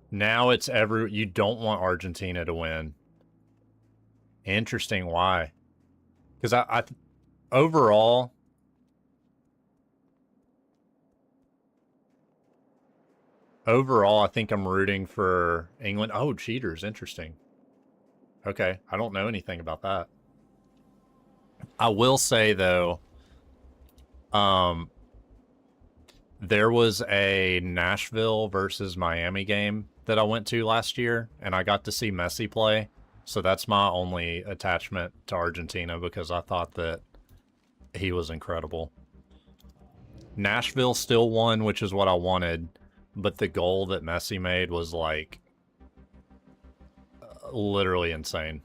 Now it's you don't want Argentina to win. Interesting, why? Because overall, I think I'm rooting for England. Oh, cheaters, interesting. Okay, I don't know anything about that. I will say though, there was a Nashville versus Miami game that I went to last year, and I got to see Messi play. So that's my only attachment to Argentina, because I thought that he was incredible. Nashville still won, which is what I wanted, but the goal that Messi made was like literally insane.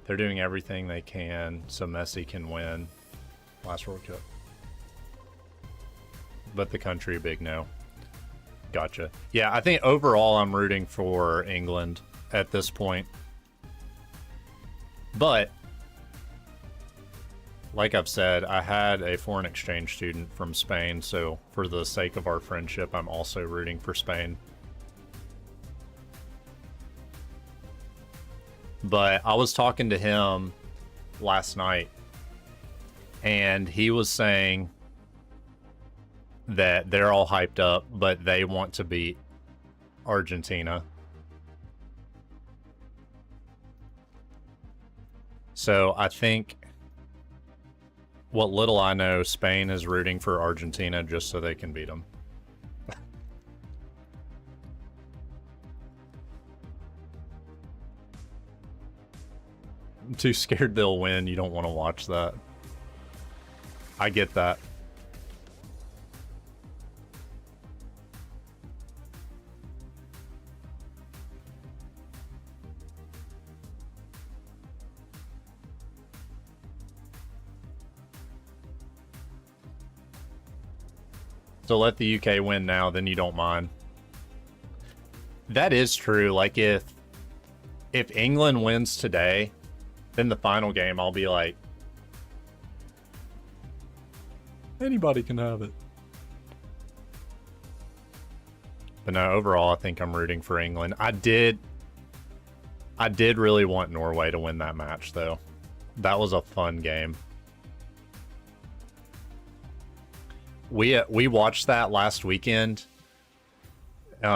They're doing everything they can so Messi can win last World Cup. But the country, big no. Gotcha. Yeah, I think overall I'm rooting for England at this point. But, like I've said, I had a foreign exchange student from Spain, so for the sake of our friendship, I'm also rooting for Spain. But I was talking to him last night, and he was saying that they're all hyped up, but they want to beat Argentina. So I think, what little I know, Spain is rooting for Argentina just so they can beat them. I'm too scared they'll win. You don't want to watch that. I get that. So let the UK win now, then you don't mind. That is true. Like, if England wins today, then the final game I'll be like, anybody can have it. But no, overall I think I'm rooting for England. I did really want Norway to win that match though. That was a fun game. We watched that last weekend. We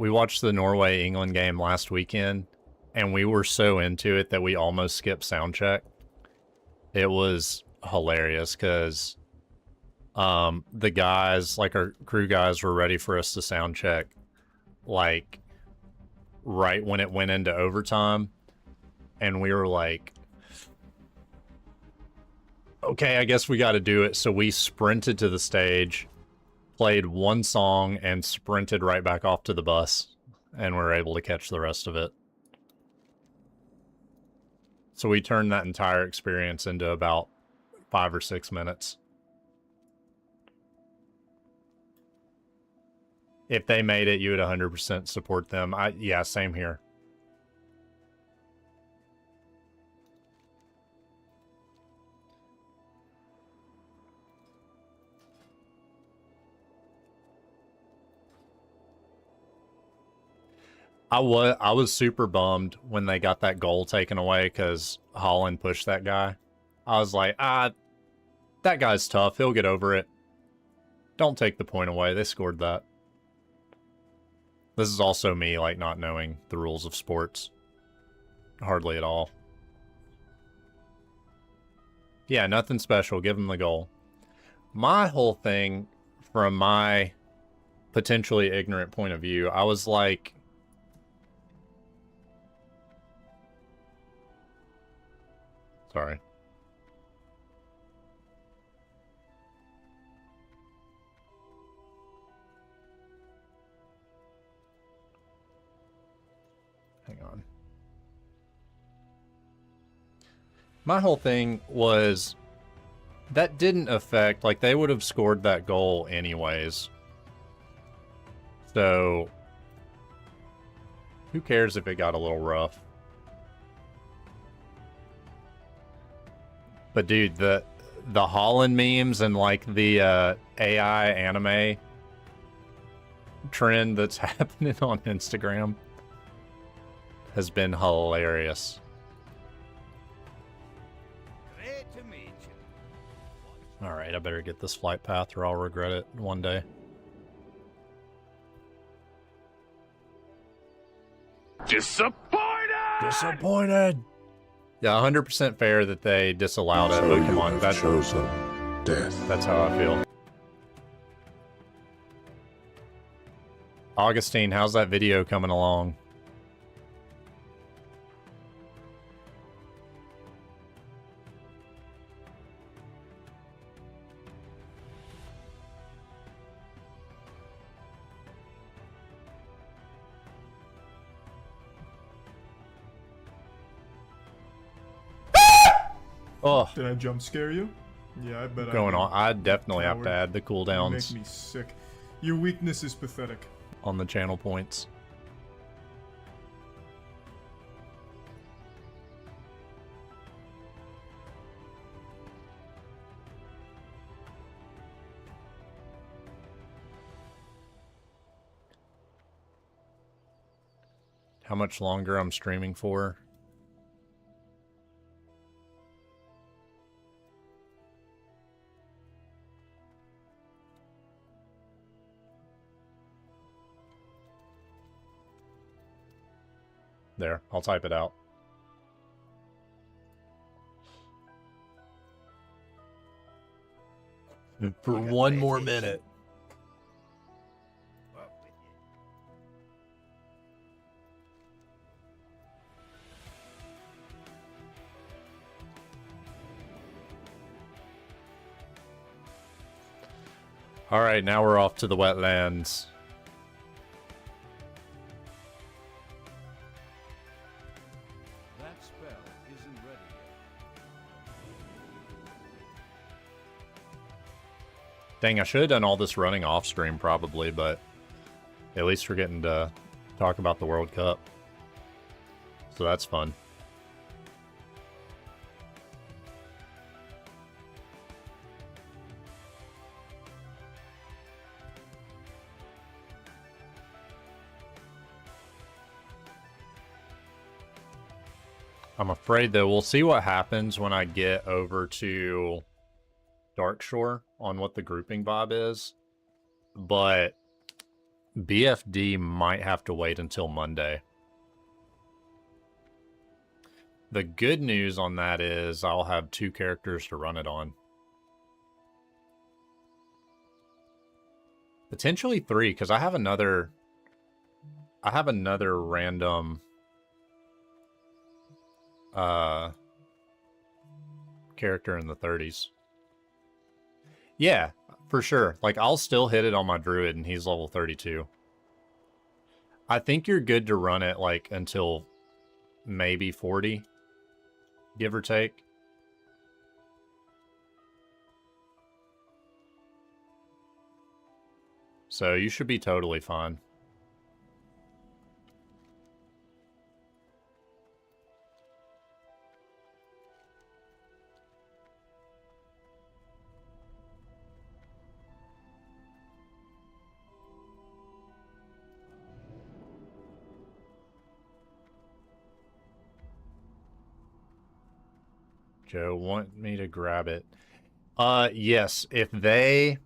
watched the Norway-England game last weekend, and we were so into it that we almost skipped sound check. It was hilarious because the guys, like our crew guys, were ready for us to sound check, like right when it went into overtime, and we were like, okay, I guess we got to do it. So we sprinted to the stage, played one song, and sprinted right back off to the bus, and we were able to catch the rest of it. So we turned that entire experience into about 5 or 6 minutes. If they made it, you would 100% support them. Yeah, same here. I was super bummed when they got that goal taken away because Holland pushed that guy. I was like, that guy's tough. He'll get over it. Don't take the point away. They scored that. This is also me, like, not knowing the rules of sports. hardly at all. Yeah, nothing special. Give them the goal. My whole thing, from my potentially ignorant point of view, I was like, sorry. Hang on. My whole thing was that didn't affect, like, they would have scored that goal anyways. So, who cares if it got a little rough? But dude, the Holland memes and like the AI anime trend that's happening on Instagram has been hilarious. Alright, I better get this flight path or I'll regret it one day. Disappointed! Yeah, 100% fair that they disallowed it, So but you come on, have chosen death. that's how I feel. Augustine, how's that video coming along? Oh, Did I jump scare you? Yeah, I bet I going did. on. I definitely have to Coward. add the You cooldowns make me sick. Your weakness is pathetic. on the channel points. How much longer I'm streaming for? There, I'll type it out. For one more minute. All right, now we're off to the wetlands. That spell isn't ready yet. Dang, I should have done all this running off stream probably, but at least we're getting to talk about the World Cup. So that's fun. I'm afraid though, we'll see what happens when I get over to Darkshore on what the grouping vibe is. But BFD might have to wait until Monday. The good news on that is I'll have 2 characters to run it on. Potentially 3, because I have another random character in the 30s. Yeah, for sure. Like, I'll still hit it on my druid and he's level 32. I think you're good to run it like until maybe 40, give or take. So you should be totally fine. Joe, want me to grab it? Yes, if there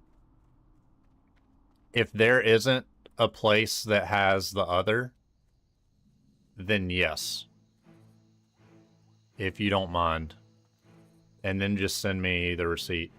isn't a place that has the other, then yes. if you don't mind. And then just send me the receipt.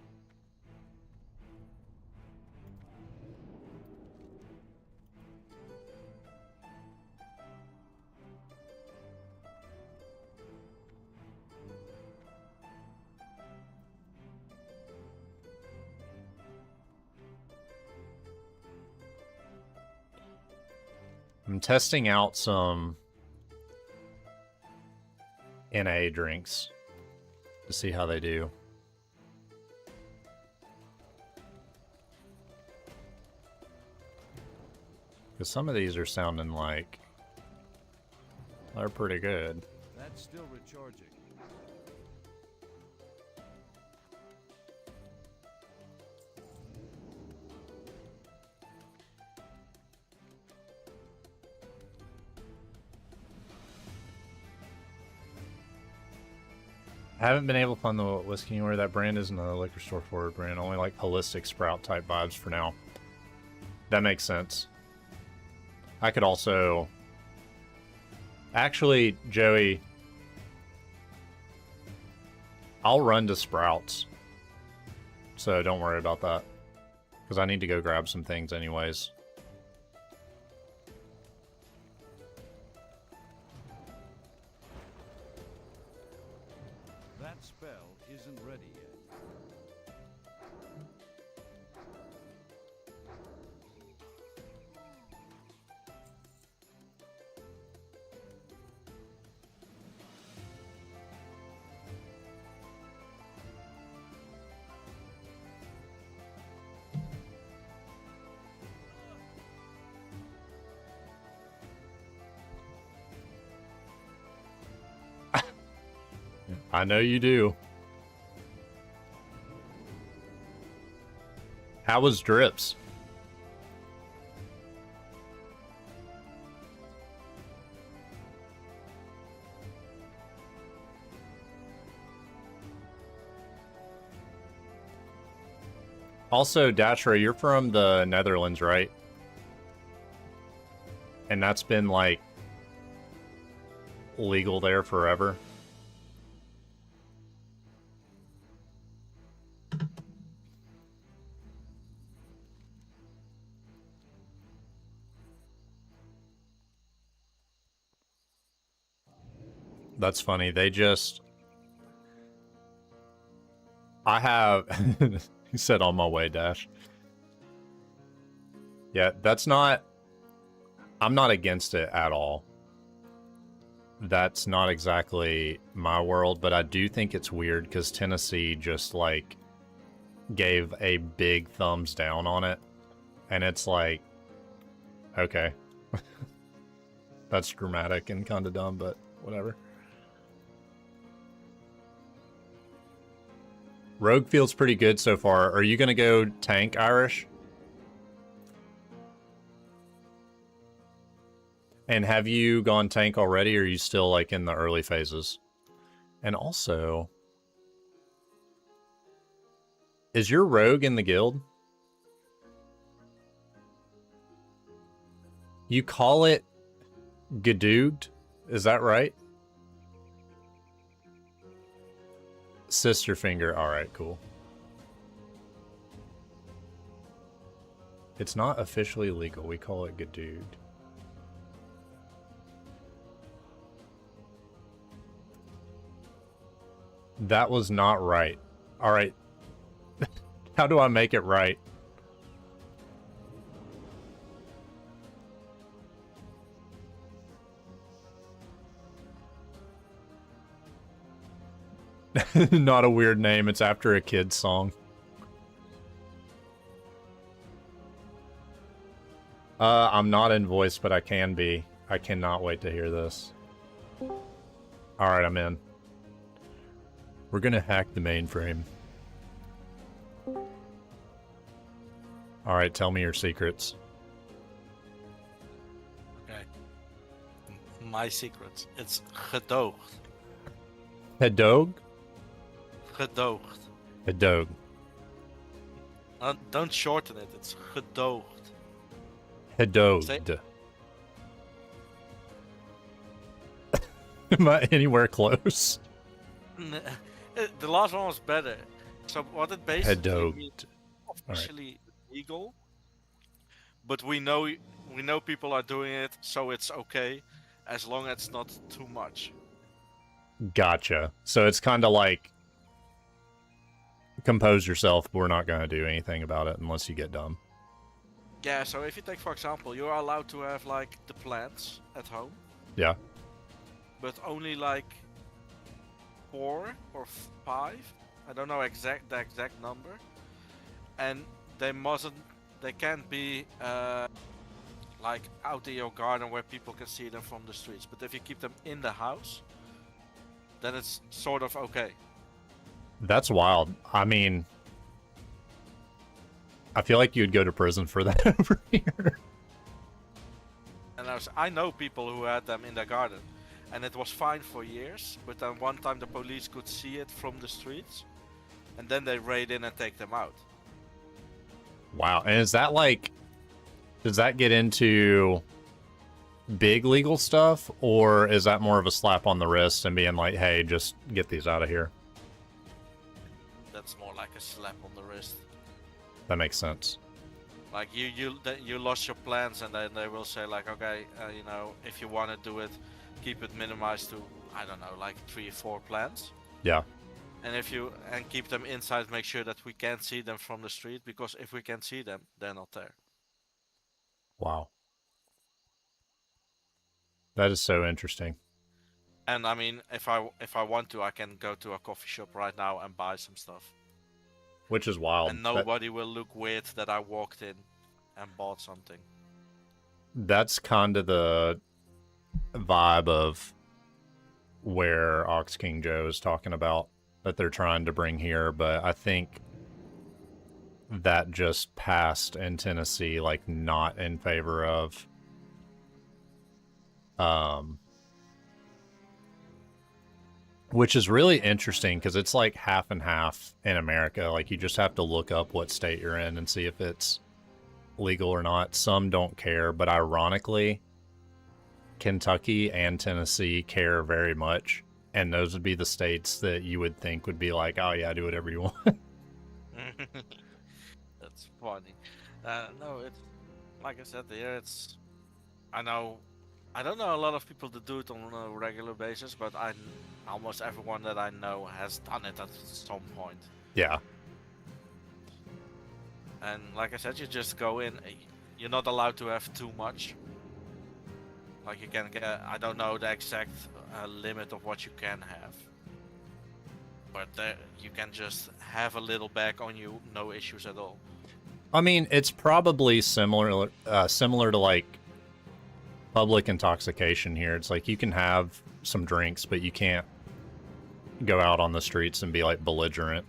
I'm testing out some NA drinks to see how they do. Because some of these are sounding like they're pretty good. That's still recharging. I haven't been able to find the whiskey anywhere. That brand isn't a liquor store forward brand. Only like holistic sprout type vibes for now. That makes sense. I could also... Actually, Joey, I'll run to Sprouts. So don't worry about that. Because I need to go grab some things anyways. That spell isn't ready yet. I know you do. How was Drips? Also, Dashra, you're from the Netherlands, right? And that's been, like, legal there forever? That's funny. They just... I have... He said on my way, Dash. Yeah, that's not... I'm not against it at all. That's not exactly my world, but I do think it's weird because Tennessee just, like, gave a big thumbs down on it. And it's like, okay. That's dramatic and kind of dumb, but whatever. Rogue feels pretty good so far. Are you going to go tank, Irish? And have you gone tank already, or are you still, like, in the early phases? And also... Is your rogue in the guild? You call it Gadooged? Is that right? Sister finger. Alright, cool. It's not officially legal. We call it Gadooged. That was not right. Alright. How do I make it right? Not a weird name. It's after a kid's song. I'm not in voice, but I can be. I cannot wait to hear this. Alright, I'm in. We're gonna hack the mainframe. Alright, tell me your secrets. Okay. My secrets. It's gedoogd. Hedog? Gedoogd. Hedog. Don't shorten it. It's gedoogd. Hedoged. Am I anywhere close? The last one was better. So what it basically means, Hedoked. officially legal, but we know people are doing it, so it's okay, as long as it's not too much. Gotcha. So it's kind of like, compose yourself. We're not going to do anything about it unless you get dumb. Yeah. So if you take, for example, you're allowed to have like the plants at home, Yeah. but only like 4 or 5. I don't know the exact number, and they can't be like out in your garden where people can see them from the streets. But if you keep them in the house, then it's sort of okay. That's wild. I mean, I feel like you'd go to prison for that over here. And I know people who had them in their garden, and it was fine for years. But then one time the police could see it from the streets, and then they raid in and take them out. Wow. And is that like, does that get into big legal stuff, or is that more of a slap on the wrist and being like, hey, just get these out of here? That's more like a slap on the wrist. That makes sense. Like you lost your plans, and then they will say like, okay, you know, if you want to do it, keep it minimized to, I don't know, like 3 or 4 plants. Yeah. And keep them inside. Make sure that we can't see them from the street, because if we can see them, they're not there. Wow. That is so interesting. And I mean, if I want to, I can go to a coffee shop right now and buy some stuff. Which is wild. And nobody will look weird that I walked in and bought something. That's kind of the vibe of where Ox King Joe is talking about that they're trying to bring here, but I think that just passed in Tennessee, like not in favor of which is really interesting because it's like half and half in America. Like you just have to look up what state you're in and see if it's legal or not. Some don't care, but ironically, Kentucky and Tennessee care very much, and those would be the states that you would think would be like, oh yeah, do whatever you want. That's funny. No, it's like I said here. It's I don't know a lot of people that do it on a regular basis, but almost everyone that I know has done it at some point. Yeah. And like I said, you just go in. You're not allowed to have too much. Like you can get, I don't know the exact limit of what you can have, but you can just have a little bag on you, no issues at all. I mean, it's probably similar to like public intoxication here. It's like you can have some drinks, but you can't go out on the streets and be like belligerent.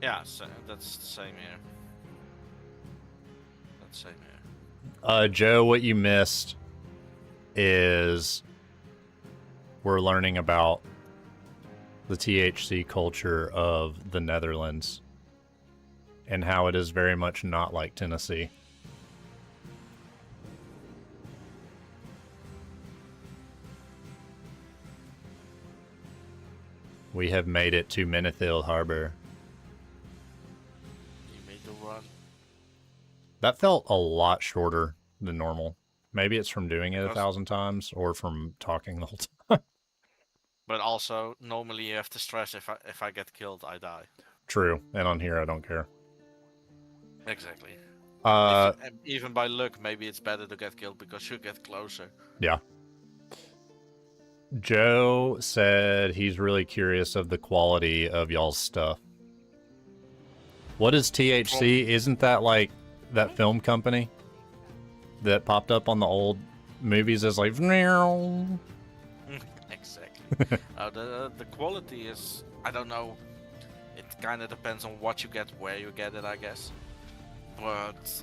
Yeah, so that's the same here. That's the same here. Joe, what you missed is we're learning about the THC culture of the Netherlands and how it is very much not like Tennessee. We have made it to Menethil Harbor. You made the run. That felt a lot shorter than normal. Maybe it's from doing it 1,000 times or from talking the whole time. But also, normally you have to stress if I get killed, I die. True. And on here, I don't care. Exactly. Uh, Even by luck, maybe it's better to get killed because you get closer. Yeah. Joe said he's really curious of the quality of y'all's stuff. What is THC? Isn't that like that film company that popped up on the old movies as like... Exactly. The quality is, I don't know, it kind of depends on what you get, where you get it, I guess. But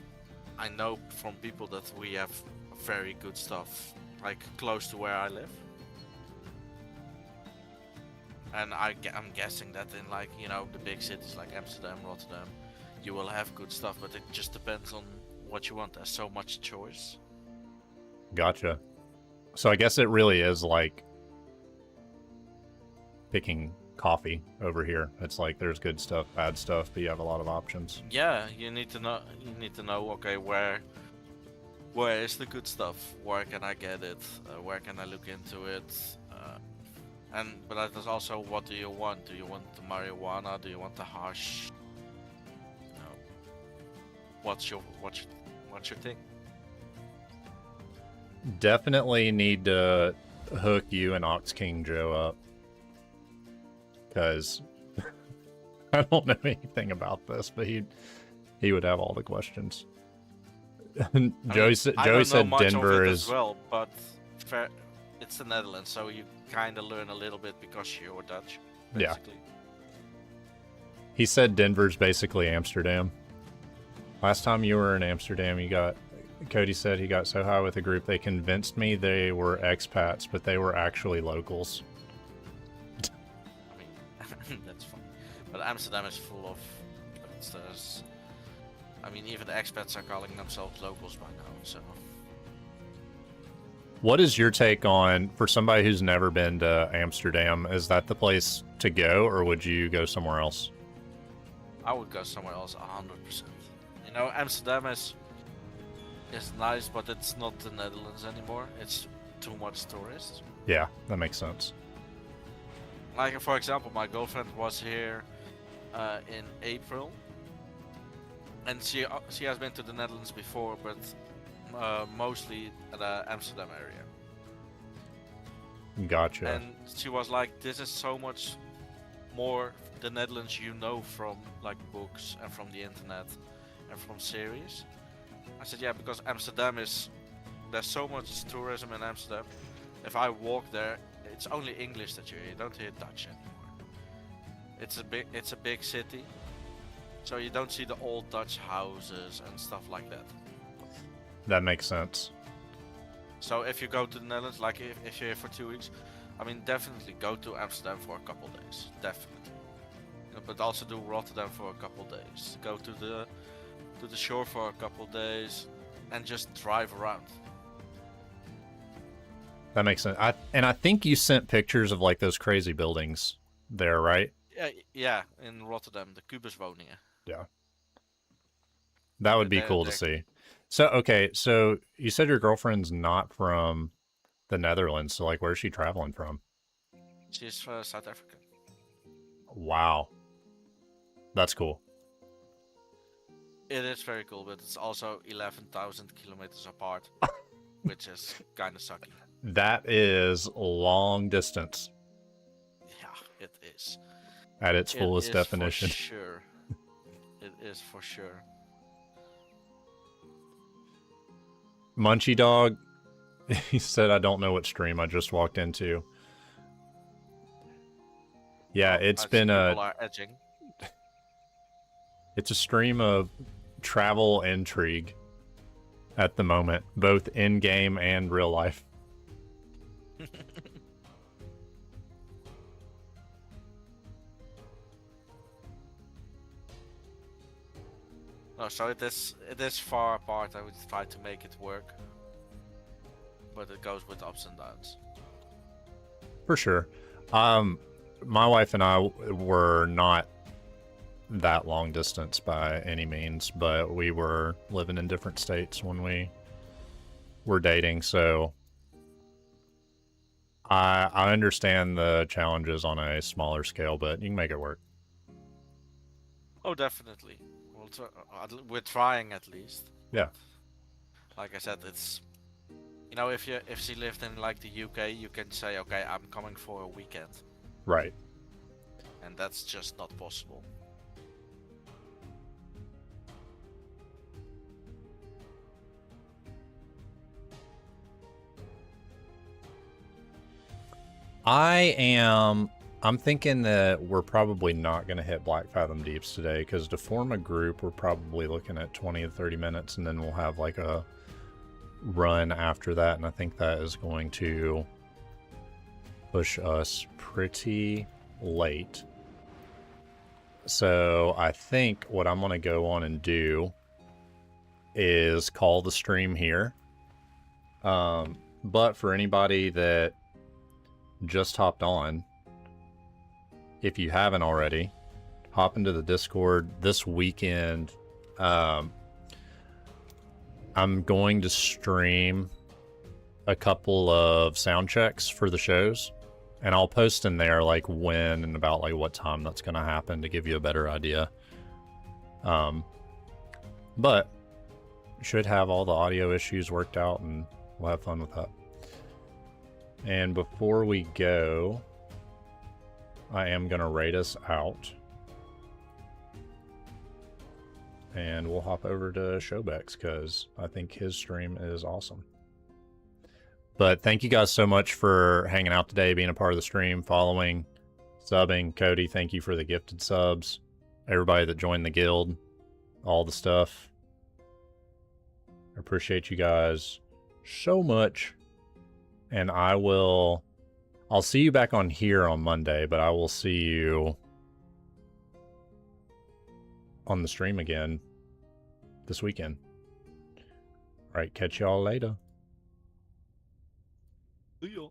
I know from people that we have very good stuff, like close to where I live. And I'm guessing that in like, you know, the big cities like Amsterdam, Rotterdam, you will have good stuff, but it just depends on what you want. There's so much choice. Gotcha. So I guess it really is like picking coffee over here. It's like there's good stuff, bad stuff, but you have a lot of options. Yeah, you need to know. You need to know. Okay, where is the good stuff? Where can I get it? Where can I look into it? But there's also, what do you want? Do you want the marijuana? Do you want the hash? You know, what's your thing? Definitely need to hook you and Ox King Joe up, because I don't know anything about this, but he would have all the questions. Joey said Denver is as well, but it's the Netherlands, so you kind of learn a little bit because you're Dutch. Basically. Yeah. He said Denver's basically Amsterdam. Last time you were in Amsterdam, Cody said he got so high with a group they convinced me they were expats, but they were actually locals. I mean, that's fun. But Amsterdam is full of expats. Even the expats are calling themselves locals by now, so... What is your take on, for somebody who's never been to Amsterdam, is that the place to go, or would you go somewhere else? I would go somewhere else 100%. Amsterdam is nice, but it's not the Netherlands anymore. It's too much tourists. Yeah, that makes sense. Like, for example, my girlfriend was here in April, and she has been to the Netherlands before, but mostly the Amsterdam area. Gotcha. And she was like, "This is so much more the Netherlands you know from like books and from the internet and from series." I said, "Yeah, because there's so much tourism in Amsterdam. If I walk there, it's only English that you hear. You don't hear Dutch anymore. It's a big city, so you don't see the old Dutch houses and stuff like that." That makes sense. So if you go to the Netherlands, like if you're here for 2 weeks, definitely go to Amsterdam for a couple days, definitely. But also do Rotterdam for a couple days. Go to the shore for a couple days, and just drive around. That makes sense. I think you sent pictures of like those crazy buildings there, right? Yeah, in Rotterdam, the Kubuswoningen. Yeah. That would be cool to see. So, okay, so you said your girlfriend's not from the Netherlands, so like where's she traveling from? She's South African. Wow. That's cool. It is very cool, but it's also 11,000 kilometers apart, which is kind of sucky. That is long distance. Yeah, it is. At its fullest definition. For sure. It is for sure. Munchie Dog, he said, I don't know what stream I just walked into. Yeah, it's been it's a stream of travel intrigue at the moment, both in-game and real life. No, so it is far apart. I would try to make it work, but it goes with ups and downs. For sure. My wife and I were not that long distance by any means, but we were living in different states when we were dating, so I understand the challenges on a smaller scale, but you can make it work. Oh, definitely. We're trying at least. Yeah. Like I said, it's if she lived in like the UK, you can say, okay, I'm coming for a weekend. Right. And that's just not possible. I'm thinking that we're probably not going to hit Black Fathom Deeps today, because to form a group, we're probably looking at 20 to 30 minutes, and then we'll have like a run after that, and I think that is going to push us pretty late. So I think what I'm going to go on and do is call the stream here. But for anybody that just hopped on, if you haven't already, hop into the Discord this weekend. I'm going to stream a couple of sound checks for the shows, and I'll post in there like when and about like what time that's going to happen to give you a better idea. But should have all the audio issues worked out, and we'll have fun with that. And before we go, I am going to rate us out. And we'll hop over to Showbex because I think his stream is awesome. But thank you guys so much for hanging out today, being a part of the stream, following, subbing. Cody, thank you for the gifted subs. Everybody that joined the guild, all the stuff. I appreciate you guys so much. And I'll see you back on here on Monday, but I will see you on the stream again this weekend. All right, catch y'all later. See ya.